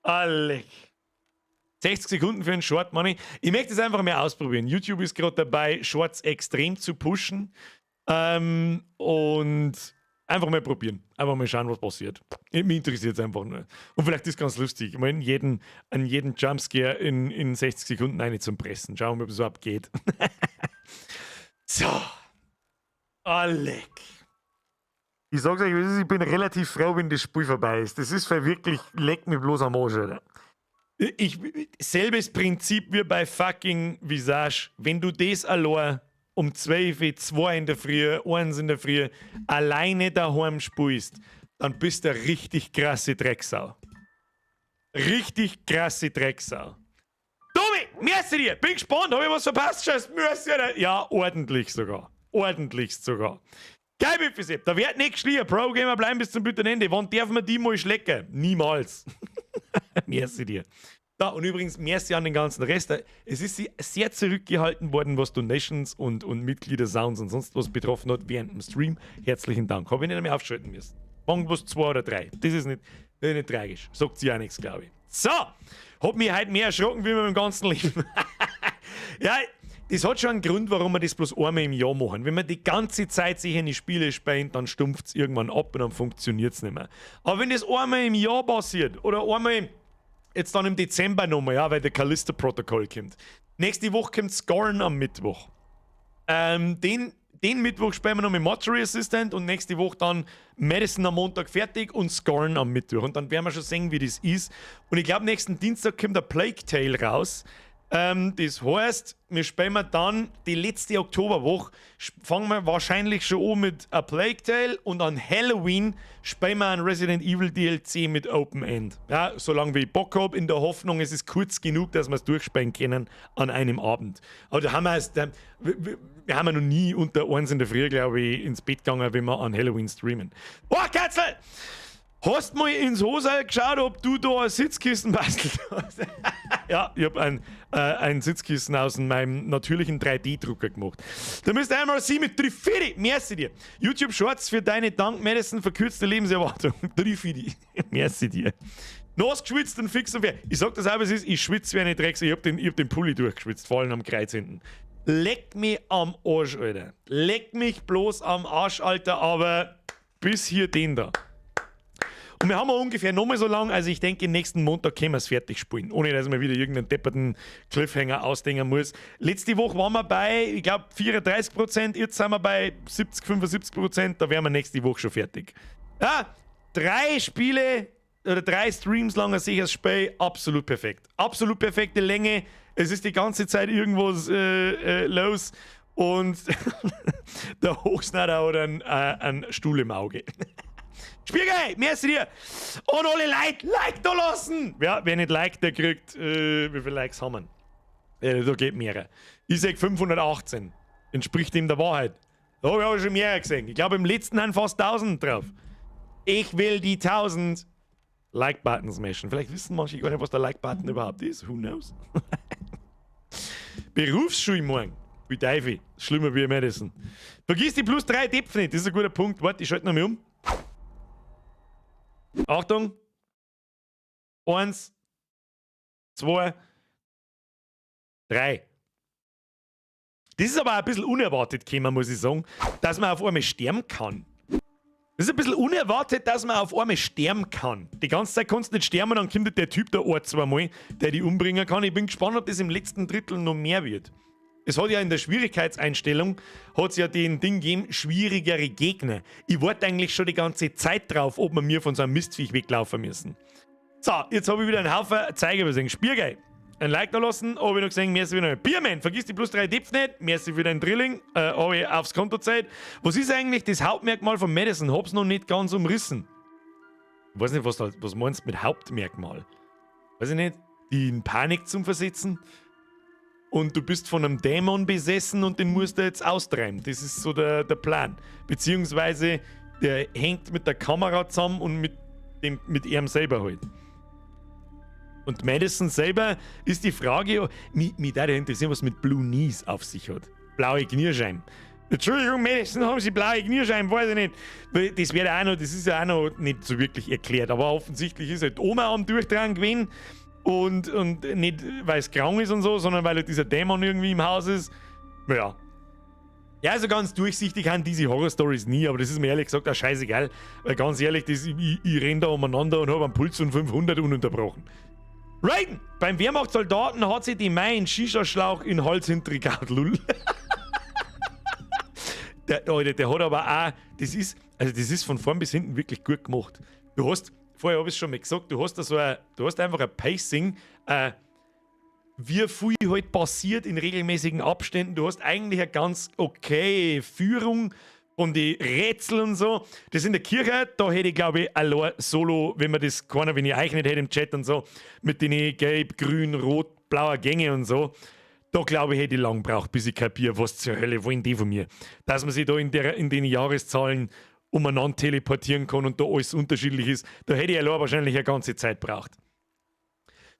Alec. 60 Sekunden für einen Short, Mann. Ich möchte es einfach mehr ausprobieren. YouTube ist gerade dabei, Shorts extrem zu pushen. Und einfach mal probieren. Einfach mal schauen, was passiert. Mich interessiert es einfach nur. Und vielleicht ist es ganz lustig. Mal an jeden Jumpscare in 60 Sekunden eine zum Pressen. Schauen wir mal, ob es so abgeht. So. Alec. Ich sag's euch, ich bin relativ froh, wenn das Spiel vorbei ist. Das ist wirklich, leck mich bloß am Arsch, Alter. Selbes Prinzip wie bei fucking Visage. Wenn du das allein um 12, 2 in der Früh, 1 in der Früh alleine daheim spielst, dann bist du eine richtig krasse Drecksau. Richtig krasse Drecksau. Tobi, merci dir. Bin gespannt. Habe ich was verpasst? Scheiß, merci. Ja, ordentlich sogar. Ordentlichst sogar. Geil, Biffisep. Da wird nicht geschrien. Pro-Gamer bleiben bis zum bitteren Ende. Wann darf man die mal schlecken? Niemals. Merci dir. Da, und übrigens, merci an den ganzen Rest. Es ist sehr zurückgehalten worden, was Donations und Mitglieder-Sounds und sonst was betroffen hat während dem Stream. Herzlichen Dank. Habe ich nicht mehr aufschalten müssen. Irgendwas 2 oder 3. Das ist nicht tragisch. Sagt sie auch nichts, glaube ich. So, hat mich heute mehr erschrocken, wie mit dem ganzen Leben. Ja, das hat schon einen Grund, warum wir das bloß einmal im Jahr machen. Wenn wir die ganze Zeit sich in die Spiele spielen, dann stumpft es irgendwann ab und dann funktioniert es nicht mehr. Aber wenn das einmal im Jahr passiert oder einmal jetzt dann im Dezember nochmal, ja, weil der Callisto-Protokoll kommt. Nächste Woche kommt Scorn am Mittwoch. Den Mittwoch spielen wir noch mit Mortuary Assistant und nächste Woche dann Madison am Montag fertig und Scorn am Mittwoch. Und dann werden wir schon sehen, wie das ist. Und ich glaube, nächsten Dienstag kommt der Plague Tale raus. Das heißt, wir spielen dann die letzte Oktoberwoche, fangen wir wahrscheinlich schon an mit A Plague Tale und an Halloween spielen wir ein Resident Evil DLC mit Open End. Ja, solange wie ich Bock habe, in der Hoffnung, es ist kurz genug, dass wir es durchspielen können an einem Abend. Aber da haben wir haben noch nie unter 1 in der Früh, glaube ich, ins Bett gegangen, wenn wir an Halloween streamen. Oh, Katzel! Hast mal ins Hosal geschaut, ob du da ein Sitzkissen bastelt hast? Ja, ich habe ein Sitzkissen aus meinem natürlichen 3D-Drucker gemacht. Da müsst ihr einmal sehen mit Trifidi. Merci dir. YouTube Shorts für deine Dank Madison verkürzte Lebenserwartung. Trifidi. Merci dir. Nass geschwitzt und fix und fair. Ich sag das auch, was ist. Ich schwitze wie eine Drecks. Ich hab den Pulli durchgeschwitzt, vor allem am Kreuz hinten. Leck mich am Arsch, Alter. Leck mich bloß am Arsch, Alter, aber bis hier den da. Und wir haben auch ungefähr nochmal so lang, also ich denke, nächsten Montag können wir es fertig spielen, ohne dass man wieder irgendeinen depperten Cliffhanger ausdenken muss. Letzte Woche waren wir bei, ich glaube, 34%, jetzt sind wir bei 70, 75%, da wären wir nächste Woche schon fertig. Ja, 3 Spiele oder 3 Streams lang ein sicheres Spiel, absolut perfekt. Absolut perfekte Länge, es ist die ganze Zeit irgendwas los und der Hochsneider hat einen Stuhl im Auge. Spielgeil, merci dir. Und alle Like da lassen. Ja, wer nicht liked, der kriegt, wie viele Likes haben wir? Da geht mehrere. Ich sag 518. Entspricht ihm der Wahrheit. Da habe ich auch schon mehrere gesehen. Ich glaube, im letzten haben fast 1000 drauf. Ich will die 1000 Like-Button smashen. Vielleicht wissen manche gar nicht, was der Like-Button überhaupt ist. Who knows? Berufsschule morgen. Wie Teufel. Schlimmer wie Madison. Vergiss die plus 3 Depf nicht. Das ist ein guter Punkt. Warte, ich schalte noch mal um. Achtung! 1, 2, 3. Das ist aber auch ein bisschen unerwartet gekommen, muss ich sagen, dass man auf einmal sterben kann. Das ist ein bisschen unerwartet, dass man auf einmal sterben kann. Die ganze Zeit kannst du nicht sterben und dann kommt der Typ da ein, zweimal, der die umbringen kann. Ich bin gespannt, ob das im letzten Drittel noch mehr wird. Es hat ja in der Schwierigkeitseinstellung hat's ja den Ding gegeben, schwierigere Gegner. Ich warte eigentlich schon die ganze Zeit drauf, ob wir mir von so einem Mistviech weglaufen müssen. So, jetzt habe ich wieder einen Haufen Zeiger gesehen. Spiergeil. Ein Like da lassen, habe ich noch gesehen, merci für dein Bierman, vergiss die plus 3 Depf nicht, merci für dein Drilling, habe ich aufs Konto Zeit. Was ist eigentlich das Hauptmerkmal von Madison? Hab's noch nicht ganz umrissen. Ich weiß nicht, was meinst du mit Hauptmerkmal? Weiß ich nicht, die in Panik zum Versetzen? Und du bist von einem Dämon besessen und den musst du jetzt austreiben. Das ist so der Plan. Beziehungsweise der hängt mit der Kamera zusammen und mit ihm selber halt. Und Madison selber ist die Frage, mich würde interessieren, was mit Blue Knees auf sich hat. Blaue Knierscheiben. Entschuldigung, Madison, haben Sie blaue Knierscheiben? Weiß ich nicht. Das ist ja auch noch nicht so wirklich erklärt. Aber offensichtlich ist halt Oma am Durchtragen gewesen. Und nicht, weil es krank ist und so, sondern weil halt dieser Dämon irgendwie im Haus ist. Ja. Ja, also ganz durchsichtig haben diese Horror-Stories nie, aber das ist mir ehrlich gesagt auch scheißegal. Weil ganz ehrlich, ich renn da umeinander und habe einen Puls von 500 ununterbrochen. Raiden! Beim Wehrmachtssoldaten hat sich die Mai einen Shisha-Schlauch in den Hals hintergehauen, lul. Der hat aber auch, das ist von vorn bis hinten wirklich gut gemacht. Du hast, vorher habe ich es schon mal gesagt, du hast einfach ein Pacing, wie viel halt passiert in regelmäßigen Abständen. Du hast eigentlich eine ganz okay Führung von den Rätseln und so. Das in der Kirche, da hätte ich glaube ich allein solo, wenn ich euch nicht hätte im Chat und so, mit den gelb, grün, rot, blauer Gänge und so. Da glaube ich, hätte ich lang gebraucht, bis ich kapiere, was zur Hölle wollen die von mir. Dass man sich da in den Jahreszahlen umeinander teleportieren kann und da alles unterschiedlich ist, da hätte ich allein wahrscheinlich eine ganze Zeit gebraucht.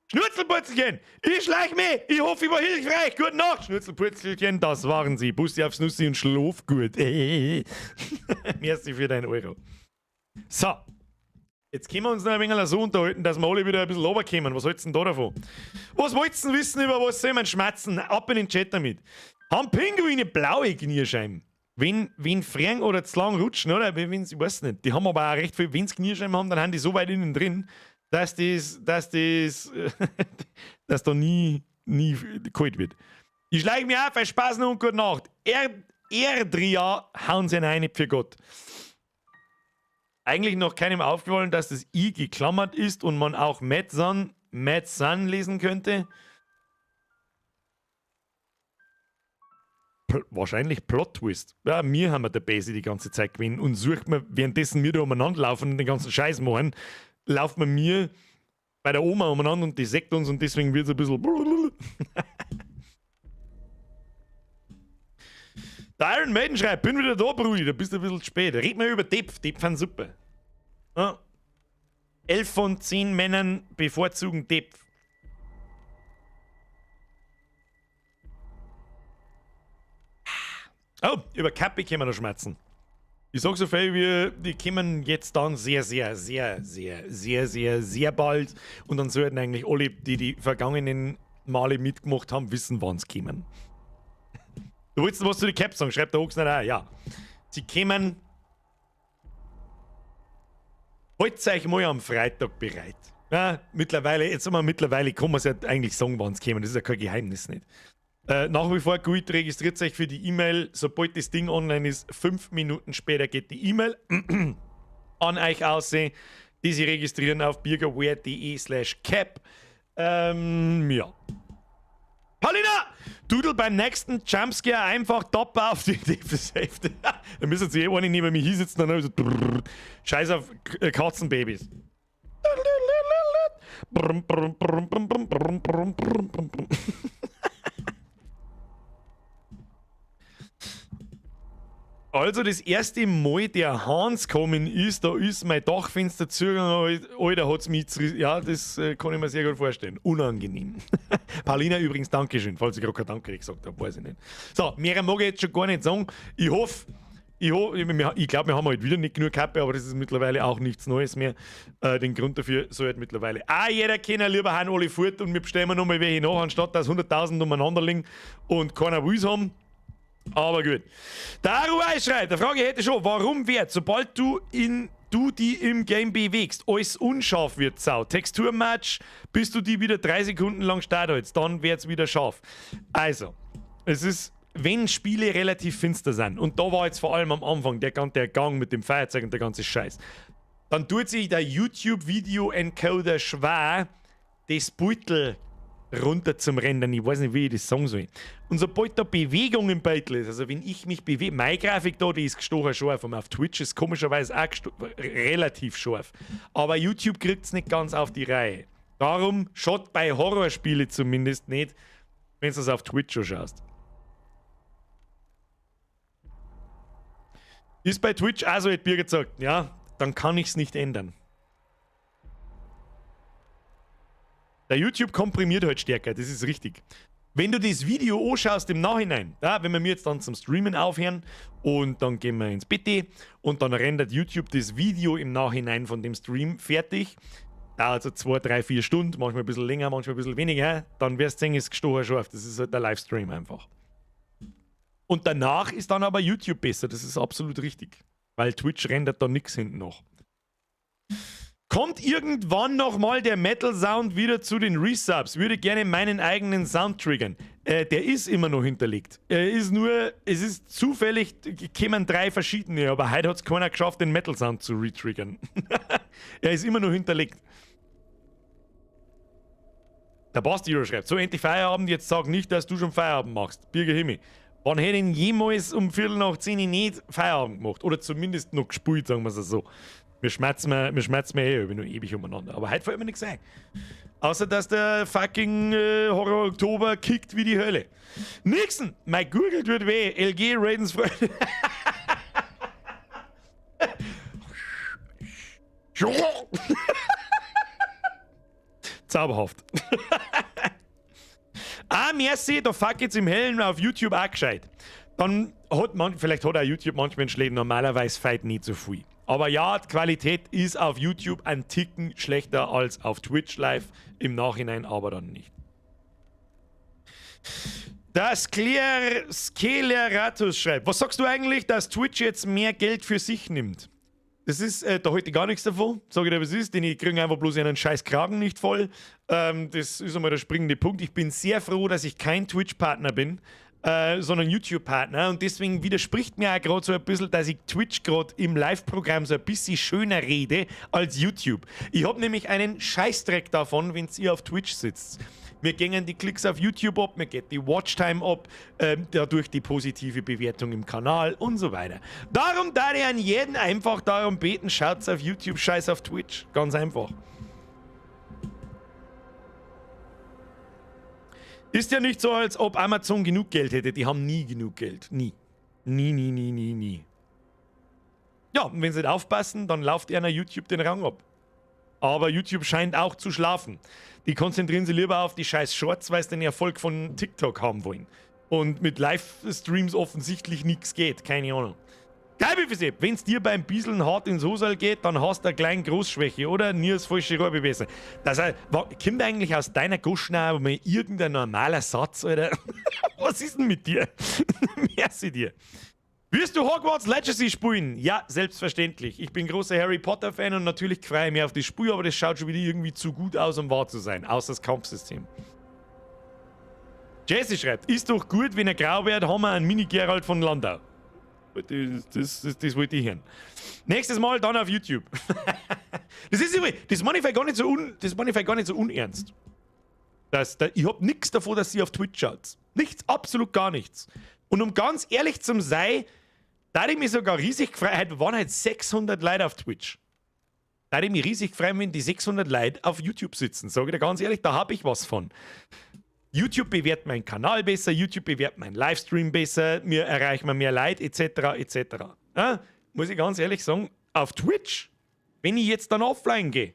Schnurzelpurzelchen, ich schleich mich, ich hoffe, ich war hilfreich. Gute Nacht, Schnurzelpurzelchen, das waren sie. Bussi aufs Nussi und schlaf gut. Merci für deinen Euro. So, jetzt können wir uns noch ein wenig so unterhalten, dass wir alle wieder ein bisschen runterkommen. Was hältst du denn da davon? Was wolltest du wissen, über was soll man schmatzen? Ab in den Chat damit. Haben Pinguine blaue Knierscheiben? Wenn freng oder zu lang rutschen, oder? Ich weiß nicht. Die haben aber auch recht viel, wenn sie Knierscheiben haben, dann haben die so weit innen drin, dass da nie kalt wird. Ich schleiche mich auf, Spaß noch und gute Nacht. Erdria hauen sie rein für Gott. Eigentlich noch keinem aufgefallen, dass das I geklammert ist und man auch Mad Sun lesen könnte. Wahrscheinlich Plot-Twist. Ja, wir haben der Base die ganze Zeit gewinnen und sucht man, währenddessen wir da umeinander laufen und den ganzen Scheiß machen, lauft man mir bei der Oma umeinander und die sägt uns und deswegen wird es ein bisschen. Der Iron Maiden schreibt, bin wieder da, Brudi, da bist du ein bisschen spät. Red mal über Depf, Depf fand super. Ja. 11 von 10 Männern bevorzugen Depp. Oh, über Kappe können wir noch schmerzen. Ich sag so viel wie, die kommen jetzt dann sehr bald. Und dann sollten eigentlich alle, die die vergangenen Male mitgemacht haben, wissen, wann sie kommen. Du wolltest was zu den Caps sagen, schreibt der Ochsner auch, ja. Sie kommen. Haltet euch mal am Freitag bereit. Ja, mittlerweile kann man es ja eigentlich sagen, wann es kommen. Das ist ja kein Geheimnis nicht. Nach wie vor gut, registriert euch für die E-Mail. Sobald das Ding online ist, 5 Minuten später geht die E-Mail an euch aussehen, die sie registrieren auf biergerware.de/cap. Ja. Paulina! Dudel beim nächsten Jumpscare einfach top auf die Hälfte. Da müssen sie eine neben mir hinsitzen und dann so Scheiß auf Katzenbabys. Also das erste Mal, der Hans gekommen ist, da ist mein Dachfenster zugegangen, Alter, hat's mich zerrissen. Ja, das kann ich mir sehr gut vorstellen. Unangenehm. Paulina übrigens, Dankeschön, falls ich gerade kein Danke gesagt habe, weiß ich nicht. So, mehr mag ich jetzt schon gar nicht sagen. Ich glaube, wir haben halt wieder nicht genug Kappe, aber das ist mittlerweile auch nichts Neues mehr. Den Grund dafür soll halt mittlerweile jeder kennen, lieber haben alle fort und wir bestellen nochmal welche nach, anstatt dass 100.000 umeinander liegen und keiner will's haben. Aber gut. Der Ruhe schreibt, der Frage hätte schon, warum wird, sobald du die im Game bewegst, alles unscharf wird, Sau. Texturmatch, bis du die wieder 3 Sekunden lang stark hältst, dann wird's wieder scharf. Also, es ist, wenn Spiele relativ finster sind, und da war jetzt vor allem am Anfang der Gang mit dem Feuerzeug und der ganze Scheiß, dann tut sich der YouTube-Video-Encoder schwer, das Beutel runter zum Rendern. Ich weiß nicht, wie ich das sagen soll. Und sobald da Bewegung im Beutel ist, also wenn ich mich bewege, meine Grafik da, die ist gestochen scharf, und auf Twitch ist komischerweise auch relativ scharf. Aber YouTube kriegt es nicht ganz auf die Reihe. Darum schaut bei Horrorspielen zumindest nicht, wenn du es auf Twitch schon schaust. Ist bei Twitch auch so, hat Birgit gesagt, ja, dann kann ich es nicht ändern. Der YouTube komprimiert halt stärker, das ist richtig. Wenn du das Video anschaust im Nachhinein, ja, wenn wir mir jetzt dann zum Streamen aufhören und dann gehen wir ins Bett und dann rendert YouTube das Video im Nachhinein von dem Stream fertig, dauert so 2, 3, 4 Stunden, manchmal ein bisschen länger, manchmal ein bisschen weniger, dann wirst du sehen, ist gestochen scharf. Das ist halt der Livestream einfach. Und danach ist dann aber YouTube besser, das ist absolut richtig. Weil Twitch rendert da nichts hinten noch. Kommt irgendwann nochmal der Metal-Sound wieder zu den Resubs? Würde gerne meinen eigenen Sound triggern. Der ist immer noch hinterlegt. Es ist zufällig, kämen 3 verschiedene, aber heute hat es keiner geschafft, den Metal-Sound zu retriggern. Er ist immer noch hinterlegt. Der Bastiro schreibt, so endlich Feierabend, jetzt sag nicht, dass du schon Feierabend machst. Birger Himmel. Wann hätte ich jemals um 10:15 nicht Feierabend gemacht? Oder zumindest noch gespielt, sagen wir es so. Wir schmerzen nur ewig umeinander. Aber heute fällt mir nichts ein. Außer, dass der fucking Horror Oktober kickt wie die Hölle. Nixon! Mein Google tut weh. LG Raidens Freunde. Zauberhaft. Merci, da fuck jetzt im Hellen auf YouTube auch gescheit. Dann vielleicht hat auch YouTube manchmal Schläden, normalerweise feit nicht so viel. Aber ja, die Qualität ist auf YouTube ein Ticken schlechter als auf Twitch live, im Nachhinein aber dann nicht. Das Skeleratus schreibt, was sagst du eigentlich, dass Twitch jetzt mehr Geld für sich nimmt? Das ist, da heute gar nichts davon, sage ich dir, was ist, denn ich kriege einfach bloß einen scheiß Kragen nicht voll. Das ist einmal der springende Punkt. Ich bin sehr froh, dass ich kein Twitch-Partner bin, sondern YouTube-Partner. Und deswegen widerspricht mir auch gerade so ein bisschen, dass ich Twitch gerade im Live-Programm so ein bisschen schöner rede als YouTube. Ich habe nämlich einen Scheißdreck davon, wenn ihr auf Twitch sitzt. Mir gingen die Klicks auf YouTube ab, mir geht die Watchtime ab, dadurch die positive Bewertung im Kanal und so weiter. Darum darf ich an jeden einfach darum beten, schaut's auf YouTube, scheiß auf Twitch. Ganz einfach. Ist ja nicht so, als ob Amazon genug Geld hätte. Die haben nie genug Geld. Nie. Nie. Ja, und wenn sie nicht aufpassen, dann lauft einer YouTube den Rang ab. aber YouTube scheint auch zu schlafen. Die konzentrieren sich lieber auf die scheiß Shorts, weil sie den Erfolg von TikTok haben wollen. Und mit Livestreams offensichtlich nichts geht, keine Ahnung. Geil, wie viel wenn es dir beim Bieseln hart ins Hosal geht, dann hast du eine kleine Großschwäche, oder? Nie das falsche Rohr bewesen. Das heißt, kommt eigentlich aus deiner Goschnau mal irgendein normaler Satz, Alter? Was ist denn mit dir? Merci dir. Wirst du Hogwarts Legacy spielen? Ja, selbstverständlich. Ich bin großer Harry Potter-Fan und natürlich freue ich mich auf das Spiel, aber das schaut schon wieder irgendwie zu gut aus, um wahr zu sein. Außer das Kampfsystem. Jesse schreibt, ist doch gut, wenn er grau wird, haben wir einen Mini-Geralt von Landau. Das wollte ich hören. Nächstes Mal dann auf YouTube. Das meine ich gar nicht so unernst. Ich hab nichts davon, dass sie auf Twitch schaut. Nichts, absolut gar nichts. Und um ganz ehrlich zu sein, da hätte ich mich sogar riesig gefreut. Heute waren halt 600 Leute auf Twitch. Da hätte ich mich riesig gefreut, wenn die 600 Leute auf YouTube sitzen. Sage ich dir ganz ehrlich, da habe ich was von. YouTube bewertet meinen Kanal besser, YouTube bewertet meinen Livestream besser, mir erreichen wir mehr Leute, etc., etc. Ja, muss ich ganz ehrlich sagen, auf Twitch, wenn ich jetzt dann offline gehe,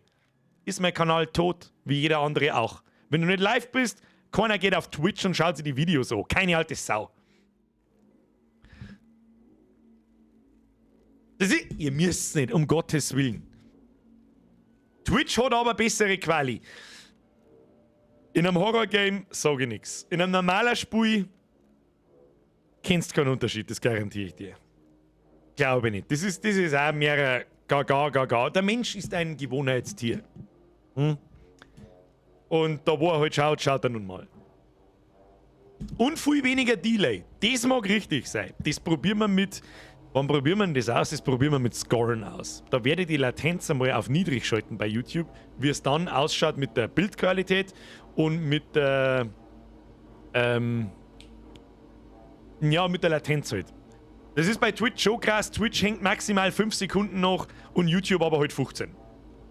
ist mein Kanal tot, wie jeder andere auch. Wenn du nicht live bist, keiner geht auf Twitch und schaut sich die Videos an. Keine alte Sau. Ihr müsst es nicht, um Gottes Willen. Twitch hat aber bessere Quali. In einem Horror-Game sage ich nichts. In einem normalen Spiel kennst du keinen Unterschied, das garantiere ich dir. Glaube ich nicht. Das ist auch mehr gar. Der Mensch ist ein Gewohnheitstier. Und da, wo er halt schaut er nun mal. Und viel weniger Delay. Das mag richtig sein. Das probieren wir mit. Wann probieren wir das aus? Das probieren wir mit Scoren aus. Da werde ich die Latenz einmal auf niedrig schalten bei YouTube, wie es dann ausschaut mit der Bildqualität und mit der mit der Latenz halt. Das ist bei Twitch schon krass. Twitch hängt maximal 5 Sekunden noch und YouTube aber halt 15.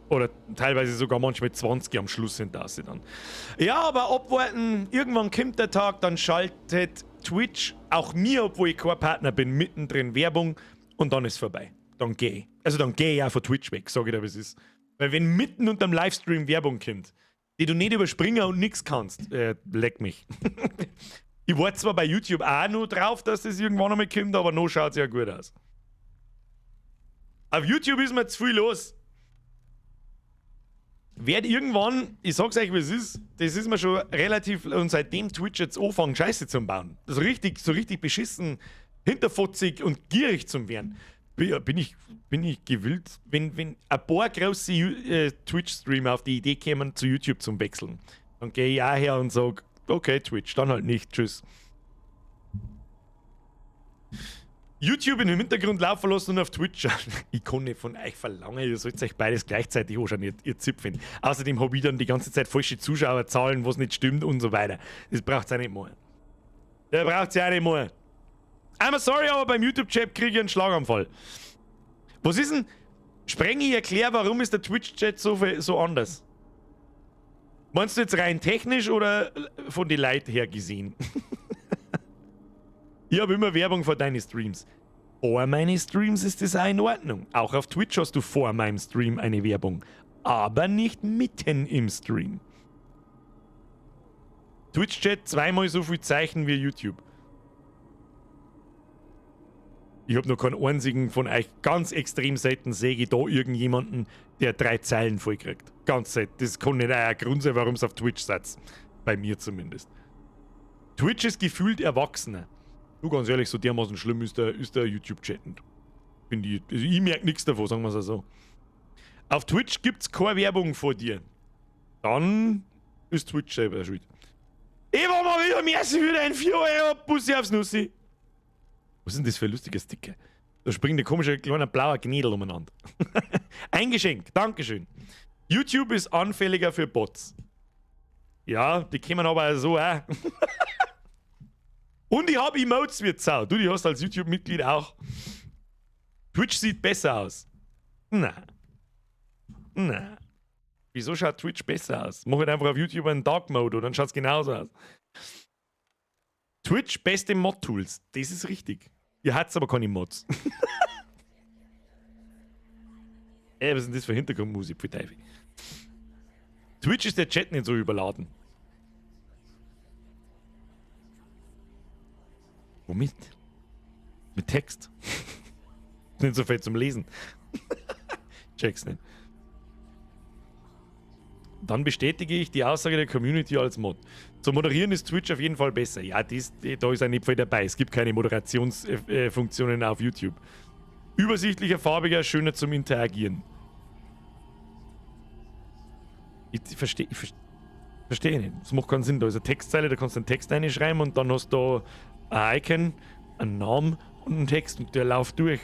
Oder teilweise sogar manchmal 20 am Schluss sind das dann. Ja, aber abwarten, irgendwann kommt der Tag, dann schaltet Twitch auch mir, obwohl ich kein Partner bin, mittendrin Werbung und dann ist vorbei. Dann gehe ich. Also dann gehe ich auch von Twitch weg, sage ich dir, wie es ist. Weil wenn mitten unterm Livestream Werbung kommt, die du nicht überspringen und nichts kannst, leck mich. Ich warte zwar bei YouTube auch nur drauf, dass das irgendwann einmal kommt, aber noch schaut es ja gut aus. Auf YouTube ist mir zu viel los. Werd irgendwann, ich sag's euch, wie es ist, das ist mir schon relativ, und seitdem Twitch jetzt anfängt, Scheiße zu bauen, so richtig beschissen, hinterfotzig und gierig zu werden, bin ich gewillt, wenn ein paar große Twitch-Streamer auf die Idee kämen, zu YouTube zum Wechseln. Dann gehe ich auch her und sage, okay, Twitch, dann halt nicht, tschüss. YouTube in den Hintergrund laufen lassen und auf Twitch schauen. Ich kann nicht von euch verlangen, ihr sollt euch beides gleichzeitig anschauen, ihr Zipfen. Außerdem habe ich dann die ganze Zeit falsche Zuschauerzahlen, was nicht stimmt und so weiter. Das braucht ihr auch nicht mehr. Der braucht ihr auch nicht mehr. I'm sorry, aber beim YouTube-Chat kriege ich einen Schlaganfall. Was ist denn? Spreng ich erkläre, warum ist der Twitch-Chat so anders? Meinst du jetzt rein technisch oder von den Leuten her gesehen? Ich habe immer Werbung vor deinen Streams. Vor meine Streams ist das auch in Ordnung. Auch auf Twitch hast du vor meinem Stream eine Werbung. Aber nicht mitten im Stream. Twitch-Chat zweimal so viel Zeichen wie YouTube. Ich habe noch keinen einzigen von euch. Ganz extrem selten sehe ich da irgendjemanden, der 3 Zeilen vollkriegt. Ganz selten. Das kann nicht ein Grund sein, warum es auf Twitch setzt. Bei mir zumindest. Twitch ist gefühlt erwachsener. Du, ganz ehrlich, so dermaßen schlimm ist der YouTube-Chat. Ich merke nichts davon, sagen wir es so. Auf Twitch gibt es keine Werbung vor dir. Dann ist Twitch selber schuld. Eva mal wieder merci für dein 4 Euro Bussi aufs Nussi. Was ist denn das für ein lustiger Sticker? Da springt ein komischer kleiner blauer Gnädel umeinander. Ein Geschenk, Dankeschön. YouTube ist anfälliger für Bots. Ja, die kommen aber so auch. Und ich habe Emotes wie Sau. Du, die hast als YouTube-Mitglied auch. Twitch sieht besser aus. Na. Wieso schaut Twitch besser aus? Mach halt einfach auf YouTube einen Dark Mode und dann schaut es genauso aus. Twitch beste Mod-Tools. Das ist richtig. Ihr habt aber keine Mods. Was ist denn das für Hintergrundmusik für Teufel? Twitch ist der Chat nicht so überladen. Womit? Mit Text. Nicht so viel zum Lesen. Check's nicht. Dann bestätige ich die Aussage der Community als Mod. Zum Moderieren ist Twitch auf jeden Fall besser. Ja, da ist ein Nipfel dabei. Es gibt keine Moderationsfunktionen auf YouTube. Übersichtlicher, farbiger, schöner zum Interagieren. Ich verstehe nicht. Das macht keinen Sinn. Da ist eine Textzeile, da kannst du einen Text reinschreiben und dann hast du ein Icon, einen Namen und einen Text und der läuft durch.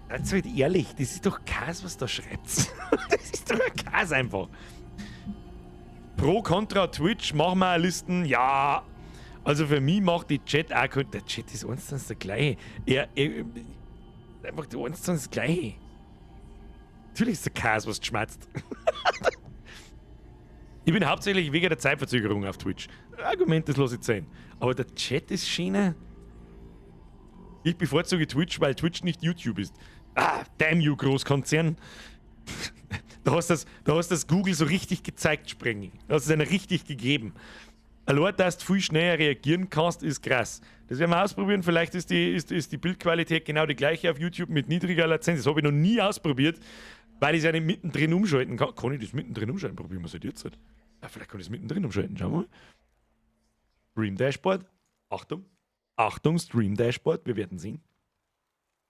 Seid halt ehrlich, das ist doch Käse, was da schreibt. Das ist doch ein Käse einfach. Pro, Contra, Twitch, machen wir Listen. Ja, also für mich macht die Chat auch. Der Chat ist eins zu eins der gleiche. Einfach eins zu eins das gleiche. Natürlich ist der Käse, was schmerzt. Ich bin hauptsächlich wegen der Zeitverzögerung auf Twitch. Argument, das lasse ich sein. Aber der Chat ist Schiene. Ich bevorzuge Twitch, weil Twitch nicht YouTube ist. Ah, damn you, Großkonzern. Da hast das Google so richtig gezeigt, Sprengi. Da hast es einer richtig gegeben. Allein, dass du viel schneller reagieren kannst, ist krass. Das werden wir ausprobieren. Vielleicht ist die Bildqualität genau die gleiche auf YouTube mit niedriger Latenz. Das habe ich noch nie ausprobiert, weil ich es ja nicht mittendrin umschalten kann. Kann ich das mittendrin umschalten? Probieren wir es halt jetzt. Ja, vielleicht kann ich es mittendrin umschalten. Schau mal. Stream Dashboard. Achtung. Achtung, Stream Dashboard. Wir werden sehen.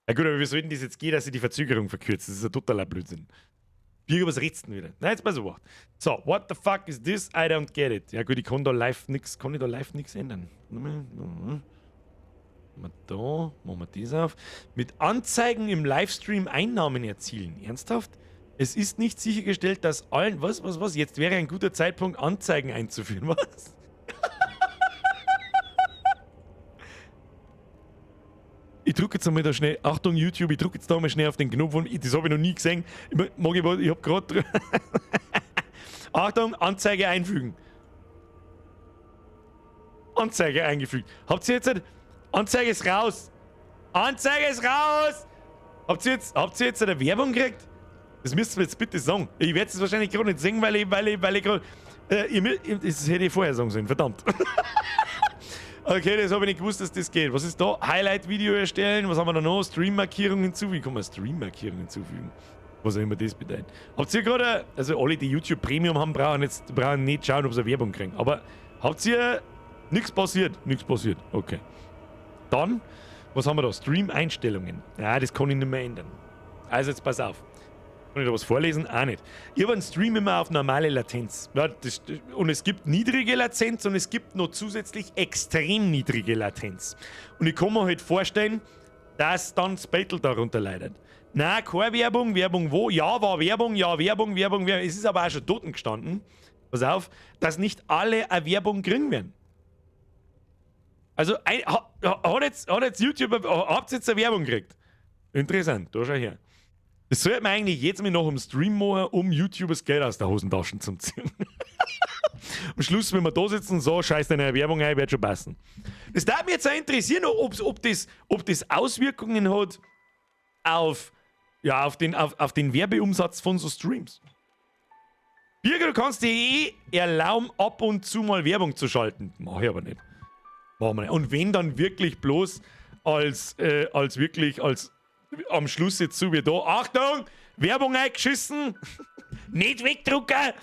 Ja gut, aber wie soll denn das jetzt gehen, dass ich die Verzögerung verkürze? Das ist ein totaler Blödsinn. Birger, was redst du denn wieder? Nein, jetzt mal so. So, what the fuck is this? I don't get it. Ja gut, ich kann da live nichts ändern. Machen wir das auf. Mit Anzeigen im Livestream Einnahmen erzielen. Ernsthaft? Es ist nicht sichergestellt, dass allen... Was? Jetzt wäre ein guter Zeitpunkt, Anzeigen einzuführen. Was? Ich drücke jetzt einmal da schnell, Achtung YouTube, ich drücke jetzt da mal schnell auf den Knopf, das habe ich noch nie gesehen. Ich habe gerade... Achtung, Anzeige einfügen. Anzeige eingefügt. Habt ihr jetzt... Anzeige ist raus. Anzeige ist raus. Habt ihr jetzt eine Werbung gekriegt? Das müsst ihr mir jetzt bitte sagen. Ich werde es wahrscheinlich gerade nicht singen, weil ich gerade... das hätte ich vorher sagen sollen, verdammt. Okay, das habe ich nicht gewusst, dass das geht. Was ist da? Highlight-Video erstellen. Was haben wir da noch? Stream-Markierung hinzufügen. Wie kann man Stream-Markierung hinzufügen? Was auch immer das bedeutet. Habt ihr gerade... Also alle, die YouTube Premium haben, brauchen nicht schauen, ob sie eine Werbung kriegen. Aber habt ihr... Nichts passiert? Nichts passiert. Okay. Dann, was haben wir da? Stream-Einstellungen. Ja, das kann ich nicht mehr ändern. Also jetzt pass auf. Kann ich da was vorlesen? Auch nicht. Ich habe einen Stream immer auf normale Latenz. Ja, und es gibt niedrige Latenz und es gibt noch zusätzlich extrem niedrige Latenz. Und ich kann mir halt vorstellen, dass dann das Battle darunter leidet. Nein, keine Werbung. Werbung wo? Ja, war Werbung. Ja, Werbung. Es ist aber auch schon toten gestanden. Pass auf, dass nicht alle eine Werbung kriegen werden. Also, hat jetzt YouTube, habt ihr jetzt eine Werbung gekriegt? Interessant, da schau her. Das sollte man eigentlich jetzt mal noch im Stream machen, um YouTubers Geld aus der Hosentaschen zu ziehen. Am Schluss, wenn wir da sitzen und so, scheiß deine Werbung ein, wird schon passen. Das darf mich jetzt auch interessieren, ob das Auswirkungen hat auf den Werbeumsatz von so Streams. Birger, du kannst dir erlauben, ab und zu mal Werbung zu schalten. Mach ich aber nicht. Machen wir nicht. Und wenn dann wirklich bloß als am Schluss jetzt so wie da, Achtung, Werbung eingeschissen, nicht wegdrucken,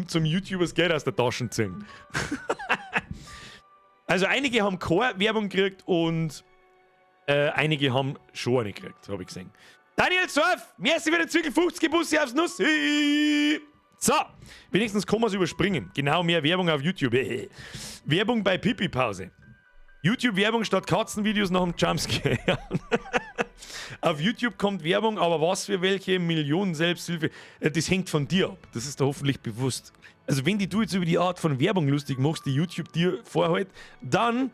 zum YouTubers Geld aus der Tasche ziehen. Also einige haben keine Werbung gekriegt und einige haben schon eine gekriegt, habe ich gesehen. Daniel Zorf, merci für den Zügel 50 Busse aufs Nuss. So, wenigstens kann man es überspringen. Genau, mehr Werbung auf YouTube. Werbung bei Pipi-Pause. YouTube-Werbung statt Katzenvideos nach dem Jumpscare. Auf YouTube kommt Werbung, aber was für welche Millionen Selbsthilfe, das hängt von dir ab. Das ist dir hoffentlich bewusst. Also wenn du jetzt über die Art von Werbung lustig machst, die YouTube dir vorhält, dann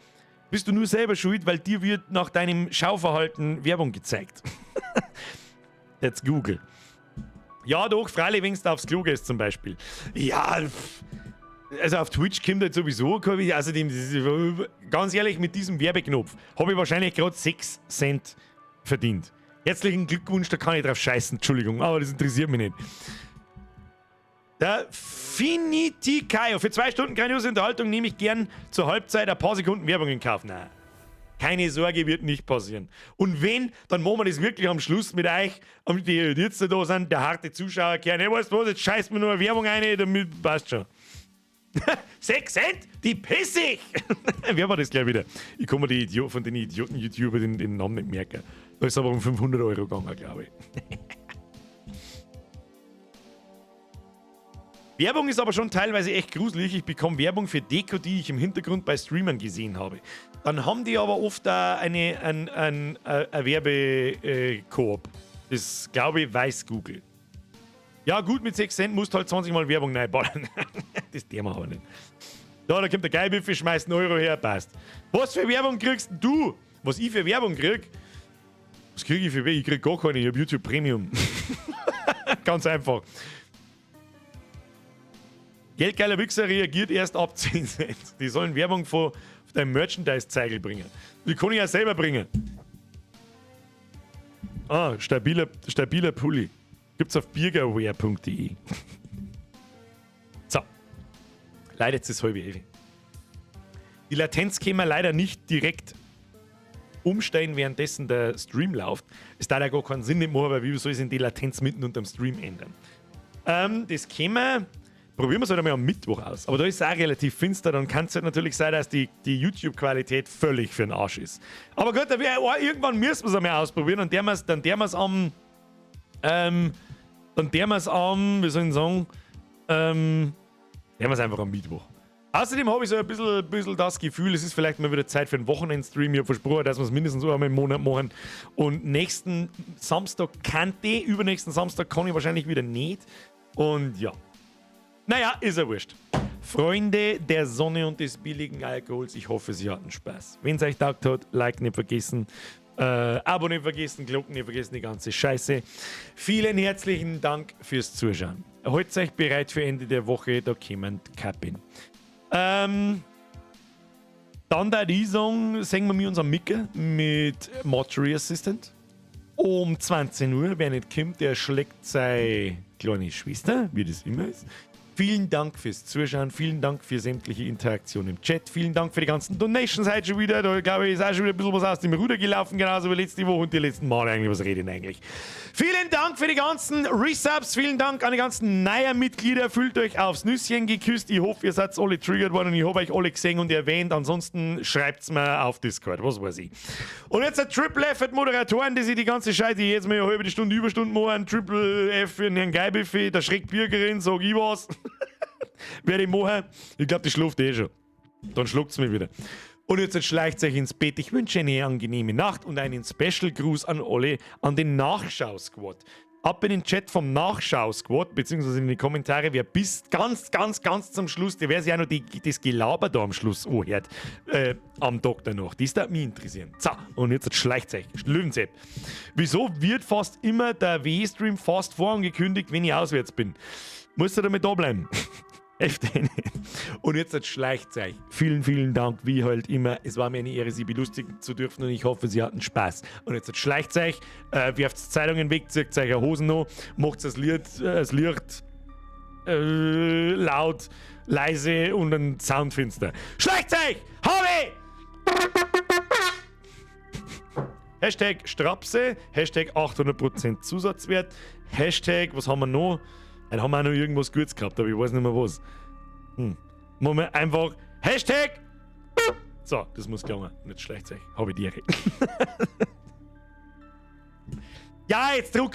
bist du nur selber schuld, weil dir wird nach deinem Schauverhalten Werbung gezeigt. That's Google. Ja doch, freilich, wenn du aufs Klo gehst zum Beispiel. Ja, also auf Twitch kommt halt sowieso, also ganz ehrlich, mit diesem Werbeknopf habe ich wahrscheinlich gerade 6 Cent verdient. Herzlichen Glückwunsch, da kann ich drauf scheißen, Entschuldigung, aber das interessiert mich nicht. Der Finitikaio. Für 2 Stunden grandiose Unterhaltung nehme ich gern zur Halbzeit ein paar Sekunden Werbung in Kauf. Nein. Keine Sorge, wird nicht passieren. Und wenn, dann machen wir das wirklich am Schluss mit euch, die jetzt da sind, der harte Zuschauerkern. Hey, weißt du was, jetzt scheißt mir nur eine Werbung rein, damit passt schon. 6 Cent? Die piss ich! Wer war das gleich wieder? Ich kann mir von den Idioten-YouTuber den Namen nicht merken. Da ist aber um 500 € gegangen, glaube ich. Werbung ist aber schon teilweise echt gruselig. Ich bekomme Werbung für Deko, die ich im Hintergrund bei Streamern gesehen habe. Dann haben die aber oft eine Werbekoop. Das, glaube ich, weiß Google. Ja gut, mit 6 Cent musst du halt 20 Mal Werbung reinballern. Das tun wir aber nicht. Da kommt der Geilbüffel, schmeißt einen Euro her, passt. Was für Werbung kriegst du? Was ich für Werbung krieg? Was kriege ich für Werbung? Ich krieg gar keine, ich hab YouTube Premium. Ganz einfach. Geldgeiler Wichser reagiert erst ab 10 Cent. Die sollen Werbung von deinem Merchandise-Zeigel bringen. Die kann ich ja selber bringen. Ah, stabiler Pulli. Gibt's auf biergerwear.de. So. Leider jetzt ist es 10:30. Die Latenz können wir leider nicht direkt umstellen, währenddessen der Stream läuft. Es darf ja gar keinen Sinn mehr, weil wie soll sich die Latenz mitten unterm Stream ändern? Das können wir. Probieren wir es halt einmal am Mittwoch aus. Aber da ist es auch relativ finster. Dann kann es halt natürlich sein, dass die YouTube-Qualität völlig für den Arsch ist. Aber gut, irgendwann müssen wir es einmal ausprobieren. Und dann der wir es am, wie soll ich sagen, der wir es einfach am Mittwoch. Außerdem habe ich so ein bisschen das Gefühl, es ist vielleicht mal wieder Zeit für einen Wochenendstream. Ich habe versprochen, dass wir es mindestens einmal im Monat machen. Und nächsten Samstag übernächsten Samstag kann ich wahrscheinlich wieder nicht. Und ja. Naja, ist ja wurscht. Freunde der Sonne und des billigen Alkohols, ich hoffe, Sie hatten Spaß. Wenn es euch taugt hat, Like nicht vergessen, Abo nicht vergessen, Glocken nicht vergessen, die ganze Scheiße. Vielen herzlichen Dank fürs Zuschauen. Haltet euch bereit für Ende der Woche, da kommen Kappen. Dann da die Song, singen wir mit unserem Micker mit Mortuary Assistant. Um 20 Uhr, wer nicht kommt, der schlägt seine kleine Schwester, wie das immer ist. Vielen Dank fürs Zuschauen, vielen Dank für sämtliche Interaktion im Chat, vielen Dank für die ganzen Donations heute schon wieder. Da glaube ich, ist auch schon wieder ein bisschen was aus dem Ruder gelaufen, genauso wie letzte Woche und die letzten Male eigentlich. Was reden eigentlich? Vielen Dank für die ganzen Resubs, vielen Dank an die ganzen neuen Mitglieder. Fühlt euch aufs Nüsschen geküsst. Ich hoffe, ihr seid alle triggert worden und ich habe euch alle gesehen und erwähnt. Ansonsten schreibt es mir auf Discord, was weiß ich. Und jetzt ein Triple F für die Moderatoren, die sich die ganze Scheiße jetzt mal eine halbe Stunde, Überstunden machen. Triple F für den Herrn Geibeffe, der Schreckbürgerin, sag ich was. Werde ich machen. Ich glaube, die schläft eh schon. Dann schluckt es mich wieder. Und jetzt schleicht euch ins Bett. Ich wünsche eine angenehme Nacht und einen Special-Gruß an alle, an den Nachschau-Squad. Ab in den Chat vom Nachschau-Squad, beziehungsweise in die Kommentare, wer bis ganz zum Schluss, der wer sich auch noch das Gelaber da am Schluss anhört, am Doktor noch. Das darf mich interessieren. So, und jetzt schleicht euch. Löwensepp. Wieso wird fast immer der W-Stream fast vorangekündigt, wenn ich auswärts bin? Musst du damit da bleiben? Und jetzt schleicht es euch. Vielen Dank, wie halt immer. Es war mir eine Ehre, Sie belustigen zu dürfen und ich hoffe, Sie hatten Spaß. Und jetzt schleicht es euch, werft Zeitungen weg, zieht euch Hosen an, macht das Lied laut, leise und ein Soundfinster. Schleicht euch! Habe! Hashtag Strapse, Hashtag 800% Zusatzwert, Hashtag, was haben wir noch? Dann haben wir auch noch irgendwas Gutes gehabt, aber ich weiß nicht mehr was. Machen wir einfach Hashtag. So, das muss gelingen. Nicht schlecht sein. Habe ich die Ehre. Ja, jetzt druck.